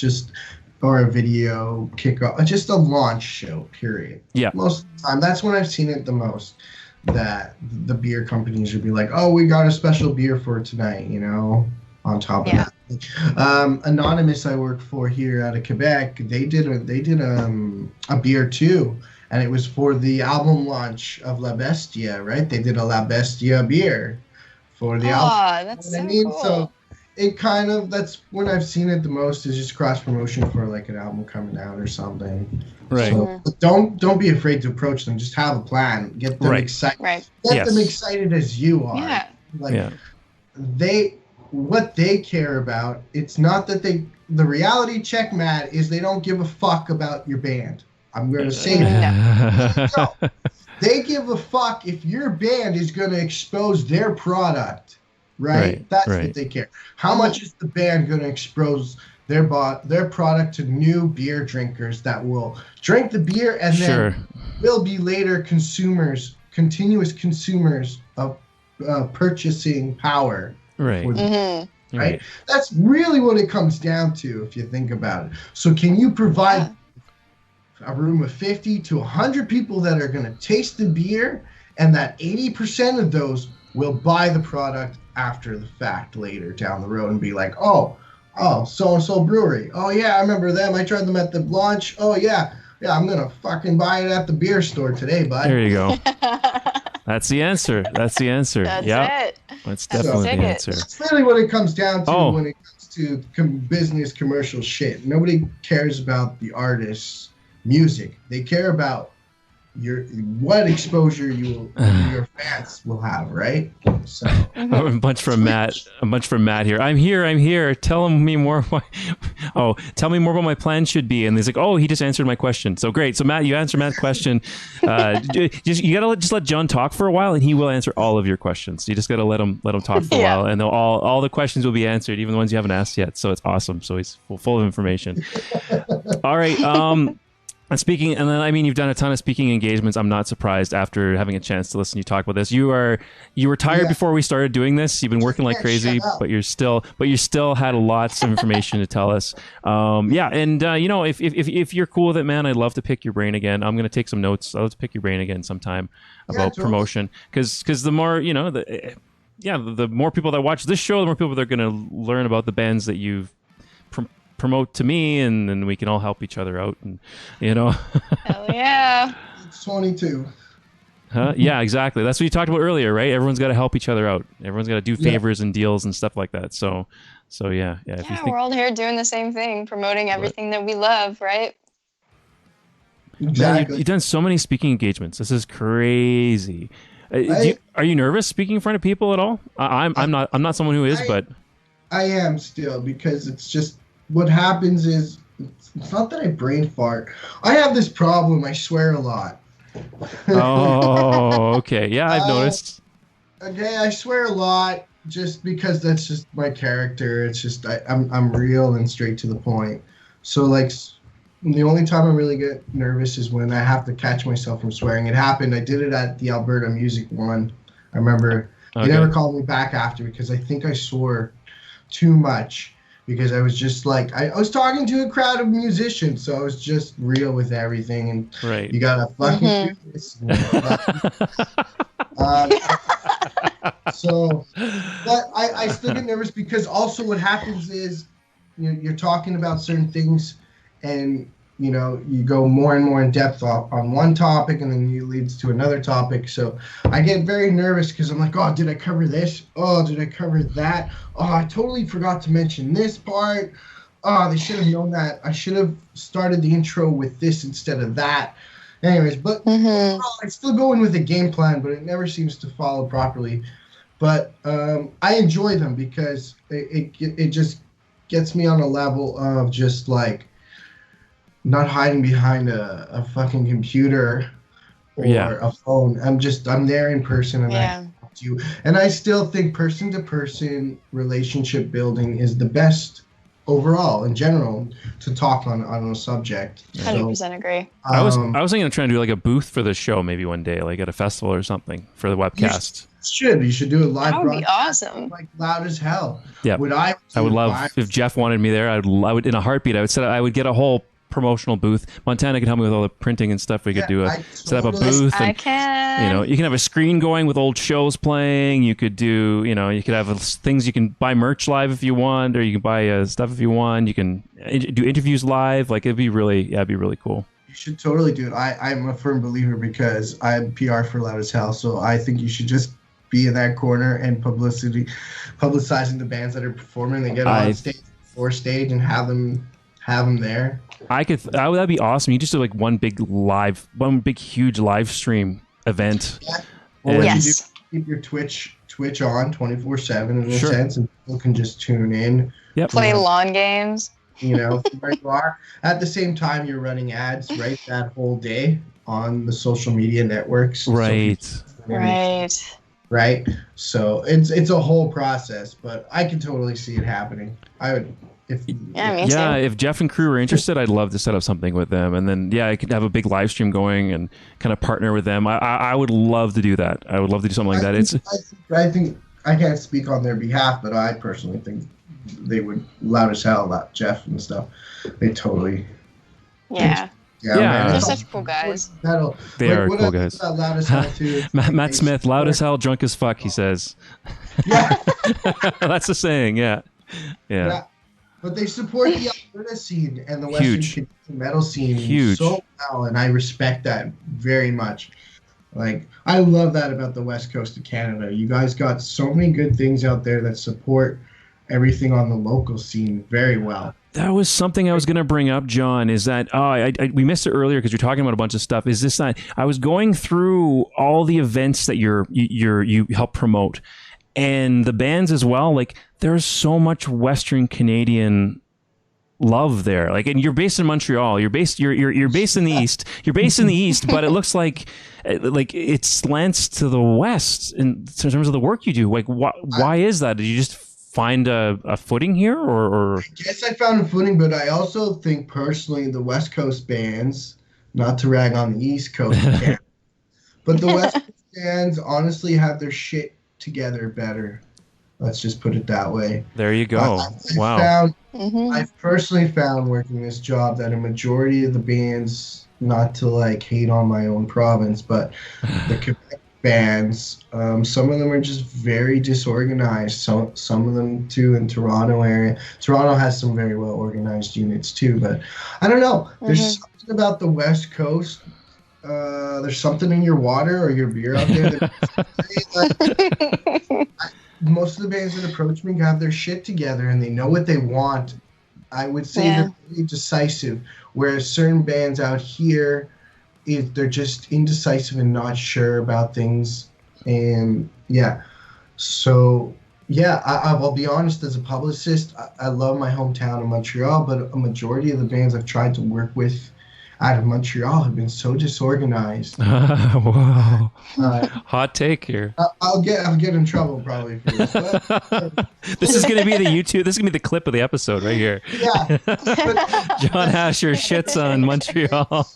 Or a video kickoff, just a launch show. Period. Yeah. Most of the time, that's when I've seen it the most. That the beer companies would be like, "Oh, we got a special beer for tonight," on top of that. Anonymous, I work for here out of Quebec, they did a beer too, and it was for the album launch of La Bestia, right? They did a La Bestia beer for the album. That's cool. So it kind of, that's when I've seen it the most, is just cross promotion for like an album coming out or something. Right. So don't be afraid to approach them. Just have a plan. Get them excited. Right. Get them excited as you are. Yeah. What they care about, it's not that the reality check, Matt, is they don't give a fuck about your band. I'm going to say that. No. They give a fuck if your band is going to expose their product. Right? That's what they care. How much is the band going to expose their product to new beer drinkers that will drink the beer and then will be later continuous consumers of purchasing power. Right. Right? That's really what it comes down to if you think about it. So can you provide a room of 50 to 100 people that are going to taste the beer, and that 80% of those will buy the product after the fact later down the road and be like, oh, so-and-so brewery. Oh, yeah, I remember them. I tried them at the launch. Oh, yeah, I'm going to fucking buy it at the beer store today, bud. There you go. That's the answer. That's it. That's definitely the answer. That's really what it comes down to when it comes to business commercial shit. Nobody cares about the artist's music. They care about what exposure your fans will have, right? So a bunch from Matt here. I'm here. Tell me more. Tell me more what my plan should be. And he's like, he just answered my question. So great. So Matt, you answered Matt's question. You gotta let John talk for a while, and he will answer all of your questions. You just gotta let him talk for a while, and all the questions will be answered, even the ones you haven't asked yet. So it's awesome. So he's full of information. All right. And speaking, and then you've done a ton of speaking engagements. I'm not surprised after having a chance to listen to you talk about this. You were tired before we started doing this. You've been working like crazy, but you still had lots of information to tell us. If you're cool with it, man, I'd love to pick your brain again. I'm gonna take some notes. I'd love to pick your brain again sometime about promotion, because the more the more people that watch this show, the more people that are gonna learn about the bands that you've promote to me, and then we can all help each other out, and Hell yeah. It's 22. Yeah, exactly. That's what you talked about earlier, right? Everyone's got to help each other out. Everyone's got to do favors and deals and stuff like that. So yeah. If you think, we're all here doing the same thing, promoting everything that we love, right? Exactly. You've done so many speaking engagements. This is crazy. Are you nervous speaking in front of people at all? I'm not someone who is, but I am still, because it's just, what happens is, it's not that I brain fart. I have this problem. I swear a lot. Oh, okay. Yeah, I've noticed. Okay, I swear a lot just because that's just my character. It's just I'm real and straight to the point. So like, the only time I really get nervous is when I have to catch myself from swearing. It happened. I did it at the Alberta Music One. I remember they never called me back after because I think I swore too much. Because I was just like, I was talking to a crowd of musicians, so I was just real with everything. And you gotta fucking do this. But I still get nervous because also what happens is you're talking about certain things, and you know, you go more and more in depth on one topic, and then it leads to another topic. So I get very nervous because I'm like, oh, did I cover this? Oh, did I cover that? Oh, I totally forgot to mention this part. Oh, they should have known that. I should have started the intro with this instead of that. Anyways, but I still go in with a game plan, but it never seems to follow properly. But I enjoy them because it just gets me on a level of just like not hiding behind a fucking computer or a phone. I'm there in person, and I talk to you. And I still think person-to-person relationship building is the best overall in general to talk on a subject. 100% agree. I was thinking of trying to do like a booth for the show maybe one day, like at a festival or something for the webcast. You should do it live. That would be awesome. Like loud as hell. Yeah, I would love if Jeff wanted me there. I would in a heartbeat. I would get a whole promotional booth. Montana could help me with all the printing and stuff. We could do set up a booth. I can. You know, you can have a screen going with old shows playing. You could do, you know, you could have things you can buy merch live if you want, or you can buy stuff if you want. You can do interviews live. Like it'd be really cool. You should totally do it. I'm a firm believer because I'm PR for Loud as Hell, so I think you should just be in that corner and publicizing the bands that are performing. They get on stage before stage and have them there. That'd be awesome. You just do like one big huge live stream event. Yeah. Or you do keep your Twitch on 24/7 in a sense, and people can just tune in. Yep. Play lawn games. You know, where you are. At the same time, you're running ads right that whole day on the social media networks. Right. Right. So it's a whole process, but I can totally see it happening. I would. If Jeff and crew are interested, I'd love to set up something with them, and then I could have a big live stream going and kind of partner with them. I would love to do that. I would love to do something like that. I think I can't speak on their behalf, but I personally think they would Loud as Hell, that Jeff and stuff. They totally. Yeah. Man, they're such cool guys. They are cool guys. Loud as Hell too. Matt Smith, loud as hell, drunk as fuck. He says. Yeah. That's the saying. Yeah. But they support the Alberta scene and the Western Canadian metal scene so well, and I respect that very much. Like, I love that about the West Coast of Canada. You guys got so many good things out there that support everything on the local scene very well. That was something I was going to bring up, John, is that we missed it earlier because you're talking about a bunch of stuff. Is this not? I was going through all the events that you help promote, and the bands as well. Like, there's so much Western Canadian love there. Like, and you're based in Montreal. You're based in the east. You're based in the east, but it looks like it slants to the west in terms of the work you do. Like, why is that? Did you just find a footing here, or? I guess I found a footing, but I also think personally the West Coast bands, not to rag on the East Coast, but the West Coast bands honestly have their shit together better. Let's just put it that way. There you go. I've personally found working this job that a majority of the bands, not to like hate on my own province, but the Quebec bands, some of them are just very disorganized. Some of them too in Toronto area. Toronto has some very well organized units too, but I don't know. There's something about the West Coast. There's something in your water or your beer out there. Most of the bands that approach me have their shit together and they know what they want. I would say they're really decisive, whereas certain bands out here, they're just indecisive and not sure about things. And so I'll be honest, as a publicist, I love my hometown of Montreal, but a majority of the bands I've tried to work with out of Montreal have been so disorganized. Whoa. Hot take here. I'll get in trouble probably for this. But, this is going to be the YouTube. This is going to be the clip of the episode right here. Yeah. John Asher shits on Montreal.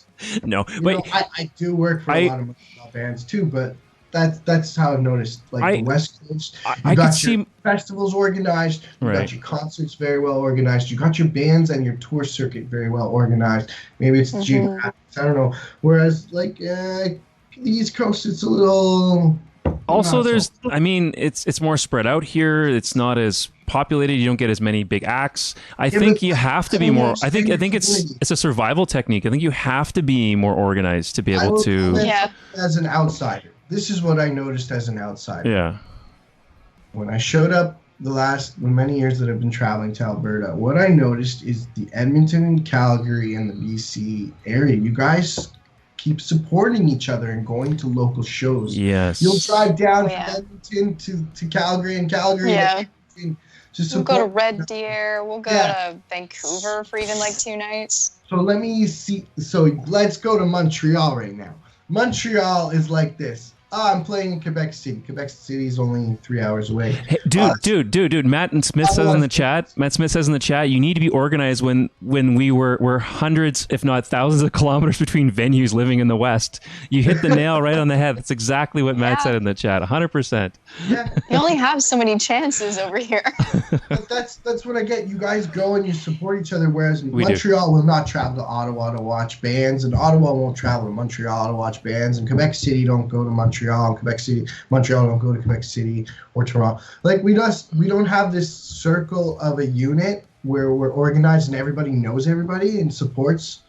No, wait. I do work for a lot of Montreal bands too, but that's how I've noticed. Like the West Coast, you got your festivals organized, you got your concerts very well organized, you got your bands and your tour circuit very well organized. Maybe it's geographics, I don't know. Whereas like the East Coast, it's a little Also, Not there's, so- I mean, it's more spread out here. It's not as populated. You don't get as many big acts. I think but you have to I be don't more. I think understand it's your community. it's a survival technique. I think you have to be more organized to be I able will to. comment Yeah. as an outsider. This is what I noticed as an outsider. Yeah. When I showed up the last many years that I've been traveling to Alberta, what I noticed is the Edmonton and Calgary and the BC area, you guys keep supporting each other and going to local shows. Yes. You'll drive down Yeah. from Edmonton to Calgary and Calgary Yeah. to Edmonton to We'll support. go to Red Deer. We'll go Yeah. to Vancouver for even like 2 nights. So let me see. So let's go to Montreal right now. Montreal is like this. I'm playing in Quebec City. Quebec City is only 3 hours away. Hey, dude. Matt and Smith says in the chat. Matt Smith says in the chat, you need to be organized when we're hundreds, if not thousands, of kilometers between venues living in the West. You hit the nail right on the head. That's exactly what Matt Yeah. said in the chat. 100%. Yeah, You only have so many chances over here. but that's what I get. You guys go and you support each other, whereas We do. Montreal will not travel to Ottawa to watch bands, and Ottawa won't travel to Montreal to watch bands, and Quebec City don't go to Montreal, and Montreal don't go to Quebec City or Toronto. Like we don't have this circle of a unit where we're organized and everybody knows everybody and supports.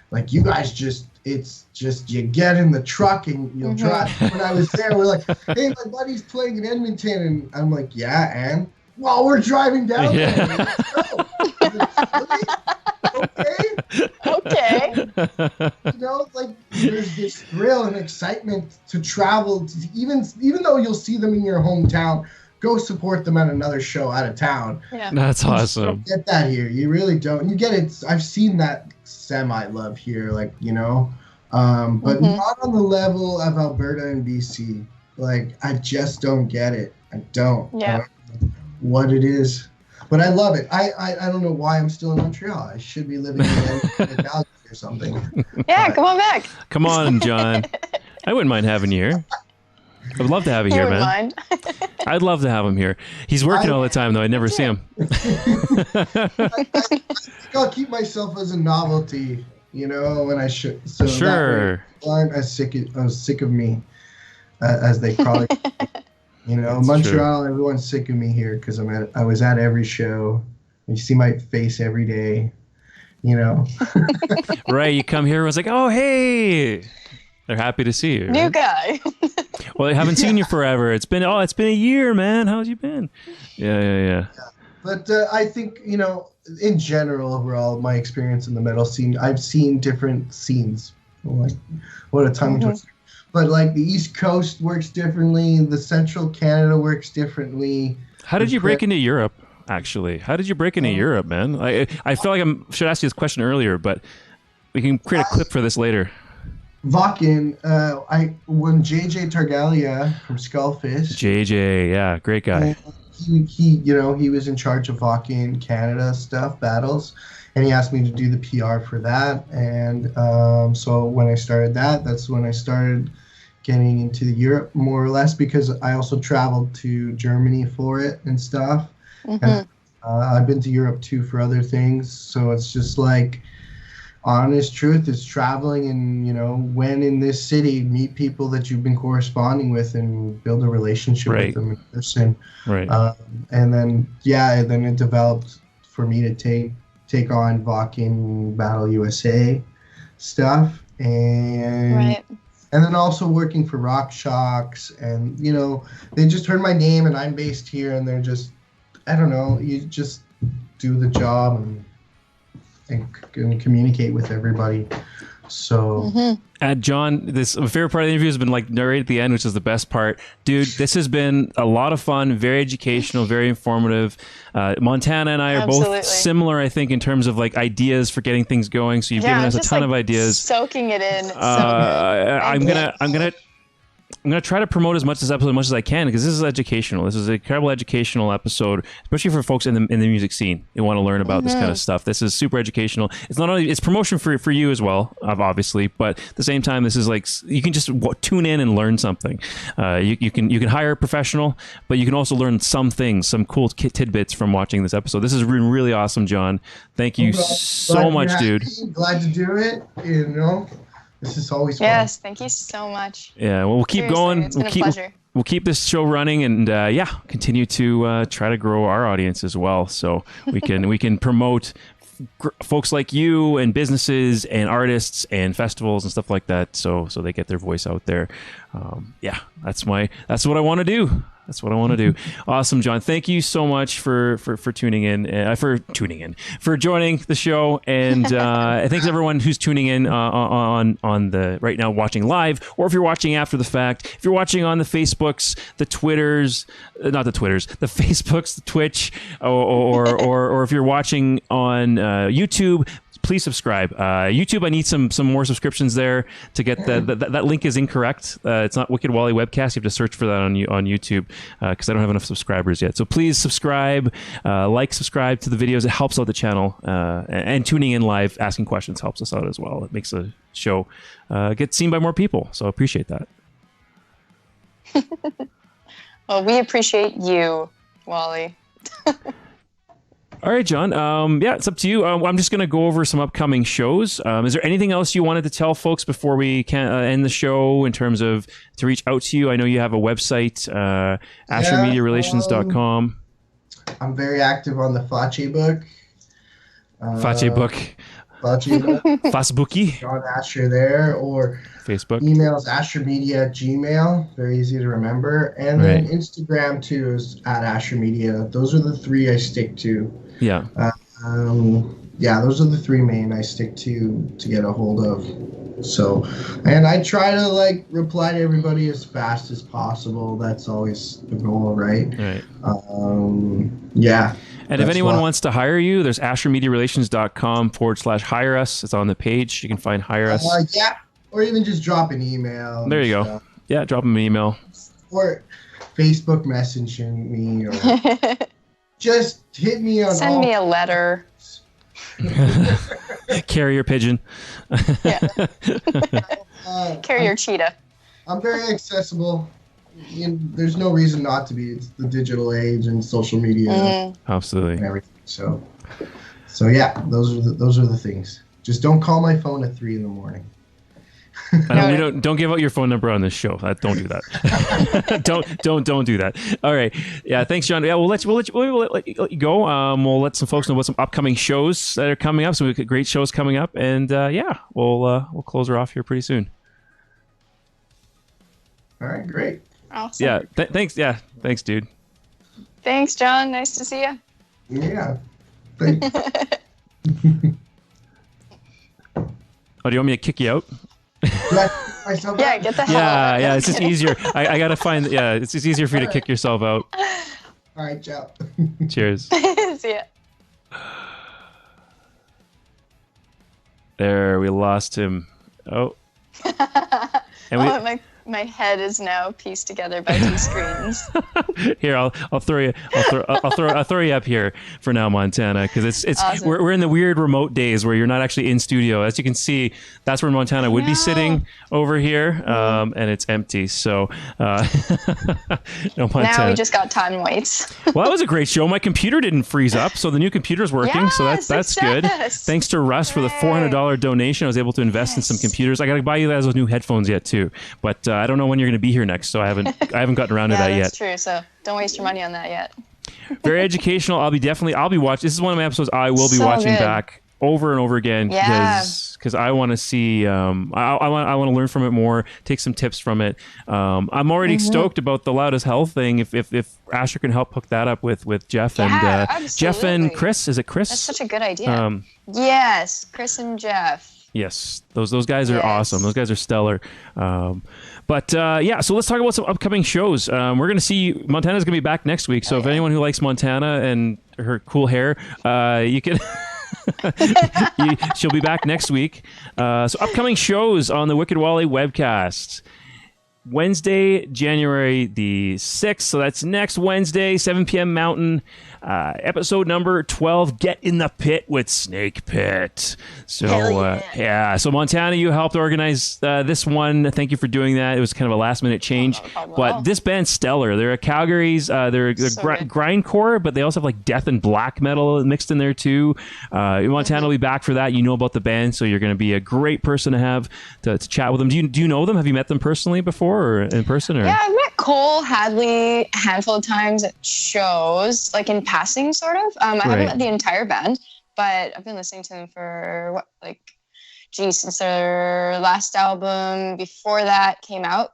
Like you guys it's just you get in the truck and you'll drive. When I was there, we're like, hey, my buddy's playing in Edmonton, and I'm like, yeah, and well, we're driving down there. Yeah. Let's go. Okay. Okay. You know, like there's this thrill and excitement to travel to, even though you'll see them in your hometown, go support them at another show out of town. Yeah. That's You just awesome. don't get that here. You really don't. You get it. I've seen that semi-love here, like, you know, but not on the level of Alberta and BC. Like, I just don't get it. I don't. Yeah. I don't know what it is. But I love it. I don't know why I'm still in Montreal. I should be living in Calgary or something. Yeah, come on back. Come on, John. I wouldn't mind having you here. I would love to have you I here, wouldn't man. mind. I'd love to have him here. He's working all the time, though. I never see him. I think I'll keep myself as a novelty, you know, when I should. So Sure. that way, aren't as sick of me, as they call it. You know, That's Montreal, everyone's sick of me here because I was at every show. You see my face every day, you know. Right. You come here, everyone's like, oh, hey. They're happy to see you. New Right? guy. Well, I haven't seen you forever. It's been a year, man. How's you been? Yeah. But I think, you know, in general, overall, my experience in the metal scene, I've seen different scenes. Like, what a tongue twister. But like the East Coast works differently, the Central Canada works differently. How did you break into Europe? Actually, how did you break into Europe, man? I feel like I should ask you this question earlier, but we can create a clip for this later. Vakin, when JJ Targalia from Skullfish, JJ, yeah, great guy. he was in charge of Vakin Canada stuff, battles, and he asked me to do the PR for that. And so when I started that's when I started getting into Europe more or less, because I also traveled to Germany for it and stuff. And I've been to Europe too for other things. So it's just like, honest truth is traveling and, you know, when in this city, meet people that you've been corresponding with and build a relationship with them in person. Right. And then, then it developed for me to take on Vakin Battle USA stuff. And and then also working for Rock Shocks, and, you know, they just heard my name and I'm based here, and they're just, I don't know, you just do the job and communicate with everybody. So John, this my favorite part of the interview has been like right at the end, which is the best part. Dude, this has been a lot of fun, very educational, very informative. Montana and I are both similar, I think, in terms of like ideas for getting things going. So you've given us a ton of ideas. Soaking it in. I'm gonna try to promote as much as I can, because this is educational. This is an incredible educational episode, especially for folks in the music scene who want to learn about this kind of stuff. This is super educational. It's not only, it's promotion for you as well, obviously, but at the same time, this is like, you can just tune in and learn something. You can hire a professional, but you can also learn some things, some cool tidbits from watching this episode. This has been really awesome, John. Thank you so much, dude. Glad to do it. You know, This is always fun. Yes, thank you so much. Yeah, well, we'll keep Seriously, going. it's been a pleasure. We'll keep this show running, and continue to try to grow our audience as well, so we can promote folks like you and businesses and artists and festivals and stuff like that, so they get their voice out there. That's what I want to do. That's what I want to do. Awesome, John. Thank you so much for tuning in, for joining the show, and thanks everyone who's tuning in on the right now, watching live, or if you're watching after the fact. If you're watching on the Facebooks, the Twitters, not the Twitters, the Facebooks, the Twitch, or if you're watching on YouTube. Please subscribe. YouTube, I need some more subscriptions there to get that link is incorrect. It's not Wicked Wally Webcast. You have to search for that on YouTube because I don't have enough subscribers yet. So please subscribe, subscribe to the videos. It helps out the channel. And tuning in live, asking questions helps us out as well. It makes the show get seen by more people. So I appreciate that. Well, we appreciate you, Wally. All right, John. It's up to you. I'm just going to go over some upcoming shows. Is there anything else you wanted to tell folks before we can end the show in terms of to reach out to you? I know you have a website, AsherMediaRelations.com. I'm very active on the Fache book. Facebooky. John Asher there, or Facebook. Emails AsherMedia@gmail. Very easy to remember. And then Instagram too is @AsherMedia. Those are the three I stick to. Yeah. Those are the three main I stick to get a hold of. So, and I try to reply to everybody as fast as possible. That's always the goal, right? Right. And if anyone wants to hire you, there's AsherMediaRelations.com/hire us. It's on the page. You can find hire us. Or even just drop an email. There you go. Yeah, drop them an email. Or Facebook messaging me, or just hit me on. Send me a letter. Carrier pigeon. Yeah. Carrier cheetah. I'm very accessible. There's no reason not to be. It's the digital age and social media. Absolutely. And everything. So yeah, those are the things. Just don't call my phone at 3 a.m. Don't give out your phone number on this show. Don't do that. don't do that. All right. Yeah. Thanks, John. Yeah, we'll let you go. We'll let some folks know about some upcoming shows that are coming up. So we've got great shows coming up, and we'll close her off here pretty soon. All right. Great. Awesome. Yeah. Thanks. Yeah. Thanks, dude. Thanks, John. Nice to see you. Yeah. Thanks. Oh, do you want me to kick you out? Yeah, get the hell out. Yeah, it's just easier. I gotta find. Yeah, it's just easier for you to kick yourself out. All right, ciao. Cheers. See ya. There, we lost him. Oh. And my head is now pieced together by two screens. Here, I'll throw you. I'll throw you up here for now, Montana, because it's awesome. we're in the weird remote days where you're not actually in studio. As you can see, that's where Montana would be sitting over here, and it's empty. So, no, Montana. Now we just got time waits. Well, that was a great show. My computer didn't freeze up, so the new computer's working. So that's good. Thanks to Russ for the $400 donation. I was able to invest in some computers. I got to buy you guys those new headphones yet too, but I don't know when you're going to be here next, so I haven't gotten around to that yet. That's true. So don't waste your money on that yet. Very educational. I'll be watching. This is one of my episodes I will be watching back over and over again because I want to see. I want to learn from it more. Take some tips from it. I'm already stoked about the Loud as Hell thing. If Asher can help hook that up with Jeff and Jeff and Chris. Is it Chris? That's such a good idea. Yes, Chris and Jeff. Yes, those guys are awesome. Those guys are stellar. So let's talk about some upcoming shows. We're going to see Montana's going to be back next week. So if anyone who likes Montana and her cool hair, you can. She'll be back next week. So upcoming shows on the Wicked Wally webcast. Wednesday, January the 6th. So that's next Wednesday, 7 p.m. Mountain. Episode number 12, Get in the Pit with Snake Pit. So, So Montana, you helped organize this one. Thank you for doing that. It was kind of a last-minute change. But this band's stellar. They're a Calgary's, they're grindcore, but they also have like death and black metal mixed in there too. Montana will be back for that. You know about the band, so you're going to be a great person to have to chat with them. Do you know them? Have you met them personally before or in person? Or? Yeah, I've met Cole Hadley a handful of times at shows, like in passing, sort of. I haven't met the entire band, but I've been listening to them for since their last album. Before that came out,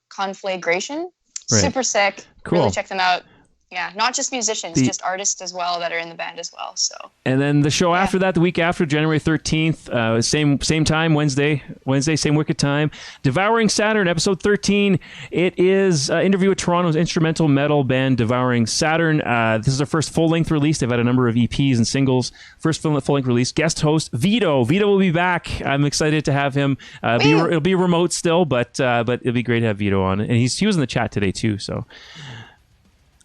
Conflagration. Super sick. Cool. Really check them out. Yeah, not just musicians, just artists as well that are in the band as well. So. And then the show after that, the week after, January 13th, same time, Wednesday, same wicked time. Devouring Saturn, episode 13. It is interview with Toronto's instrumental metal band Devouring Saturn. This is their first full-length release. They've had a number of EPs and singles. First full-length release. Guest host Vito. Vito will be back. I'm excited to have him. It'll be remote still, but it'll be great to have Vito on. And he was in the chat today too. So.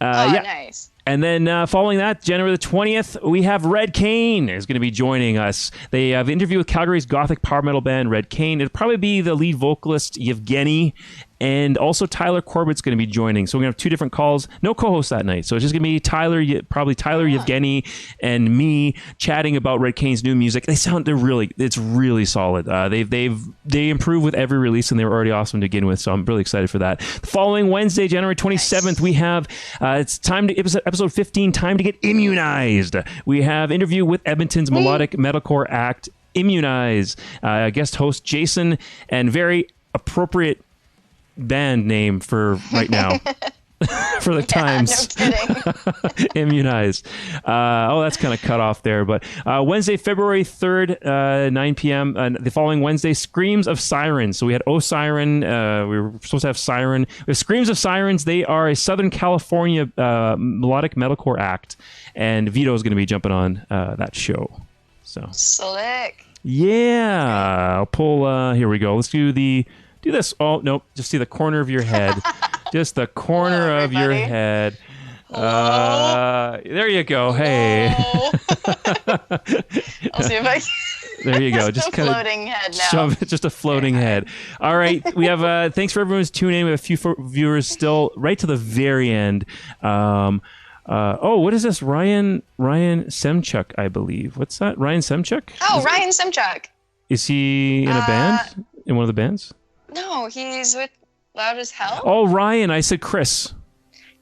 Nice. And then following that, January the 20th, we have Red Cane is going to be joining us. They have an interview with Calgary's gothic power metal band, Red Cane. It'll probably be the lead vocalist, Yevgeny, and also Tyler Corbett's going to be joining. So we're going to have two different calls. No co-host that night. So it's just going to be Tyler, Yevgeny, and me chatting about Red Cane's new music. It's really solid. They improve with every release, and they were already awesome to begin with. So I'm really excited for that. The following Wednesday, January 27th, we have it's time to episode 15. Time to get immunized. We have interview with Edmonton's melodic metalcore act Immunize. Guest host Jason, and very appropriate band name for right now. For the times. No kidding. Immunized. That's kind of cut off there. But Wednesday, February 3rd, 9 p.m. The following Wednesday, Screams of Sirens. So we had Siren. We were supposed to have Siren. We have Screams of Sirens. They are a Southern California melodic metalcore act. And Vito is going to be jumping on that show. So slick. Yeah. I'll pull. Here we go. Let's do this. Oh, nope. Just see the corner of your head. Just the corner of your head. There you go. Hey. I'll see if I can. There you go. Just kind of floating head now. Just a floating head. All right. We have thanks for everyone's tuning in. We have a few viewers still right to the very end. What is this? Ryan Semchuk, I believe. What's that? Ryan Semchuk? Ryan Semchuk. Is he in a band? In one of the bands? No, he's with Loud as Hell. Oh, Ryan. I said Chris.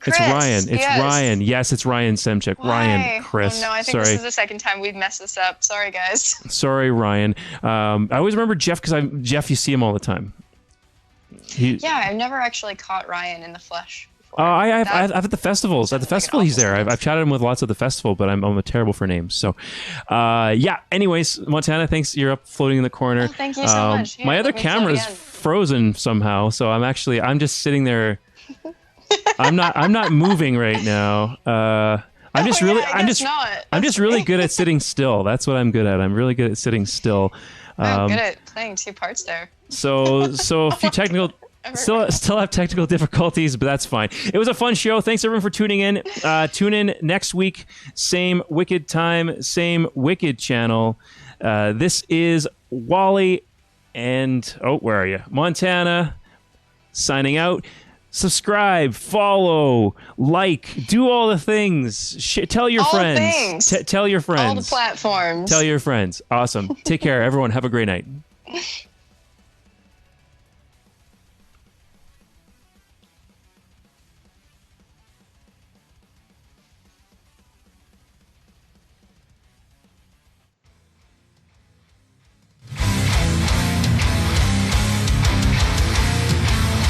It's Ryan. It's yes. Ryan. Yes, it's Ryan Semchuk. Why? Ryan, Chris. Oh, no, I think this is the second time we've messed this up. Sorry, guys. Sorry, Ryan. I always remember Jeff because Jeff, you see him all the time. I've never actually caught Ryan in the flesh. I've at the festivals. At the festival, he's there. I've chatted him with lots at the festival, but I'm a terrible for names. So, anyways, Montana, thanks. You're up floating in the corner. Oh, thank you so much. My other camera's frozen somehow, so I'm just sitting there. I'm not moving right now. I'm just really good at sitting still. That's what I'm good at. I'm really good at sitting still. I'm good at playing two parts there. So a few technical. Still have technical difficulties, but that's fine. It was a fun show. Thanks everyone for tuning in. Tune in next week. Same wicked time, same wicked channel. This is Wally and where are you? Montana signing out. Subscribe, follow, like, do all the things. Tell your friends. Tell your friends. All the platforms. Tell your friends. Awesome. Take care, everyone. Have a great night.